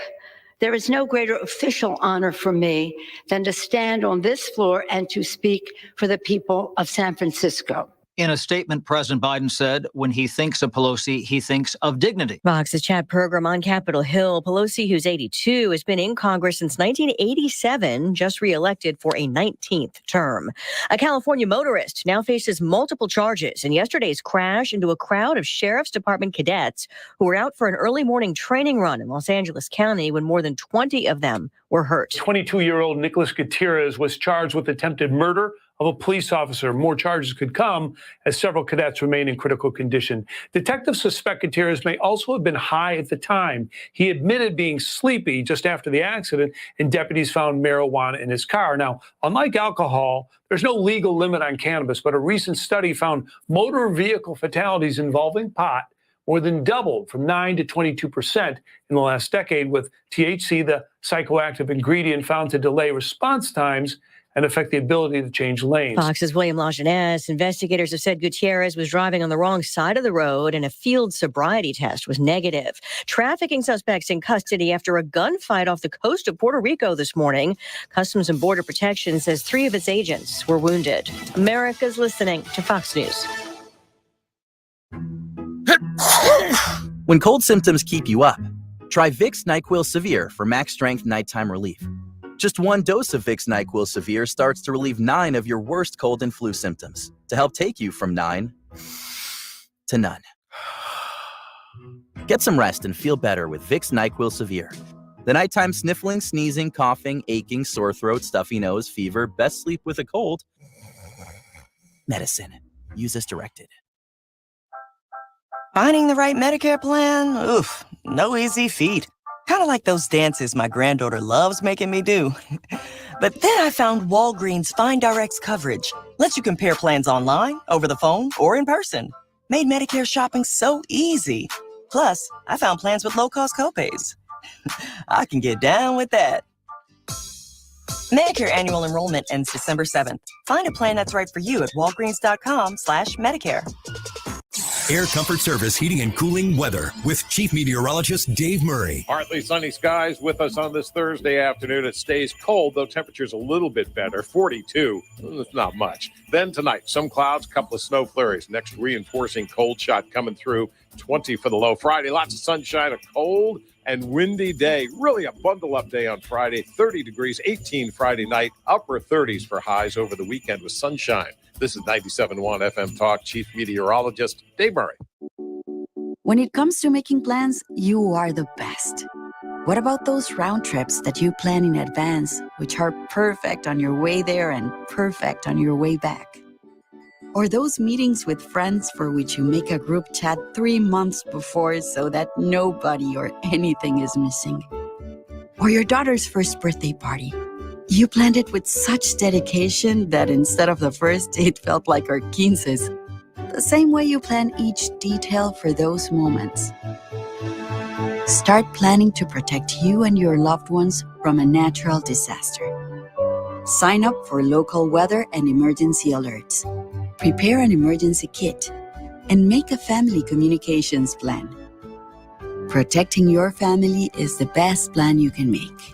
there is no greater official honor for me than to stand on this floor and to speak for the people of San Francisco.
In a statement, President Biden said when he thinks of Pelosi, he thinks of dignity.
Fox's chat program on Capitol Hill. Pelosi, who's 82, has been in Congress since 1987, just reelected for a 19th term. A California motorist now faces multiple charges in yesterday's crash into a crowd of Sheriff's Department cadets who were out for an early morning training run in Los Angeles County when more than 20 of them were hurt.
22-year-old Nicholas Gutierrez was charged with attempted murder of a police officer. More charges could come as several cadets remain in critical condition. Detectives suspect Gutierrez may also have been high at the time. He admitted being sleepy just after the accident, and deputies found marijuana in his car. Now, unlike alcohol, there's no legal limit on cannabis, but a recent study found motor vehicle fatalities involving pot more than doubled from 9 to 22% in the last decade, with THC, the psychoactive ingredient found to delay response times and affect the ability to change lanes.
Fox's William Lajeunesse. Investigators have said Gutierrez was driving on the wrong side of the road and a field sobriety test was negative. Trafficking suspects in custody after a gunfight off the coast of Puerto Rico this morning. Customs and Border Protection says 3 of its agents were wounded. America's listening to Fox News.
When cold symptoms keep you up, try Vicks NyQuil Severe for max strength nighttime relief. Just 1 dose of Vicks NyQuil Severe starts to relieve 9 of your worst cold and flu symptoms to help take you from 9 to none. Get some rest and feel better with Vicks NyQuil Severe. The nighttime sniffling, sneezing, coughing, aching, sore throat, stuffy nose, fever, best sleep with a cold. Medicine. Use as directed.
Finding the right Medicare plan? Oof, no easy feat. Kind of like those dances my granddaughter loves making me do. But then I found Walgreens Find Rx coverage. Lets you compare plans online, over the phone, or in person. Made Medicare shopping so easy. Plus, I found plans with low-cost copays. I can get down with that. Medicare annual enrollment ends December 7th. Find a plan that's right for you at walgreens.com/Medicare.
Air Comfort Service Heating and Cooling weather with Chief Meteorologist Dave Murray.
Partly sunny skies with us on this Thursday afternoon. It stays cold, though temperature's a little bit better, 42. It's not much. Then tonight, some clouds, couple of snow flurries. Next reinforcing cold shot coming through, 20 for the low. Friday, lots of sunshine, a cold and windy day. Really a bundle-up day on Friday, 30 degrees, 18 Friday night, upper 30s for highs over the weekend with sunshine. This is 97.1 FM Talk, Chief Meteorologist Dave Murray.
When it comes to making plans, you are the best. What about those round trips that you plan in advance, which are perfect on your way there and perfect on your way back? Or those meetings with friends for which you make a group chat 3 months before so that nobody or anything is missing? Or your daughter's first birthday party. You planned it with such dedication that instead of the first, it felt like our 15s. The same way you plan each detail for those moments. Start planning to protect you and your loved ones from a natural disaster. Sign up for local weather and emergency alerts. Prepare an emergency kit and make a family communications plan. Protecting your family is the best plan you can make.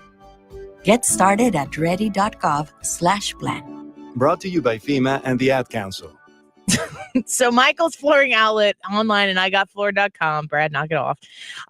Get started at ready.gov/plan.
Brought to you by FEMA and the Ad Council.
So Michael's Flooring Outlet online and igotfloor.com. Brad, knock it off.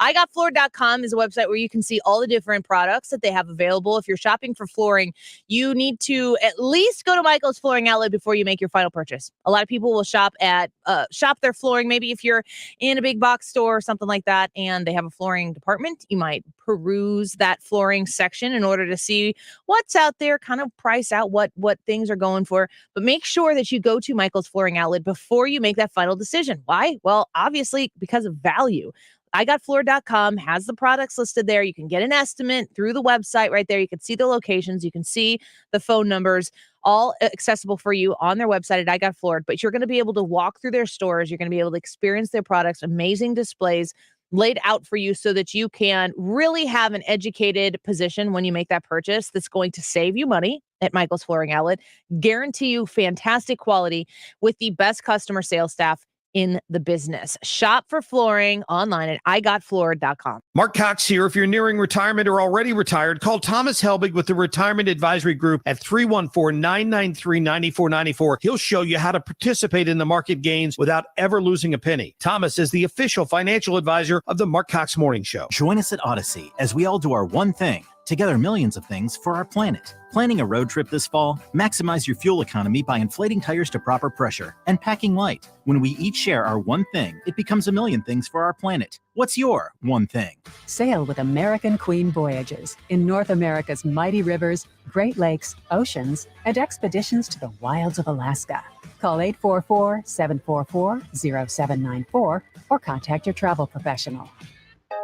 igotfloor.com is a website where you can see all the different products that they have available. If you're shopping for flooring, you need to at least go to Michael's Flooring Outlet before you make your final purchase. A lot of people will shop their flooring. Maybe if you're in a big box store or something like that and they have a flooring department, you might peruse that flooring section in order to see what's out there, kind of price out what things are going for. But make sure that you go to Michael's Flooring Outlet before you make that final decision. Why? Well, obviously because of value. igotfloor.com has the products listed there. You can get an estimate through the website right there. You can see the locations. You can see the phone numbers, all accessible for you on their website at igotfloor. But you're going to be able to walk through their stores. You're going to be able to experience their products, amazing displays laid out for you so that you can really have an educated position when you make that purchase that's going to save you money at Michael's Flooring Outlet, guarantee you fantastic quality with the best customer sales staff in the business. Shop for flooring online at igotfloored.com.
Mark Cox here. If you're nearing retirement or already retired, call Thomas Helbig with the Retirement Advisory Group at 314-993-9494. He'll show you how to participate in the market gains without ever losing a penny. Thomas is the official financial advisor of the Mark Cox Morning Show.
Join us at Odyssey as we all do our one thing. Together, millions of things for our planet. Planning a road trip this fall? Maximize your fuel economy by inflating tires to proper pressure and packing light. When we each share our one thing, it becomes a million things for our planet. What's your one thing?
Sail with American Queen Voyages in North America's mighty rivers, Great Lakes, oceans, and expeditions to the wilds of Alaska. Call 844-744-0794 or contact your travel professional.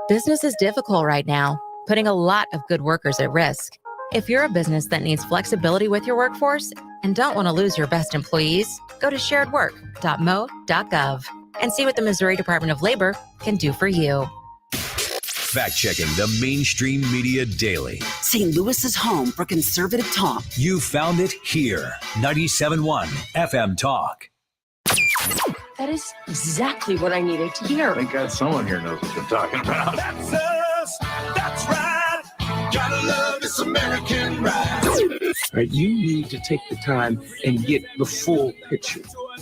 Business is difficult right now, putting a lot of good workers at risk. If you're a business that needs flexibility with your workforce and don't want to lose your best employees, go to sharedwork.mo.gov and see what the Missouri Department of Labor can do for you.
Fact-checking the mainstream media daily.
St. Louis's home for conservative talk.
You found it here. 97.1 FM Talk.
That is exactly what I needed to hear.
Thank God someone here knows what they're talking about.
That's us. That's right. Gotta love this American ride.
Right, you need to take the time and get the full picture.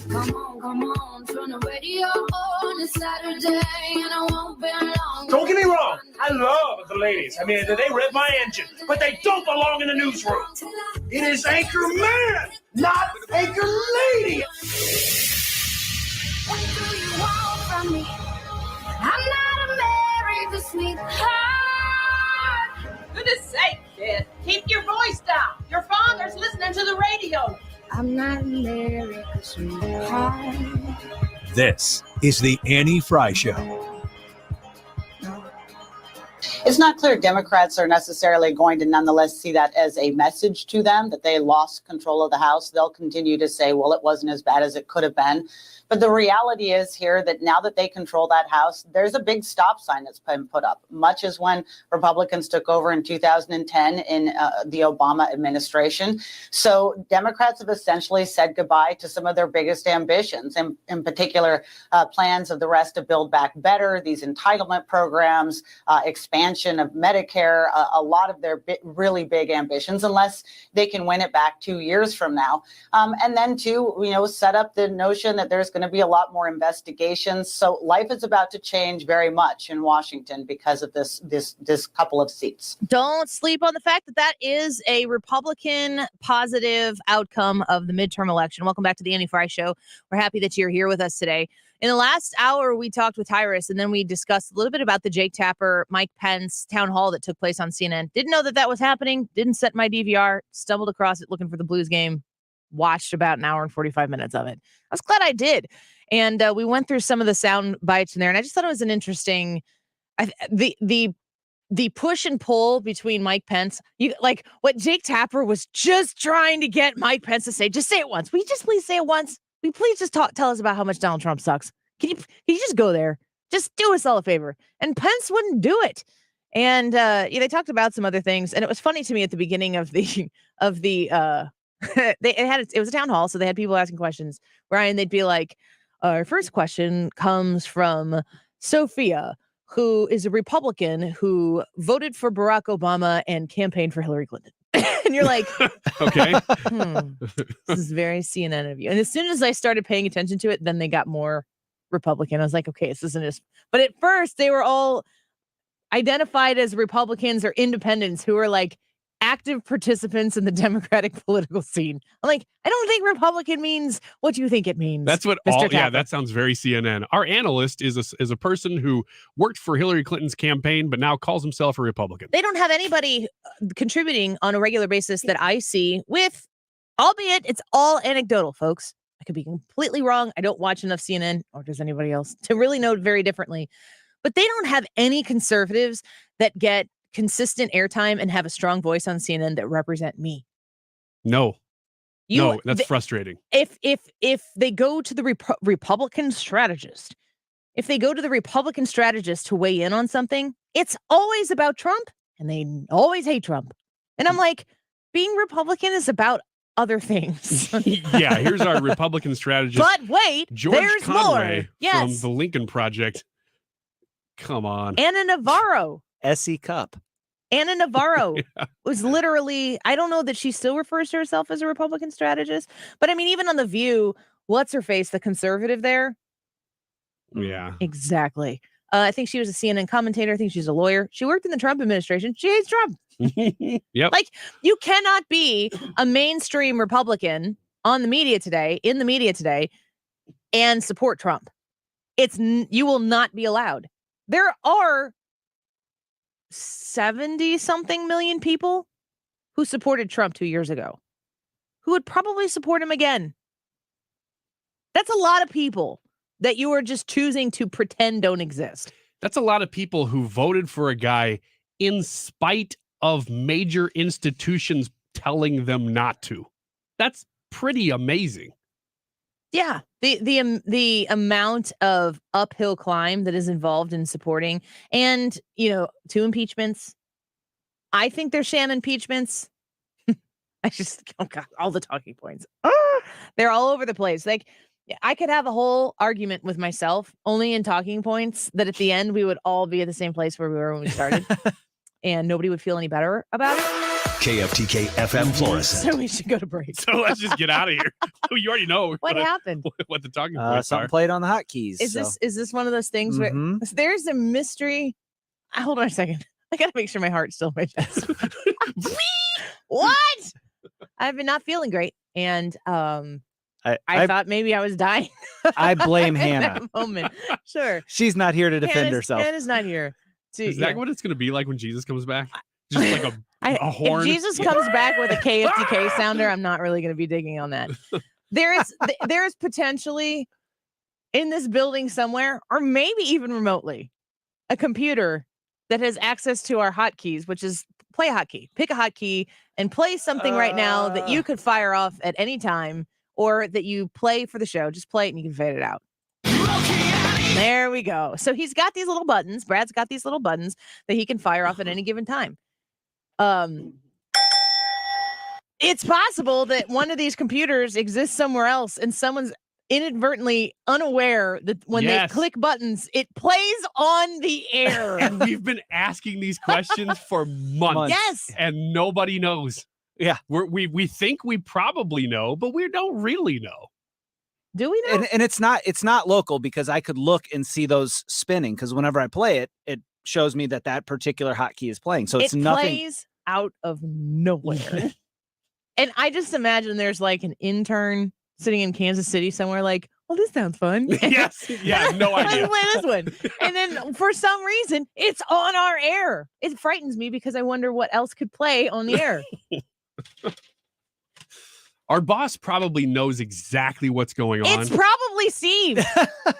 Come on, turn the radio on. It's Saturday and I won't be long.
Don't get me wrong. I love the ladies. I mean, they rev my engine, but they don't belong in the newsroom. It is Anchor Man, not Anchor Lady.
What do you want from me? I'm not America's sweetheart.
Goodness sake, kid. Keep your voice down. Your father's listening to the radio.
I'm not America's sweetheart.
This is the Annie Frey Show.
It's not clear Democrats are necessarily going to nonetheless see that as a message to them that they lost control of the House. They'll continue to say, well, it wasn't as bad as it could have been. But the reality is here that now that they control that House, there's a big stop sign that's been put up, much as when Republicans took over in 2010 in the Obama administration. So Democrats have essentially said goodbye to some of their biggest ambitions, in particular plans of the rest to build back better, these entitlement programs, expansion of Medicare, a lot of their really big ambitions, unless they can win it back 2 years from now. And then to, set up the notion that there's going to be a lot more investigations. So life is about to change very much in Washington because of this couple of seats.
Don't sleep on the fact that that is a Republican positive outcome of the midterm election. Welcome back to the Annie Frey Show. We're happy that you're here with us today. In the last hour, we talked with Tyrus, and then we discussed a little bit about the Jake Tapper, Mike Pence town hall that took place on CNN. Didn't know that was happening. Didn't set my DVR. Stumbled across it looking for the Blues game. Watched about an hour and 45 minutes of it. I was glad I did. And we went through some of the sound bites in there, and I just thought it was an interesting, the push and pull between Mike Pence. Like what Jake Tapper was just trying to get Mike Pence to say. Just say it once. Will you just please say it once? Will you please just tell us about how much Donald Trump sucks? Can you just go there? Just do us all a favor. And Pence wouldn't do it. And they talked about some other things, and it was funny to me at the beginning of the it was a town hall, so they had people asking questions. Ryan, they'd be like, our first question comes from Sophia, who is a Republican who voted for Barack Obama and campaigned for Hillary Clinton. And you're like,
okay,
this is very CNN of you. And as soon as I started paying attention to it, then they got more Republican. I was like, okay, this isn't as, but at first they were all identified as Republicans or independents who were like active participants in the Democratic political scene. I'm like, I don't think Republican means what you think it means.
That's what
Mr.
all.
Tapper.
Yeah, that sounds very CNN. Our analyst is a person who worked for Hillary Clinton's campaign, but now calls himself a Republican.
They don't have anybody contributing on a regular basis that I see with, albeit it's all anecdotal, folks. I could be completely wrong. I don't watch enough CNN, or does anybody else, to really know very differently. But they don't have any conservatives that get consistent airtime and have a strong voice on CNN that represent me.
No, that's frustrating.
If they go to the Republican strategist, to weigh in on something, it's always about Trump, and they always hate Trump. And I'm like, being Republican is about other things.
Yeah, here's our Republican strategist.
But wait,
George
there's
Conway
more. Yes.
from the Lincoln Project. Come on.
Anna Navarro.
SE Cup.
Anna Navarro was literally, I don't know that she still refers to herself as a Republican strategist, but I mean, even on The View, what's her face, the conservative there?
Yeah.
Exactly. I think she was a CNN commentator. I think she's a lawyer. She worked in the Trump administration. She hates Trump.
Yep.
Like, you cannot be a mainstream Republican in the media today, and support Trump. You will not be allowed. There are 70 something million people who supported Trump 2 years ago, who would probably support him again. That's a lot of people that you are just choosing to pretend don't exist.
That's a lot of people who voted for a guy in spite of major institutions telling them not to. That's pretty amazing.
Yeah, the amount of uphill climb that is involved in supporting, and 2 impeachments. I think they're sham impeachments. Oh God, all the talking points. They're all over the place. Like, I could have a whole argument with myself only in talking points that at the end we would all be at the same place where we were when we started, and nobody would feel any better about it.
KFTK FM Florissant.
So we should go to break.
So let's just get out of here. You already know
what happened.
What the talking points
Something
are.
played on the hotkeys.
Is this one of those things where there's a mystery? Hold on a second. I gotta make sure my heart's still in my chest. What? I've been not feeling great, and I thought maybe I was dying.
I blame
in
Hannah.
that moment. Sure.
She's not here to defend herself.
Hannah's not here.
Is that what it's going to be like when Jesus comes back? Just like a horn?
If Jesus comes back with a KFTK sounder, I'm not really going to be digging on that. There is potentially in this building somewhere, or maybe even remotely, a computer that has access to our hotkeys, which is play a hotkey. Pick a hotkey and play something right now that you could fire off at any time, or that you play for the show. Just play it and you can fade it out. There we go. So he's got these little buttons. Brad's got these little buttons that he can fire off at any given time. It's possible that one of these computers exists somewhere else and someone's inadvertently unaware that when they click buttons, it plays on the air.
And we've been asking these questions for months.
Yes.
And nobody knows.
Yeah.
We think we probably know, but we don't really know.
Do we know?
And it's not local, because I could look and see those spinning, because whenever I play it, it shows me that particular hotkey is playing. So it's nothing.
It plays out of nowhere. And I just imagine there's like an intern sitting in Kansas City somewhere like, well, this sounds fun.
Yes. Yeah, no idea.
Let's play this one. And then for some reason, it's on our air. It frightens me because I wonder what else could play on the air.
Our boss probably knows exactly what's going on.
It's probably Steve.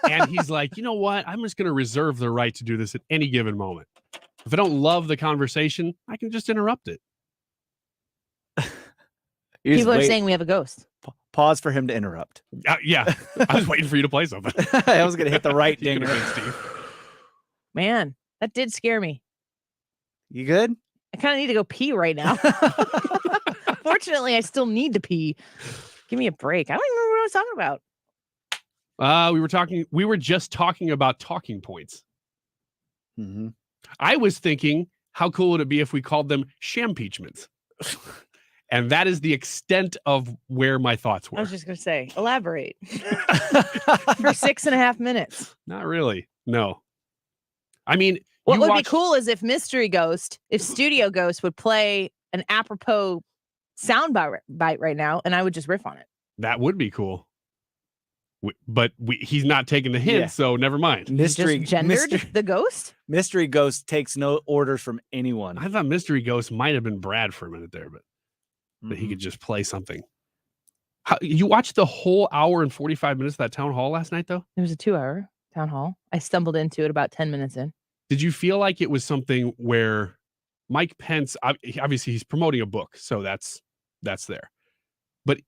And he's like, you know what? I'm just going to reserve the right to do this at any given moment. If I don't love the conversation, I can just interrupt it.
People are saying we have a ghost.
Pause for him to interrupt.
Yeah. I was waiting for you to play something.
I was going to hit the right ding.
Steve.
Man, that did scare me.
You good?
I kind of need to go pee right now. Fortunately, I still need to pee. Give me a break. I don't even remember what I was talking about.
We were just talking about talking points.
Mm-hmm.
I was thinking, how cool would it be if we called them shampeachments? And that is the extent of where my thoughts were.
I was just going to say, elaborate. For 6.5 minutes.
Not really. No. I mean,
what would be cool is if Studio Ghost would play an apropos sound bite right now, and I would just riff on it.
That would be cool. But he's not taking the hint, so never mind.
The ghost?
Mystery Ghost takes no orders from anyone.
I thought Mystery Ghost might have been Brad for a minute there, but he could just play something. You watched the whole hour and 45 minutes of that town hall last night, though?
It was a 2-hour town hall. I stumbled into it about 10 minutes in.
Did you feel like it was something where Mike Pence, obviously he's promoting a book, so that's there. But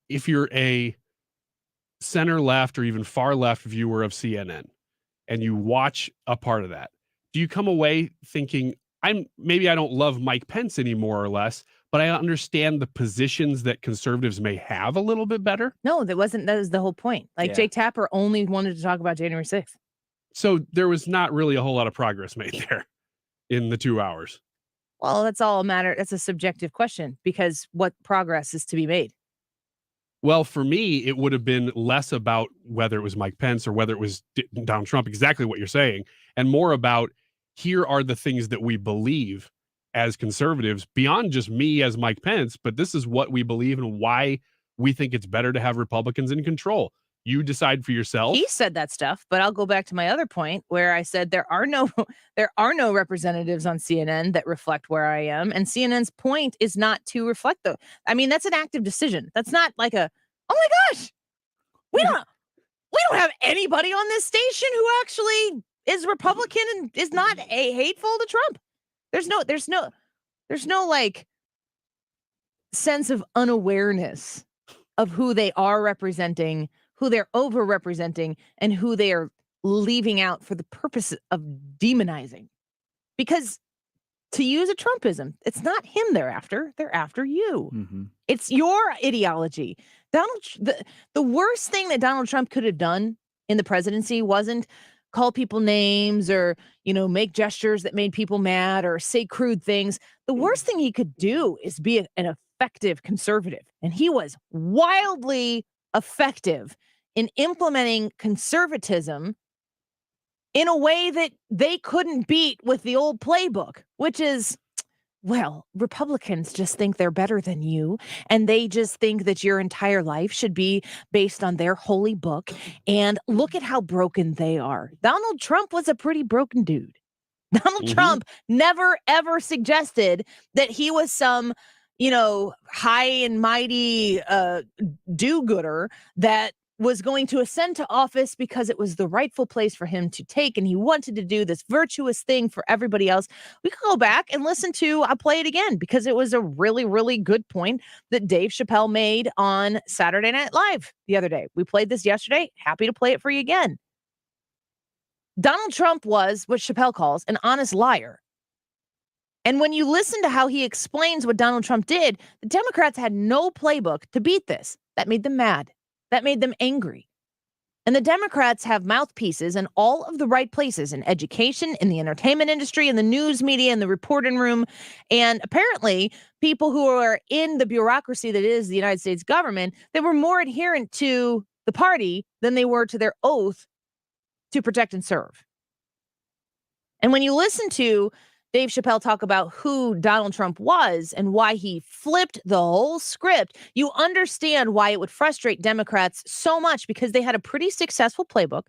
if you're a center left or even far left viewer of CNN and you watch a part of that, do you come away thinking, maybe I don't love Mike Pence any more or less, but I understand the positions that conservatives may have a little bit better.
No, that was the whole point. Like
Yeah.
Jake Tapper only wanted to talk about January 6th.
So there was not really a whole lot of progress made there in the 2 hours.
Well, that's all a matter. That's a subjective question because what progress is to be made?
Well, for me, it would have been less about whether it was Mike Pence or whether it was Donald Trump, exactly what you're saying, and more about here are the things that we believe as conservatives beyond just me as Mike Pence, but this is what we believe and why we think it's better to have Republicans in control. You decide for yourself.
He said that stuff, but I'll go back to my other point where I said there are no representatives on CNN that reflect where I am, and CNN's point is not to reflect the. I mean, that's an active decision. That's not like a, oh my gosh, we don't have anybody on this station who actually is Republican and is not hateful to Trump. There's no like sense of unawareness of who they are representing, who they're over-representing, and who they are leaving out for the purpose of demonizing. Because to use a Trumpism, it's not him they're after you.
Mm-hmm.
It's your ideology. The worst thing that Donald Trump could have done in the presidency wasn't call people names or, make gestures that made people mad or say crude things. The worst thing he could do is be an effective conservative. And he was wildly effective in implementing conservatism in a way that they couldn't beat with the old playbook, which is, well, Republicans just think they're better than you, and they just think that your entire life should be based on their holy book, and look at how broken they are. Donald Trump was a pretty broken dude. Donald Trump never, ever suggested that he was some, high and mighty do-gooder that was going to ascend to office because it was the rightful place for him to take, and he wanted to do this virtuous thing for everybody else. We could go back and listen to, I'll play it again, because it was a really, really good point that Dave Chappelle made on Saturday Night Live the other day. We played this yesterday. Happy to play it for you again. Donald Trump was what Chappelle calls an honest liar. And when you listen to how he explains what Donald Trump did, the Democrats had no playbook to beat this. That made them mad. That made them angry. And the Democrats have mouthpieces in all of the right places, in education, in the entertainment industry, in the news media, in the reporting room. And apparently, people who are in the bureaucracy that is the United States government, they were more adherent to the party than they were to their oath to protect and serve. And when you listen to Dave Chappelle talk about who Donald Trump was and why he flipped the whole script, you understand why it would frustrate Democrats so much, because they had a pretty successful playbook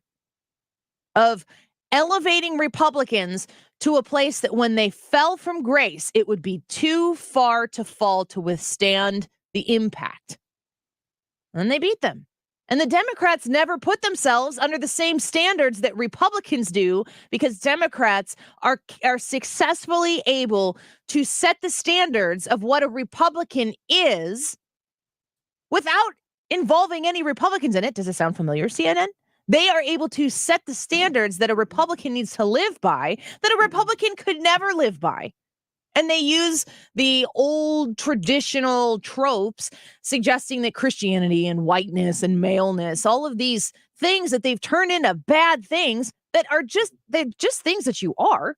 of elevating Republicans to a place that when they fell from grace, it would be too far to fall to withstand the impact. And they beat them. And the Democrats never put themselves under the same standards that Republicans do, because Democrats are successfully able to set the standards of what a Republican is without involving any Republicans in it. Does it sound familiar, CNN? They are able to set the standards that a Republican needs to live by that a Republican could never live by. And they use the old traditional tropes suggesting that Christianity and whiteness and maleness, all of these things that they've turned into bad things that are they're just things that you are.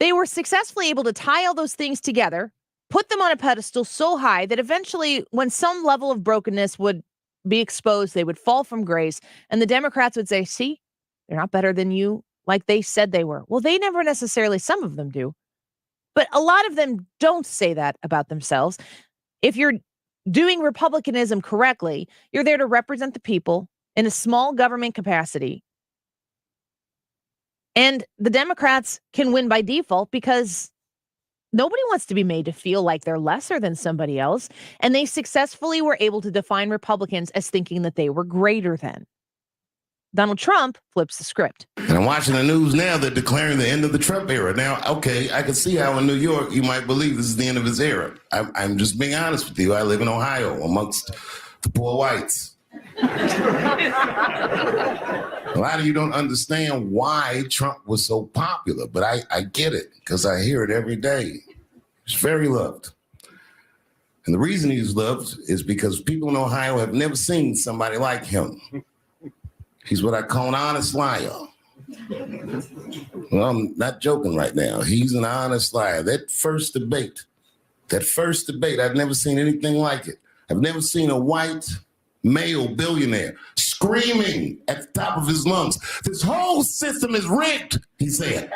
They were successfully able to tie all those things together, put them on a pedestal so high that eventually when some level of brokenness would be exposed, they would fall from grace. And the Democrats would say, see, they're not better than you like they said they were. Well, they never necessarily, some of them do. But a lot of them don't say that about themselves. If you're doing Republicanism correctly, you're there to represent the people in a small government capacity. And the Democrats can win by default because nobody wants to be made to feel like they're lesser than somebody else. And they successfully were able to define Republicans as thinking that they were greater than. Donald Trump flips the script.
And I'm watching the news now. They're declaring the end of the Trump era. Now, okay, I can see how in New York you might believe this is the end of his era. I'm just being honest with you. I live in Ohio amongst the poor whites. A lot of you don't understand why Trump was so popular, but I get it because I hear it every day. He's very loved. And the reason he's loved is because people in Ohio have never seen somebody like him. He's what I call an honest liar. Well, I'm not joking right now. He's an honest liar. That first debate, I've never seen anything like it. I've never seen a white male billionaire screaming at the top of his lungs, "This whole system is rigged," he said.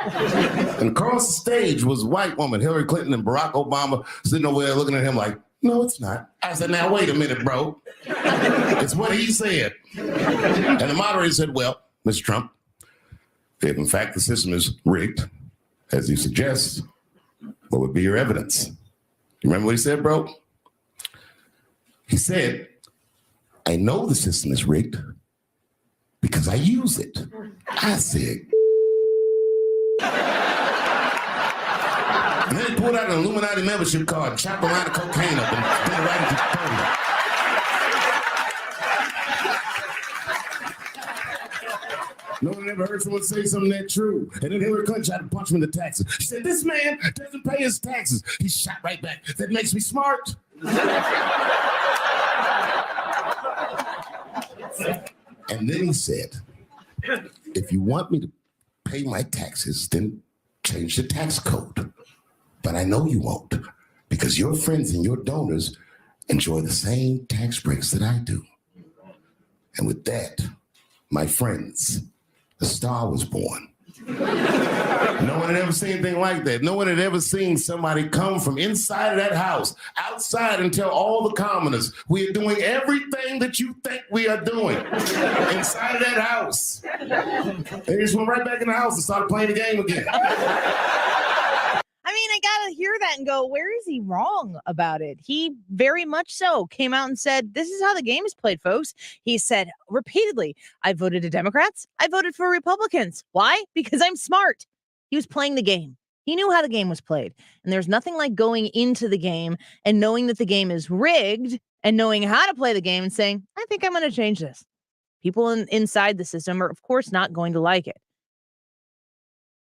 And across the stage was a white woman, Hillary Clinton and Barack Obama, sitting over there looking at him like, "No, it's not." I said, "Now, wait a minute, bro. It's what he said." And the moderator said, "Well, Mr. Trump, if in fact the system is rigged, as you suggest, what would be your evidence?" You remember what he said, bro? He said, "I know the system is rigged because I use it." I said, and then he pulled out an Illuminati membership card, chopped a line of cocaine up, and put it right into the podium. No one ever heard someone say something that true. And then Hillary Clinton tried to punch him in the taxes. She said, "This man doesn't pay his taxes." He shot right back. "That makes me smart." And then he said, "If you want me to pay my taxes, then change the tax code. But I know you won't, because your friends and your donors enjoy the same tax breaks that I do." And with that, my friends, the star was born. No one had ever seen anything like that. No one had ever seen somebody come from inside of that house, outside, and tell all the commoners, "We are doing everything that you think we are doing," inside of that house. They just went right back in the house and started playing the game again.
I mean, I gotta hear that and go, where is he wrong about it? He very much so came out and said, "This is how the game is played, folks." He said repeatedly, "I voted to Democrats. I voted for Republicans. Why? Because I'm smart." He was playing the game. He knew how the game was played. And there's nothing like going into the game and knowing that the game is rigged and knowing how to play the game and saying, "I think I'm going to change this." People inside the system are, of course, not going to like it.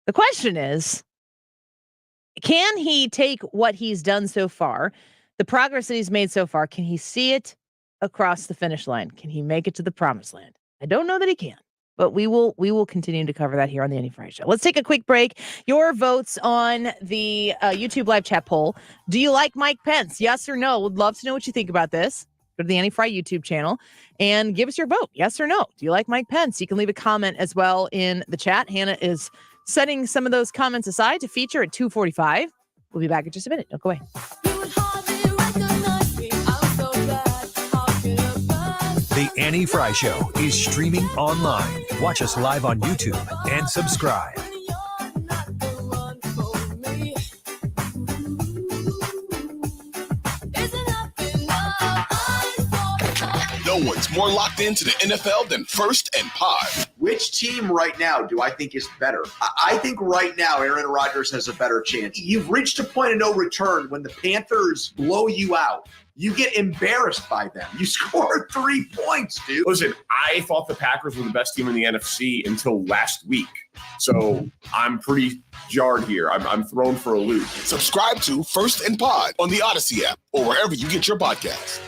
The question is, can he take what he's done so far, the progress that he's made so far, can he see it across the finish line? Can he make it to the promised land? I don't know that he can, but we will continue to cover that here on the Annie Frey Show. Let's take a quick break. Your votes on the YouTube live chat poll. Do you like Mike Pence? Yes or no? Would love to know what you think about this. Go to the Annie Frey YouTube channel and give us your vote. Yes or no? Do you like Mike Pence? You can leave a comment as well in the chat. Hannah is setting some of those comments aside to feature at 2:45. We'll be back in just a minute. Don't go away.
The Annie Frey Show is streaming online. Watch us live on YouTube and subscribe.
No one's more locked into the NFL than First and Pod.
Which team right now do I think is better? I think right now Aaron Rodgers has a better chance. You've reached a point of no return when the Panthers blow you out. You get embarrassed by them. You scored 3 points, dude.
Listen, I thought the Packers were the best team in the NFC until last week. So I'm pretty jarred here. I'm thrown for a loop.
Subscribe to First and Pod on the Odyssey app or wherever you get your podcasts.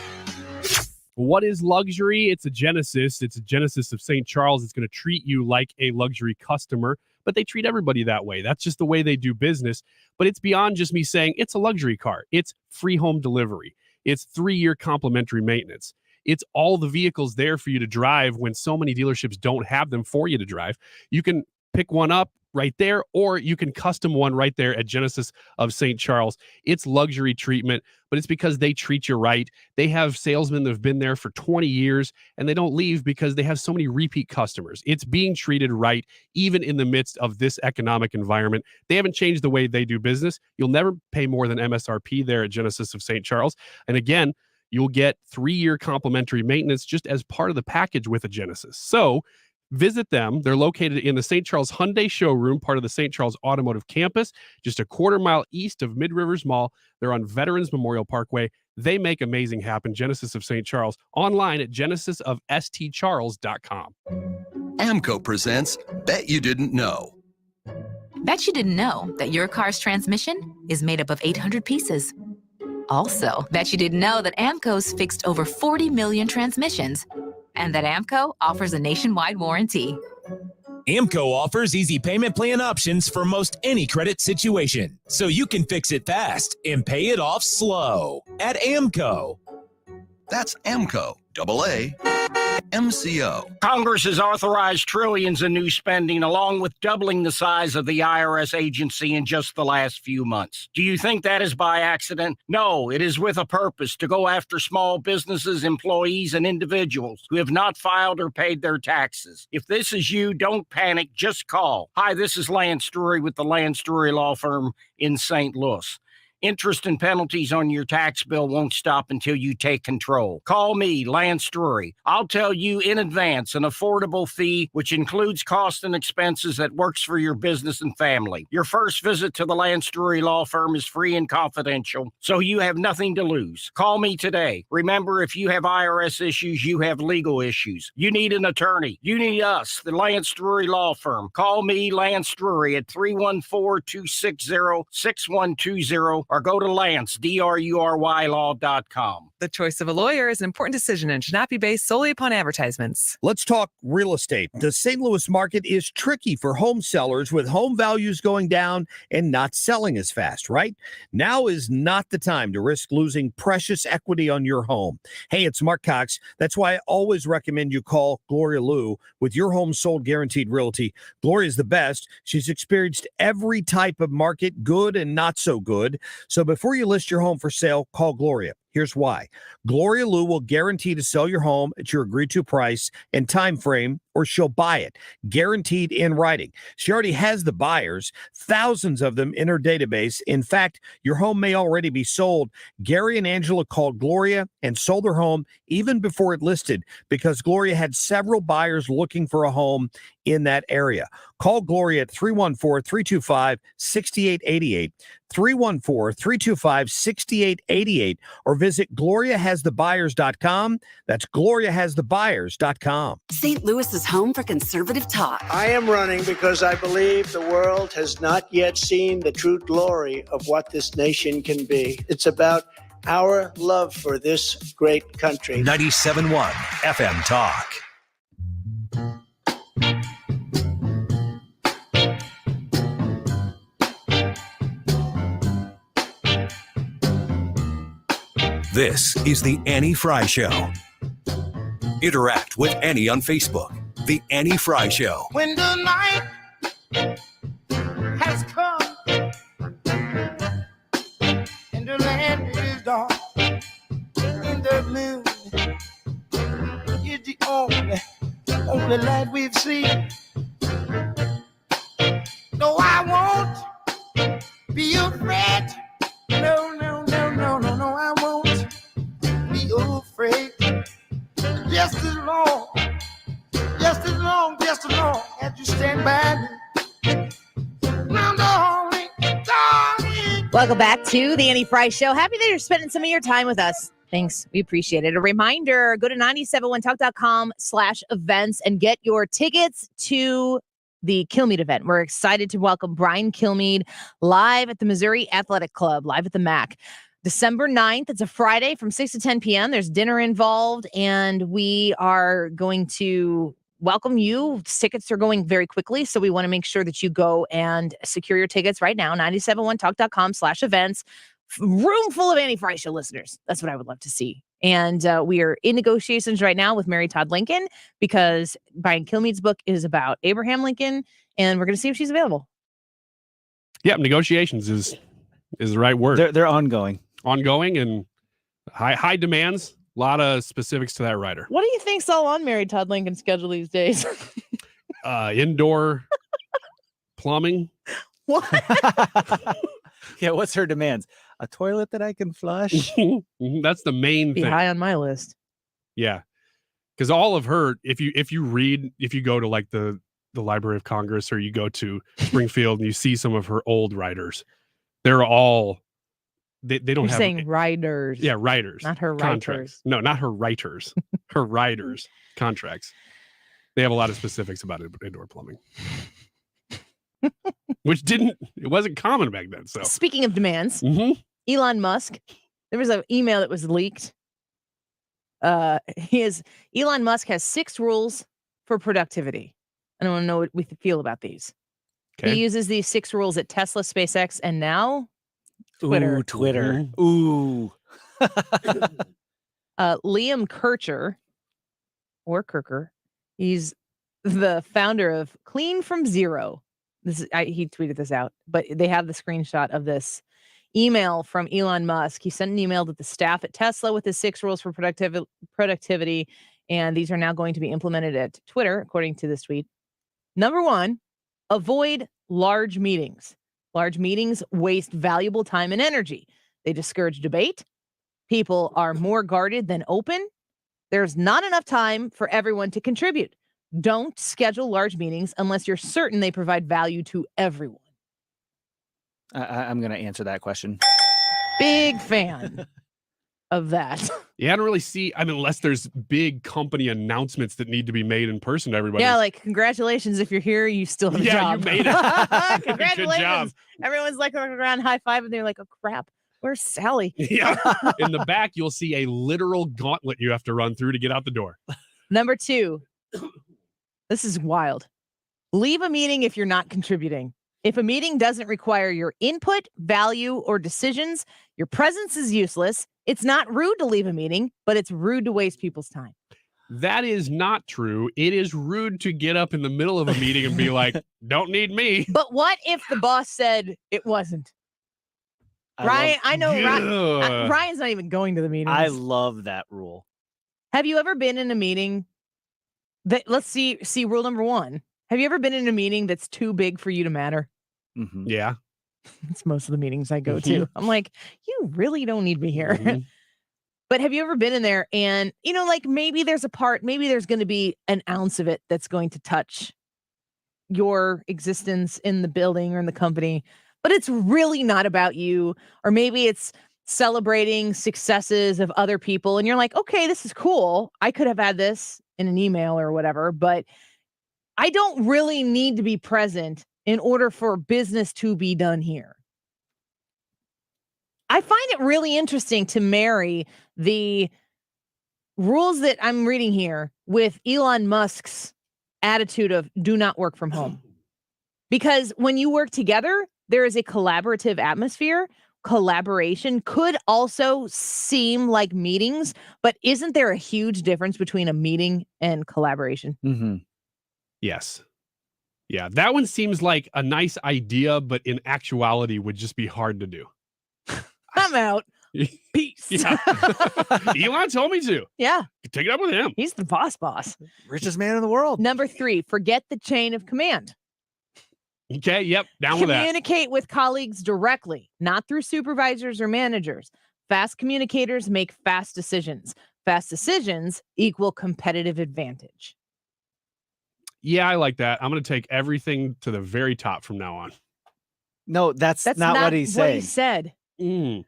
What is luxury? It's a Genesis. It's a Genesis of St. Charles. It's going to treat you like a luxury customer, but they treat everybody that way. That's just the way they do business. But it's beyond just me saying it's a luxury car. It's free home delivery. It's 3-year complimentary maintenance. It's all the vehicles there for you to drive when so many dealerships don't have them for you to drive. You can pick one up right there, or you can custom one right there at Genesis of St. Charles. It's luxury treatment, but it's because they treat you right. They have salesmen that have been there for 20 years, and they don't leave because they have so many repeat customers. It's being treated right, even in the midst of this economic environment. They haven't changed the way they do business. You'll never pay more than MSRP there at Genesis of St. Charles. And again, you'll get 3-year complimentary maintenance just as part of the package with a Genesis. So visit them. They're located in the St. Charles Hyundai showroom, part of the St. Charles Automotive Campus, just a quarter mile east of Mid Rivers Mall. They're on Veterans Memorial Parkway. They make amazing happen. Genesis of St. Charles, online at genesisofstcharles.com.
AMCO presents Bet You Didn't Know.
Bet you didn't know that your car's transmission is made up of 800 pieces. Also, bet you didn't know that Amco's fixed over 40 million transmissions, and that Amco offers a nationwide warranty.
Amco offers easy payment plan options for most any credit situation, so you can fix it fast and pay it off slow at Amco.
That's Amco, AAMCO.
Congress has authorized trillions in new spending, along with doubling the size of the IRS agency in just the last few months. Do you think that is by accident? No, it is with a purpose, to go after small businesses, employees, and individuals who have not filed or paid their taxes. If this is you, don't panic, just call. Hi, this is Lance Drury with the Lance Drury Law Firm in St. Louis. Interest and penalties on your tax bill won't stop until you take control. Call me, Lance Drury. I'll tell you in advance an affordable fee, which includes costs and expenses that works for your business and family. Your first visit to the Lance Drury Law Firm is free and confidential, so you have nothing to lose. Call me today. Remember, if you have IRS issues, you have legal issues. You need an attorney. You need us, the Lance Drury Law Firm. Call me, Lance Drury, at 314-260-6120 or go to Lance, DRURY law.com.
The choice of a lawyer is an important decision and should not be based solely upon advertisements.
Let's talk real estate. The St. Louis market is tricky for home sellers, with home values going down and not selling as fast, right? Now is not the time to risk losing precious equity on your home. Hey, it's Mark Cox. That's why I always recommend you call Gloria Liu with your home sold guaranteed realty. Gloria's the best. She's experienced every type of market, good and not so good. So before you list your home for sale, call Gloria. Here's why. Gloria Liu will guarantee to sell your home at your agreed to price and time frame, or she'll buy it, guaranteed in writing. She already has the buyers, thousands of them in her database. In fact, your home may already be sold. Gary and Angela called Gloria and sold their home even before it listed, because Gloria had several buyers looking for a home in that area. Call Gloria at 314-325-6888, 314-325-6888, or visit GloriaHasTheBuyers.com. That's GloriaHasTheBuyers.com.
St. Louis is home for conservative talk.
I am running because I believe the world has not yet seen the true glory of what this nation can be. It's about our love for this great country.
97.1 FM Talk. This is the Annie Frey Show. Interact with Annie on Facebook. The Annie Frey Show.
When the night has come and the land is dark, and the moon is the only light we've seen. No, I won't be afraid. No, I won't be afraid. Just as long as you stand by me. Now, darling.
Welcome back to the Annie Frey Show. Happy that you're spending some of your time with us. Thanks. We appreciate it. A reminder, go to 971talk.com/events and get your tickets to the Kilmeade event. We're excited to welcome Brian Kilmeade live at the Missouri Athletic Club, live at the MAC. December 9th. It's a Friday from 6 to 10 p.m. There's dinner involved, and we are going to welcome you. Tickets are going very quickly, so we want to make sure that you go and secure your tickets right now. 971talk.com/events. Room full of Annie Frey Show listeners. That's what I would love to see. And we are in negotiations right now with Mary Todd Lincoln, because Brian Kilmeade's book is about Abraham Lincoln, and we're going to see if she's available.
Yeah, negotiations is the right word.
They're ongoing.
Ongoing and high demands. A lot of specifics to that writer.
What do you think's all on Mary Todd Lincoln's schedule these days?
Indoor plumbing.
What?
Yeah, what's her demands? A toilet that I can flush?
That's the main
Be
thing.
high on my list.
Yeah. Because all of her, if you go to like the Library of Congress, or you go to Springfield and you see some of her old writers, they're all they don't
You're
have
saying writers.
Yeah, writers.
Not her
contracts.
writers.
No, not her writers. Her writers contracts. They have a lot of specifics about it, indoor plumbing.
which it wasn't common back then. So
Speaking of demands,
Mhm.
Elon Musk, there was an email that was leaked. Elon Musk has 6 rules for productivity. I want to know what we feel about these.
Okay.
He uses these 6 rules at Tesla, SpaceX, and now Twitter.
Ooh, Twitter. Ooh.
Liam Kircher, he's the founder of Clean from Zero. He tweeted this out, but they have the screenshot of this email from Elon Musk. He sent an email to the staff at Tesla with his 6 rules for productivity, and these are now going to be implemented at Twitter, according to this tweet. Number 1, avoid large meetings. Large meetings waste valuable time and energy. They discourage debate. People are more guarded than open. There's not enough time for everyone to contribute. Don't schedule large meetings unless you're certain they provide value to everyone.
I'm going to answer that question.
Big fan of that.
Yeah, I don't really see. I mean, unless there's big company announcements that need to be made in person to everybody.
Yeah, like congratulations if you're here, you still have a job.
You made it.
Congratulations.
Good job.
Everyone's like around high five, and they're like, "Oh crap, where's Sally?"
Yeah. In the back, you'll see a literal gauntlet you have to run through to get out the door.
Number 2, this is wild. Leave a meeting if you're not contributing. If a meeting doesn't require your input, value, or decisions, your presence is useless. It's not rude to leave a meeting, but it's rude to waste people's time.
That is not true. It is rude to get up in the middle of a meeting and be like, don't need me.
But what if the boss said it wasn't? Ryan's not even going to the meetings.
I love that rule.
Have you ever been in a meeting that, let's see rule number 1. Have you ever been in a meeting that's too big for you to matter?
Mm-hmm.
Yeah.
It's most of the meetings I go to. I'm like, you really don't need me here. Mm-hmm. But have you ever been in there and, like maybe there's going to be an ounce of it that's going to touch your existence in the building or in the company, but it's really not about you. Or maybe it's celebrating successes of other people. And you're like, okay, this is cool. I could have had this in an email or whatever, but I don't really need to be present in order for business to be done here. I find it really interesting to marry the rules that I'm reading here with Elon Musk's attitude of do not work from home. Because when you work together, there is a collaborative atmosphere. Collaboration could also seem like meetings, but isn't there a huge difference between a meeting and collaboration?
Mm-hmm.
Yes. Yeah, that one seems like a nice idea, but in actuality would just be hard to do.
I'm out. Peace.
Yeah. Elon told me to.
Yeah.
Take it up with him.
He's the boss.
Richest man in the world.
Number 3, forget the chain of command.
Okay, yep, down with that.
Communicate with colleagues directly, not through supervisors or managers. Fast communicators make fast decisions. Fast decisions equal competitive advantage.
Yeah, I like that. I'm going to take everything to the very top from now on.
No, that's not what he's saying.
What he said.
Mm.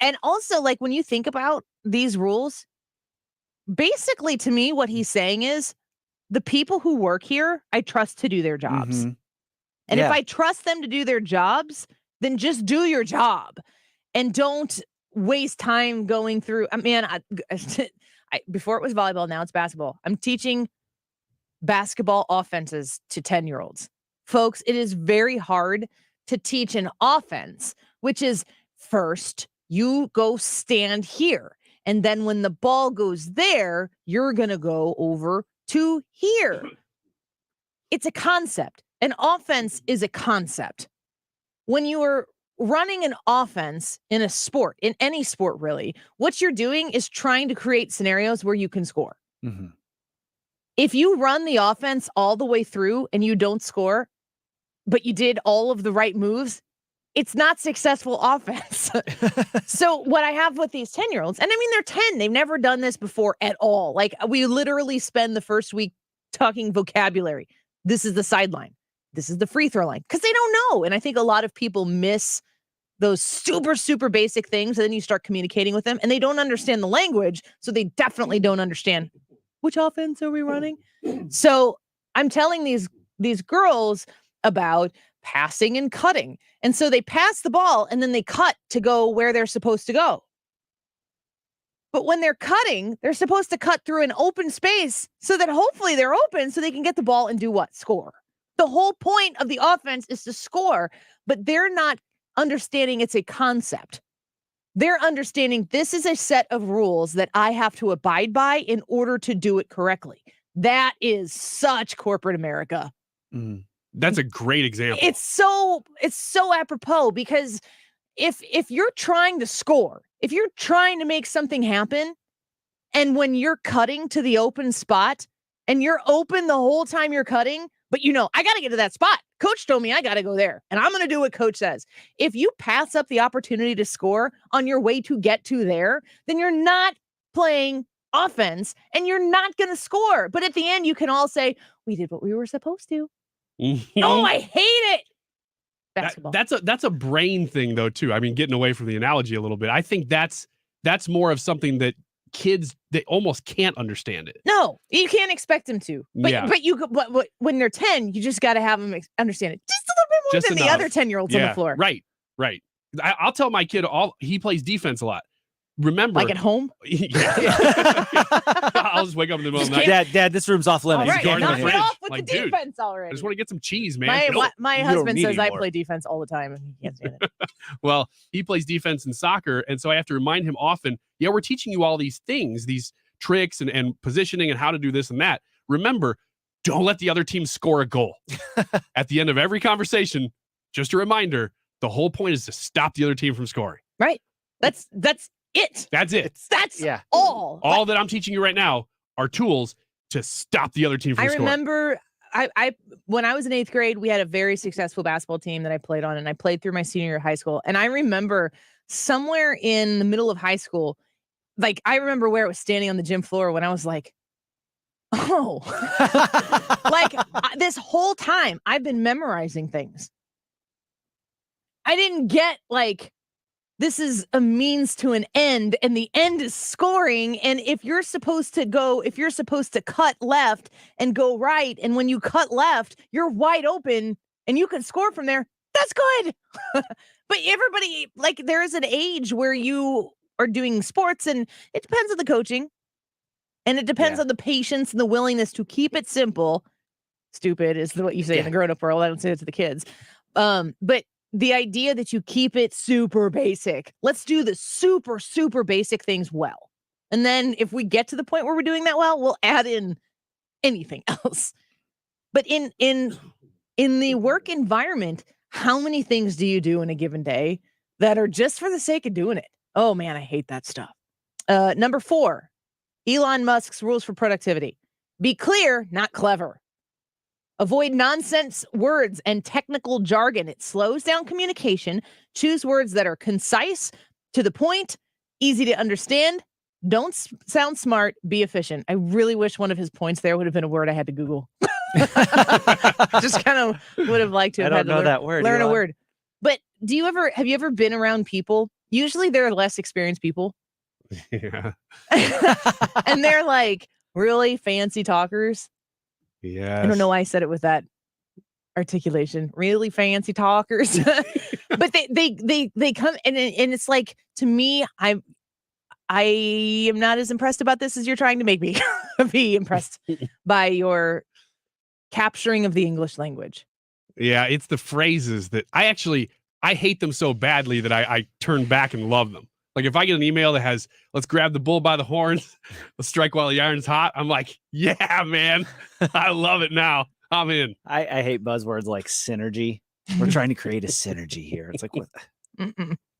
And also, like, when you think about these rules, basically, to me, what he's saying is the people who work here, I trust to do their jobs.
Mm-hmm.
And if I trust them to do their jobs, then just do your job and don't waste time going through. Before it was volleyball, now it's basketball. I'm teaching basketball offenses to 10-year-olds. Folks, it is very hard to teach an offense, which is first you go stand here. And then when the ball goes there, you're going to go over to here. It's a concept. An offense is a concept. When you are running an offense in a sport, in any sport really, what you're doing is trying to create scenarios where you can score.
Mm-hmm.
If you run the offense all the way through and you don't score, but you did all of the right moves, it's not successful offense. So what I have with these 10-year-olds, and I mean, they're 10, they've never done this before at all. Like, we literally spend the first week talking vocabulary. This is the sideline. This is the free throw line, because they don't know. And I think a lot of people miss those super, super basic things. And then you start communicating with them and they don't understand the language. So they definitely don't understand which offense are we running. So I'm telling these these girls about passing and cutting. And so they pass the ball and then they cut to go where they're supposed to go. But when they're cutting, they're supposed to cut through an open space so that hopefully they're open so they can get the ball and do what? Score. The whole point of the offense is to score, but they're not understanding it's a concept. They're understanding this is a set of rules that I have to abide by in order to do it correctly. That is such corporate America.
That's a great example.
It's so apropos because if you're trying to score, if you're trying to make something happen, and when you're cutting to the open spot and you're open the whole time you're cutting, but I got to get to that spot. Coach told me I got to go there and I'm going to do what coach says. If you pass up the opportunity to score on your way to get to there, then you're not playing offense and you're not going to score. But at the end, you can all say, we did what we were supposed to. Oh, I hate it. Basketball.
That's a brain thing though, too. I mean, getting away from the analogy a little bit. I think that's more of something that kids, they almost can't understand it.
No, you can't expect them to. But when they're 10, you just got to have them understand it just a little bit more than the other 10-years on the floor.
Right. I'll tell my kid he plays defense a lot. Remember,
like at home?
I'll just wake up in the middle of the night.
Dad, this room's off limits.
All right, knock it off with the defense already.
I just want to get some cheese, man.
My husband says I play defense all the time, and he can't stand it.
Well, he plays defense in soccer, and so I have to remind him often, we're teaching you all these things, these tricks and positioning and how to do this and that. Remember, don't let the other team score a goal. At the end of every conversation, just a reminder, the whole point is to stop the other team from scoring.
Right. That's it.
That's it.
That's all.
All that I'm teaching you right now are tools to stop the other team from scoring.
I remember when I was in 8th grade, we had a very successful basketball team that I played on, and I played through my senior year of high school. And I remember somewhere in the middle of high school, like I remember where it was standing on the gym floor when I was like, oh, this whole time I've been memorizing things. I didn't get this is a means to an end, and the end is scoring. And if you're supposed to cut left and go right, and when you cut left, you're wide open and you can score from there, that's good. But everybody, there is an age where you are doing sports, and it depends on the coaching, and it depends on the patience and the willingness to keep it simple. Stupid is what you say in the grown-up world. I don't say it to the kids. But the idea that you keep it super basic. Let's do the super, super basic things well. And then if we get to the point where we're doing that well, we'll add in anything else. But in the work environment, how many things do you do in a given day that are just for the sake of doing it? Oh man, I hate that stuff. Number 4, Elon Musk's rules for productivity. Be clear, not clever. Avoid nonsense words and technical jargon. It slows down communication. Choose words that are concise, to the point, easy to understand. Don't sound smart. Be efficient. I really wish one of his points there would have been a word I had to Google. Just kind of would have liked to have had to learn a word. But have you ever been around people? Usually they're less experienced people.
Yeah.
And they're really fancy talkers.
Yeah.
I don't know why I said it with that articulation. Really fancy talkers. But they come and it's to me, I am not as impressed about this as you're trying to make me be impressed by your capturing of the English language.
Yeah, it's the phrases that I hate them so badly that I turn back and love them. Like if I get an email that has, let's grab the bull by the horns, let's strike while the iron's hot, I'm like, yeah, man, I love it now. I'm in.
I hate buzzwords like synergy. We're trying to create a synergy here. It's like, what?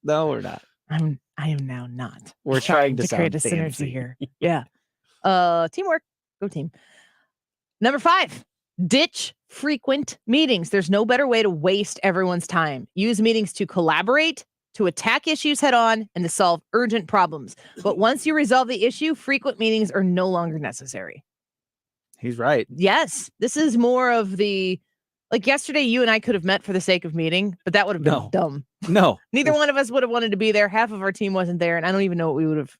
No, we're not.
I am now not.
We're trying to
create a
fancy
synergy here. Yeah. Teamwork. Go team. Number 5, ditch frequent meetings. There's no better way to waste everyone's time. Use meetings to collaborate, to attack issues head on, and to solve urgent problems. But once you resolve the issue, frequent meetings are no longer necessary.
He's right.
Yes. This is more of the, yesterday, you and I could have met for the sake of meeting, but that would have been dumb.
No.
Neither one of us would have wanted to be there. Half of our team wasn't there, and I don't even know what we would have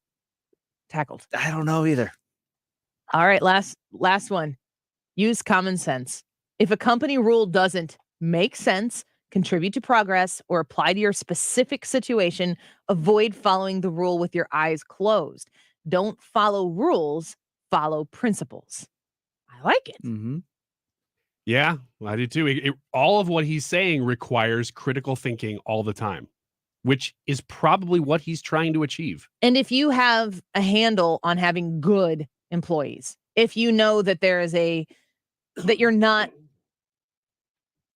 tackled.
I don't know either.
All right. Last one. Use common sense. If a company rule doesn't make sense, contribute to progress, or apply to your specific situation, avoid following the rule with your eyes closed. Don't follow rules, follow principles. I like it.
Mm-hmm.
Yeah, I do too. All of what he's saying requires critical thinking all the time, which is probably what he's trying to achieve.
And if you have a handle on having good employees, if you know that that you're not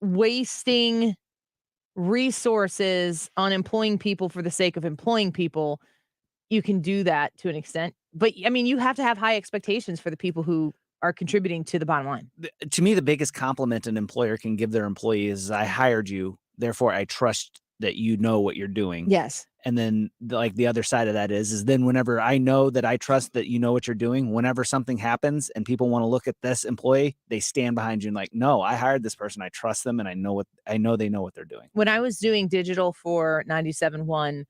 wasting resources on employing people for the sake of employing people, you can do that to an extent. But I mean, you have to have high expectations for the people who are contributing to the bottom line.
To me, the biggest compliment an employer can give their employee is, I hired you, therefore I trust that you know what you're doing.
Yes.
And then the other side of that is then whenever I know that I trust that you know what you're doing, whenever something happens and people want to look at this employee, they stand behind you and like, no, I hired this person. I trust them. And I know they know what they're doing.
When I was doing digital for 97.1,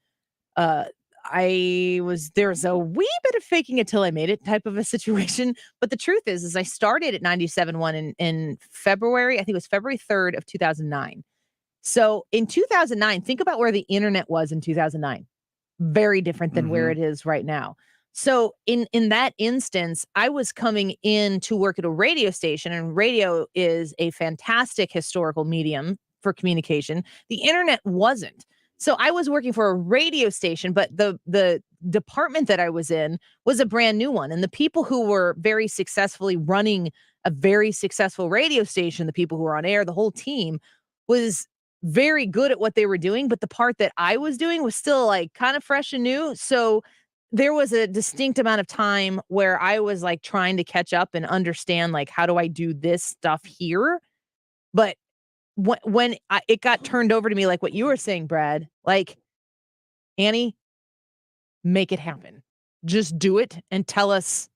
there was a wee bit of faking it till I made it type of a situation. But the truth is I started at 97.1 in February. I think it was February 3rd of 2009. So in 2009, think about where the internet was in 2009. Very different than where it is right now. So in that instance, I was coming in to work at a radio station, and radio is a fantastic historical medium for communication. The internet wasn't. So I was working for a radio station, but the department that I was in was a brand new one. And the people who were very successfully running a very successful radio station, the people who were on air, the whole team was very good at what they were doing. But the part that I was doing was still like kind of fresh and new. So there was a distinct amount of time where I was like trying to catch up and understand, like, how do I do this stuff here? But when it got turned over to me, like what you were saying, Brad, like, Annie, make it happen. Just do it and tell us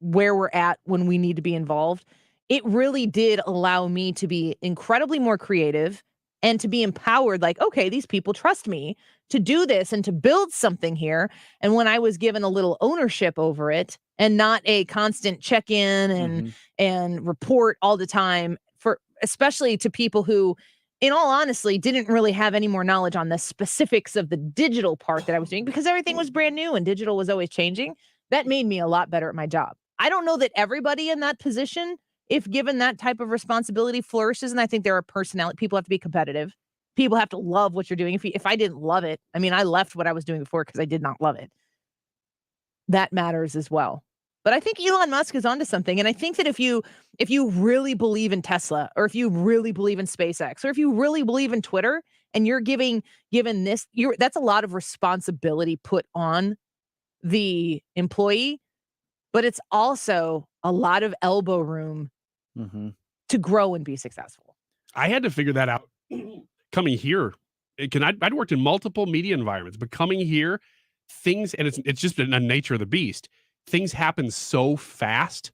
where we're at when we need to be involved. It really did allow me to be incredibly more creative and to be empowered. Like, okay, these people trust me to do this and to build something here. And when I was given a little ownership over it and not a constant check-in and report all the time, for especially to people who, in all honesty, didn't really have any more knowledge on the specifics of the digital part that I was doing, because everything was brand new and digital was always changing. That made me a lot better at my job. I don't know that everybody in that position, if given that type of responsibility, flourishes. And I think there are personality. People have to be competitive. People have to love what you're doing. If I didn't love it, I mean, I left what I was doing before because I did not love it. That matters as well. But I think Elon Musk is onto something. And I think that if you really believe in Tesla, or if you really believe in SpaceX, or if you really believe in Twitter, and you're given this, that's a lot of responsibility put on the employee, but it's also a lot of elbow room to grow and be successful.
I had to figure that out coming here. I'd worked in multiple media environments, but coming here, things, and it's just the nature of the beast. Things happen so fast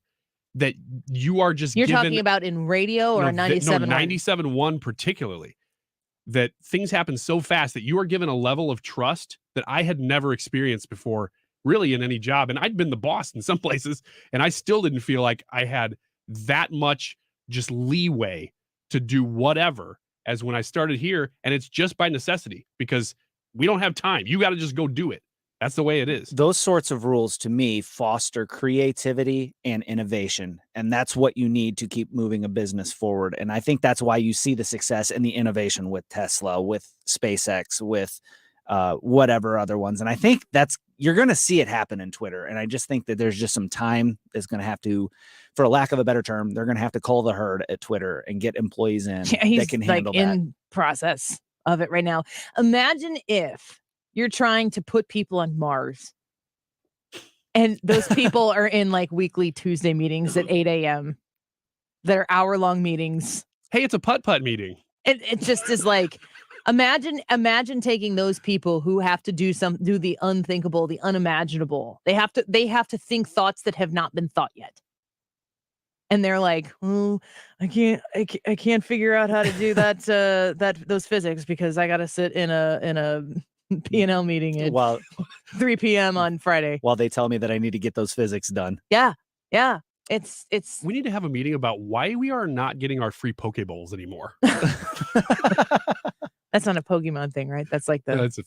that you are just
talking about in radio or 97.1?
97.1 particularly. That things happen so fast that you are given a level of trust that I had never experienced before, really, in any job. And I'd been the boss in some places, and I still didn't feel like I had that much just leeway to do whatever as when I started here. And it's just by necessity, because we don't have time. You got to just go do it. That's the way it is.
Those sorts of rules, to me, foster creativity and innovation. And that's what you need to keep moving a business forward. And I think that's why you see the success and the innovation with Tesla, with SpaceX, with whatever other ones. And I think you're going to see it happen in Twitter. And I just think that there's just some time that's going to have to, for a lack of a better term, they're going to have to cull the herd at Twitter and get employees in that can handle that.
In process of it right now. Imagine if you're trying to put people on Mars, and those people are in like weekly Tuesday meetings at 8 a.m. that are hour-long meetings.
Hey, it's a putt-putt meeting.
It just is like, imagine taking those people who have to do the unthinkable, the unimaginable. They have to think thoughts that have not been thought yet. And they're like, oh, I can't figure out how to do those physics because I got to sit in a P&L meeting at 3 p.m. on Friday.
While they tell me that I need to get those physics done.
Yeah.
We need to have a meeting about why we are not getting our free Poke Bowls anymore.
That's not a Pokemon thing, right? That's like the.
Yeah, it's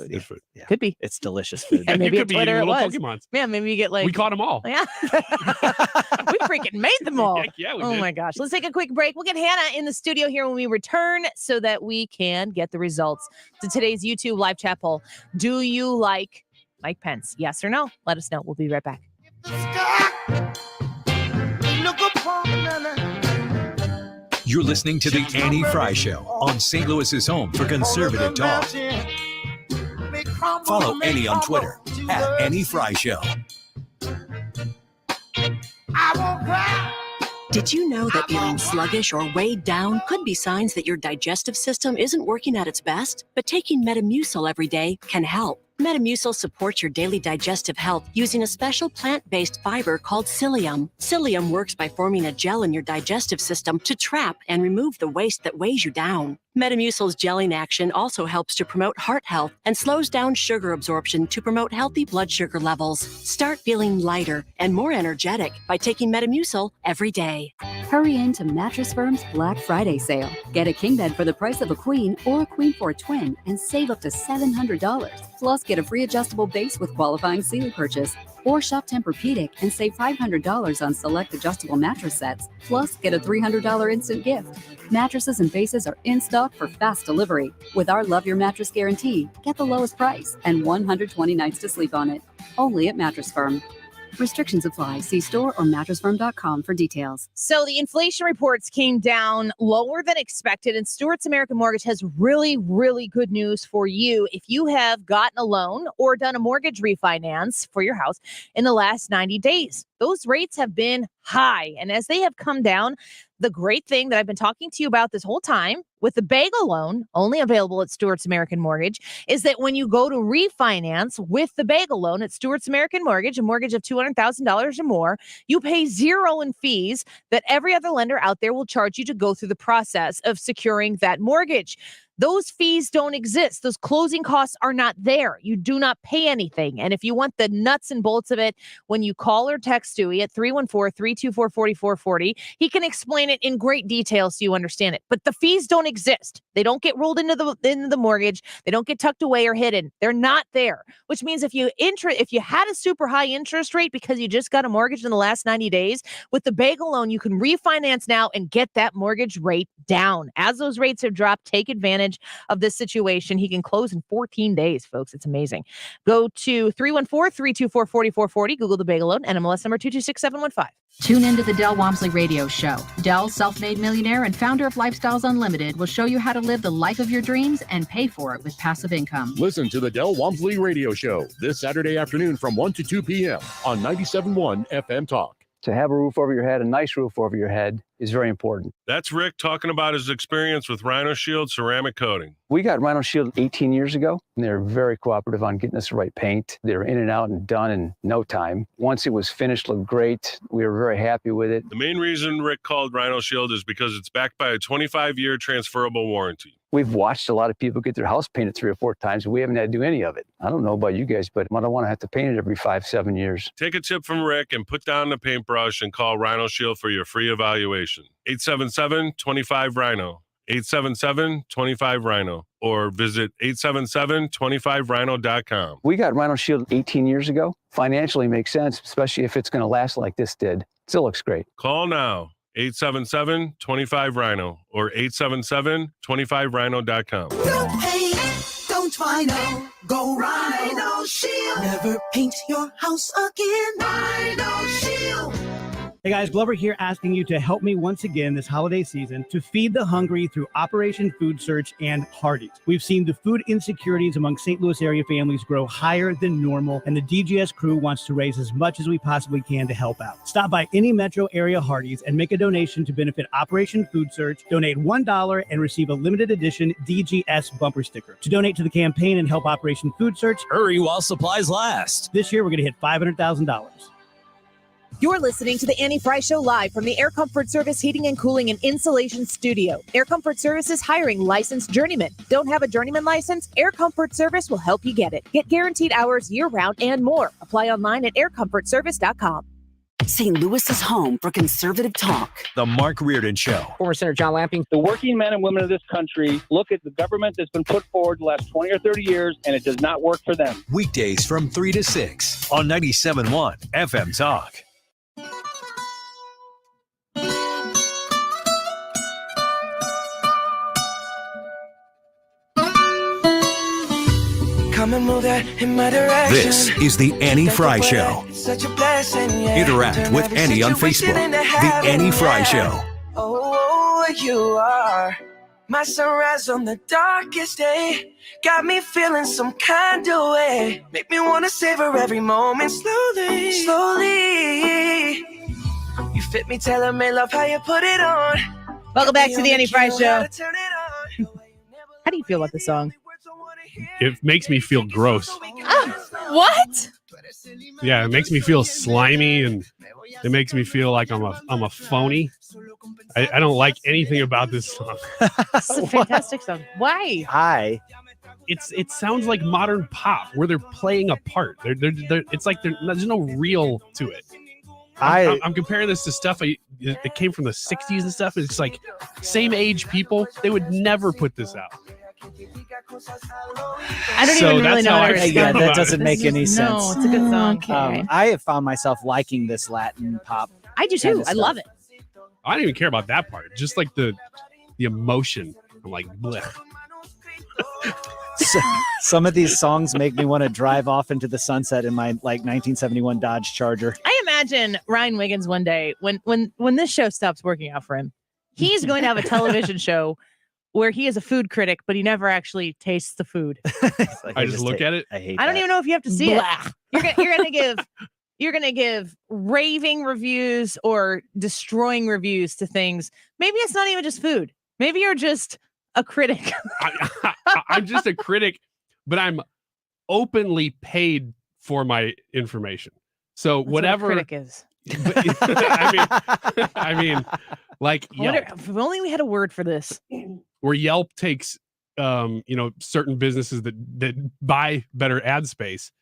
yeah.
food.
Yeah.
Could be.
It's delicious food.
And maybe
you
at
could be
Twitter
eating
it
little
was.
Pokemons.
Yeah, maybe you get like.
We caught them all.
Yeah. We freaking made them all.
Heck yeah, we
Oh
did.
my gosh. Let's take a quick break. We'll get Hannah in the studio here when we return so that we can get the results to today's YouTube live chat poll. Do you like Mike Pence? Yes or no? Let us know. We'll be right back.
You're listening to the Annie Frey Show on St. Louis's home for conservative talk. Follow Annie on Twitter at Annie Frey Show.
Did you know that feeling sluggish or weighed down could be signs that your digestive system isn't working at its best? But taking Metamucil every day can help. Metamucil supports your daily digestive health using a special plant-based fiber called psyllium. Psyllium works by forming a gel in your digestive system to trap and remove the waste that weighs you down. Metamucil's gelling action also helps to promote heart health and slows down sugar absorption to promote healthy blood sugar levels. Start feeling lighter and more energetic by taking Metamucil every day.
Hurry into Mattress Firm's Black Friday sale. Get a king bed for the price of a queen or a queen for a twin and save up to $700. Plus, get a free adjustable base with qualifying Sealy purchase. Or shop Tempur-Pedic and save $500 on select adjustable mattress sets. Plus, get a $300 instant gift. Mattresses and bases are in stock for fast delivery. With our Love Your Mattress guarantee, get the lowest price and 120 nights to sleep on it. Only at Mattress Firm. Restrictions apply. See store or mattressfirm.com for details.
So the inflation reports came down lower than expected, and Stewart's American Mortgage has really, really good news for you. If you have gotten a loan or done a mortgage refinance for your house in the last 90 days, those rates have been high. And as they have come down, the great thing that I've been talking to you about this whole time with the bagel loan, only available at Stewart's American Mortgage, is that when you go to refinance with the bagel loan at Stewart's American Mortgage, a mortgage of $200,000 or more, you pay zero in fees that every other lender out there will charge you to go through the process of securing that mortgage. Those fees don't exist. Those closing costs are not there. You do not pay anything. And if you want the nuts and bolts of it, when you call or text Stewie at 314-324-4440, he can explain it in great detail so you understand it. But the fees don't exist. They don't get rolled into the mortgage. They don't get tucked away or hidden. They're not there, which means if you had a super high interest rate because you just got a mortgage in the last 90 days, with the bagel loan, you can refinance now and get that mortgage rate down. As those rates have dropped, take advantage of this situation. He can close in 14 days, folks. It's amazing. Go to 314-324-4440. Google the bagel loan, NMLS number 226715.
Tune into the Del Walmsley Radio Show. Del, self-made millionaire and founder of Lifestyles Unlimited, will show you how to live the life of your dreams and pay for it with passive income.
Listen to the Del Walmsley Radio Show this Saturday afternoon from 1 to 2 p.m. on 97.1 FM Talk.
To have a roof over your head, a nice roof over your head, is very important.
That's Rick talking about his experience with Rhino Shield ceramic coating.
We got Rhino Shield 18 years ago, and they're very cooperative on getting us the right paint. They're in and out and done in no time. Once it was finished, looked great. We were very happy with it.
The main reason Rick called Rhino Shield is because it's backed by a 25-year transferable warranty.
We've watched a lot of people get their house painted 3 or 4 times, and we haven't had to do any of it. I don't know about you guys, but I don't want to have to paint it every 5-7 years.
Take a tip from Rick and put down the paintbrush and call Rhino Shield for your free evaluation. 877-25-RHINO. 877-25-RHINO. Or visit 877-25rhino.com.
We got Rhino Shield 18 years ago. Financially makes sense, especially if it's going to last like this did. Still looks great.
Call now. 877-25-RHINO or 877-25rhino.com.
Don't paint, don't Rhino, go Rhino Shield. Never paint your house again. Rhino Shield.
Hey guys, Glover here asking you to help me once again this holiday season to feed the hungry through Operation Food Search and Hardee's. We've seen the food insecurities among St. Louis area families grow higher than normal, and the DGS crew wants to raise as much as we possibly can to help out. Stop by any metro area Hardee's and make a donation to benefit Operation Food Search. Donate $1 and receive a limited edition DGS bumper sticker. To donate to the campaign and help Operation Food Search,
hurry while supplies last.
This year we're going to hit $500,000.
You're listening to the Annie Frey Show live from the Air Comfort Service Heating and Cooling and Insulation Studio. Air Comfort Service is hiring licensed journeymen. Don't have a journeyman license? Air Comfort Service will help you get it. Get guaranteed hours year-round and more. Apply online at aircomfortservice.com.
St. Louis's home for conservative talk.
The Mark Reardon Show.
Former Senator John Lamping. The working men and women of this country look at the government that's been put forward the last 20 or 30 years, and it does not work for them.
Weekdays from 3 to 6 on 97.1 FM Talk.
Come and move that in my direction.
This is the Annie Frey Show.
Such a blessing, yeah.
Interact with Annie on Facebook. The Annie Frey Show.
Oh, you are my sunrise on the darkest day. Got me feeling some kind of way. Make me want to savor every moment slowly, slowly. You fit me, telling me love how you put it on.
Welcome back to the Annie Frey Show. How do you feel about the song?
It makes me feel gross.
What?
Yeah, it makes me feel slimy, and it makes me feel like I'm a phony. I don't like anything about this song.
It's a fantastic song. Why?
It sounds like modern pop where they're playing a part. It's like there's no real to it. I'm comparing this to stuff that came from the 60s and stuff. It's like same age people, they would never put this out.
I don't even really know what
Yeah, that doesn't make any sense.
No, it's a good song.
Okay. I have found myself liking this Latin pop.
I do too. I love it.
I don't even care about that part. Just like the emotion. I'm like, bleh.
Some of these songs make me want to drive off into the sunset in my 1971 Dodge Charger.
I imagine Ryan Wiggins one day when this show stops working out for him, he's going to have a television show where he is a food critic, but he never actually tastes the food.
I just look at it.
I don't even know if you have to see it. You're gonna give raving reviews or destroying reviews to things. Maybe it's not even just food. Maybe you're just a critic.
I'm just a critic, but I'm openly paid for my information. So
That's
whatever
what a critic is.
I mean, like Yelp.
If only we had a word for this.
Where Yelp takes certain businesses that buy better ad space,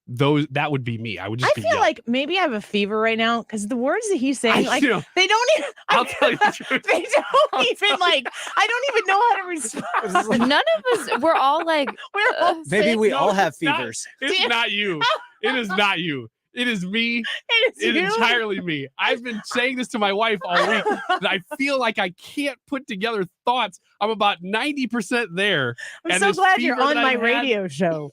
that would be me. I would just
I feel like maybe I have a fever right now because the words that he's saying, they don't even.
I'll tell you the truth.
They don't even I don't even know how to respond.
None of us. We're all like.
We're all
Maybe
sick.
we all have fevers.
It's not you. It is not you. It is me.
It is you?
Entirely me. I've been saying this to my wife all week that I feel like I can't put together thoughts. I'm about 90% there.
I'm so glad you're on my radio show.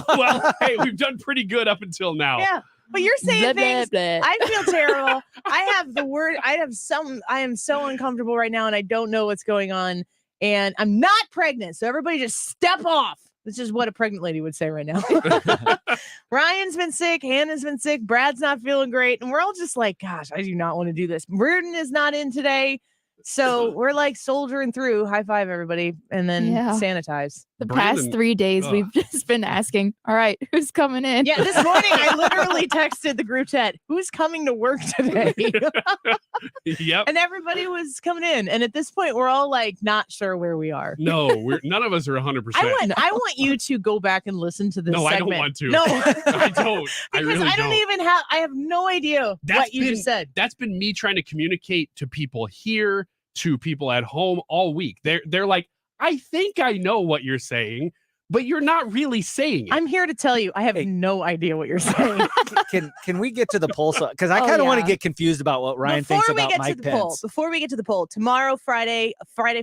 Well, hey, we've done pretty good up until now.
Yeah, but you're saying things.
Blah.
I feel terrible. I have the word. I am so uncomfortable right now, and I don't know what's going on. And I'm not pregnant, so everybody just step off. This is what a pregnant lady would say right now. Ryan's been sick. Hannah's been sick. Brad's not feeling great. And we're all just like, gosh, I do not want to do this. Reardon is not in today. So we're like soldiering through. High five, everybody. And then sanitize.
The past 3 days, we've just been asking, all right, who's coming in?
Yeah, this morning I literally texted the group chat, who's coming to work today?
Yep.
And everybody was coming in. And at this point, we're all like not sure where we are.
No, none of us are 100%.
I want you to go back and listen to this segment.
I don't want to.
No.
I don't. I
Because
really don't.
I have no idea what you just said.
That's been me trying to communicate to people here, to people at home all week. They're like, I think I know what you're saying, but you're not really saying it.
I'm here to tell you, I have no idea what you're saying.
Can we get to the poll? Because I kind of want to get confused about what Ryan thinks about Mike Pence.
Before we get to the poll, tomorrow, Friday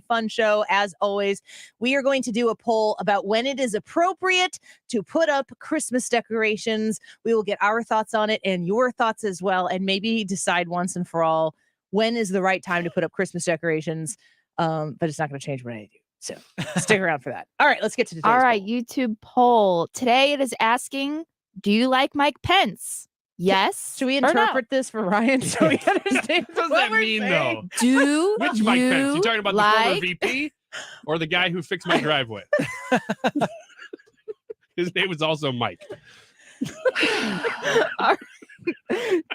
fun show, as always, we are going to do a poll about when it is appropriate to put up Christmas decorations. We will get our thoughts on it and your thoughts as well, and maybe decide once and for all when is the right time to put up Christmas decorations. But it's not going to change what I do. So stick around for that. All right, let's get to today's
All right,
poll.
YouTube poll. Today it is asking, do you like Mike Pence? Yes.
Should we
or no?
interpret this for Ryan so he understands
What does
what
that
we're
mean,
saying?
though?
Do
Which Mike Pence? You talking about the former
like-
VP or the guy who fixed my driveway? His name was also Mike.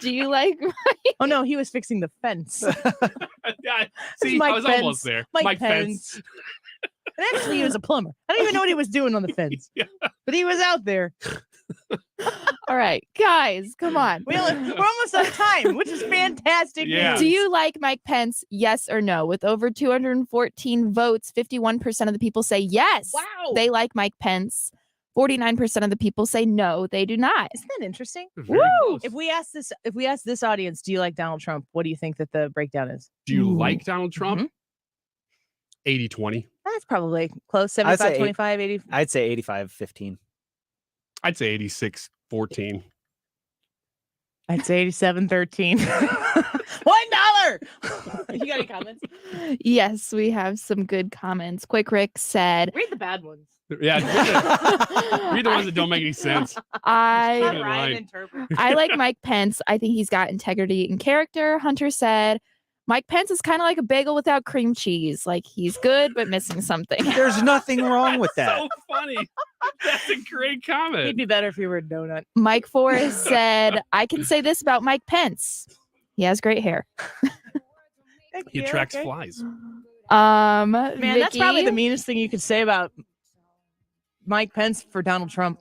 Do you like
Oh no, he was fixing the fence.
Yeah, see,
Mike
I was
Pence.
almost there.
Mike Pence. And actually, he was a plumber. I don't even know what he was doing on the fence, but he was out there.
All All right, guys, come on.
We're almost out of time, which is fantastic news.
Do you like Mike Pence? Yes or no? With over 214 votes, 51% of the people say yes.
Wow.
They like Mike Pence. 49% of the people say no, they do not.
Isn't that interesting?
Very
Woo!
close.
If we ask this audience, do you like Donald Trump? What do you think that the breakdown is?
Do you like Donald Trump? 80-20.
That's probably close.
I'd say
75-25, 80.
I'd say 85-15.
I'd say 86-14.
I'd say 87-13. $1. You got any comments?
Yes, we have some good comments. Quick Rick said,
Read the bad ones.
Yeah, read the ones that don't make any sense.
I like Mike Pence. I think he's got integrity and character. Hunter said, Mike Pence is kind of like a bagel without cream cheese. Like he's good, but missing something.
There's nothing wrong with that.
So funny. That's a great comment.
He'd be better if he were a donut.
Mike Forrest said, I can say this about Mike Pence. He has great hair.
He attracts flies.
Man, that's probably
Vicky?
the meanest thing you could say about Mike Pence for Donald Trump.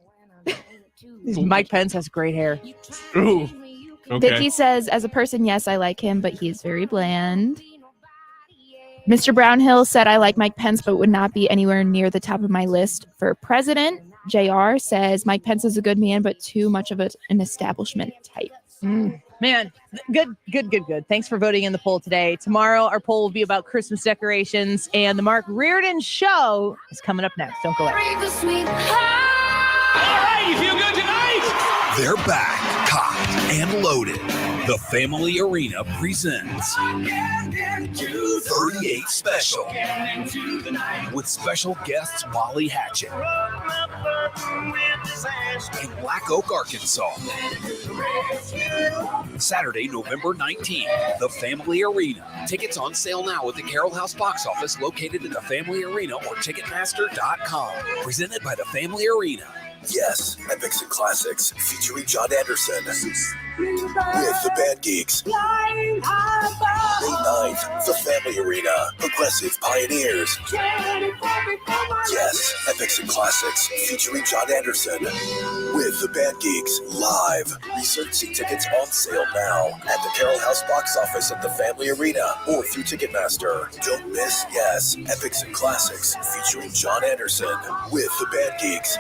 Mike Pence has great hair.
Ooh. Okay.
Vicky says, as a person, yes, I like him, but he's very bland. Mr. Brownhill said, I like Mike Pence, but would not be anywhere near the top of my list for president. JR says, Mike Pence is a good man, but too much of an establishment type.
Man, good. Thanks for voting in the poll today. Tomorrow, our poll will be about Christmas decorations, and the Mark Reardon Show is coming up next. Don't go away.
All right, you feel good tonight?
They're back, cocked and loaded. The Family Arena presents 38 Special with special guests Molly Hatchet in Black Oak, Arkansas. Saturday, November 19th, the Family Arena. Tickets on sale now at the Carroll House box office located in the Family Arena or Ticketmaster.com. Presented by the Family Arena.
Yes, Epics and Classics, featuring John Anderson with the Band Geeks. May 9th, the Family Arena, Progressive Pioneers. Yes, Epics and Classics, featuring John Anderson with the Band Geeks, live. Research seat tickets on sale now at the Carroll House box office at the Family Arena or through Ticketmaster. Don't miss Yes, Epics and Classics, featuring John Anderson with the Band Geeks.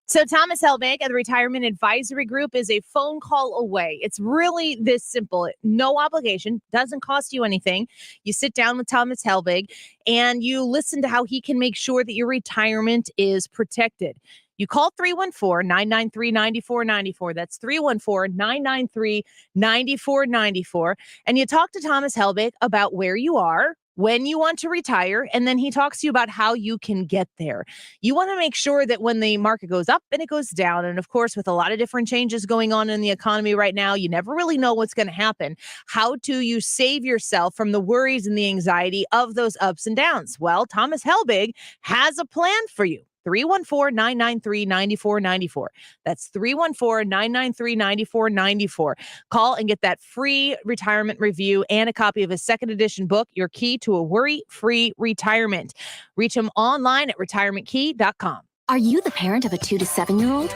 So Thomas Helbig at the Retirement Advisory Group is a phone call away. It's really this simple. No obligation, doesn't cost you anything. You sit down with Thomas Helbig and you listen to how he can make sure that your retirement is protected. You call 314-993-9494. That's 314-993-9494. And you talk to Thomas Helbig about where you are, when you want to retire, and then he talks to you about how you can get there. You want to make sure that when the market goes up and it goes down, and of course, with a lot of different changes going on in the economy right now, you never really know what's going to happen. How do you save yourself from the worries and the anxiety of those ups and downs? Well, Thomas Helbig has a plan for you. 314-993-9494. That's 314-993-9494. Call and get that free retirement review and a copy of his second edition book, Your Key to a Worry-Free Retirement. Reach him online at retirementkey.com.
Are you the parent of a 2 to 7-year-old?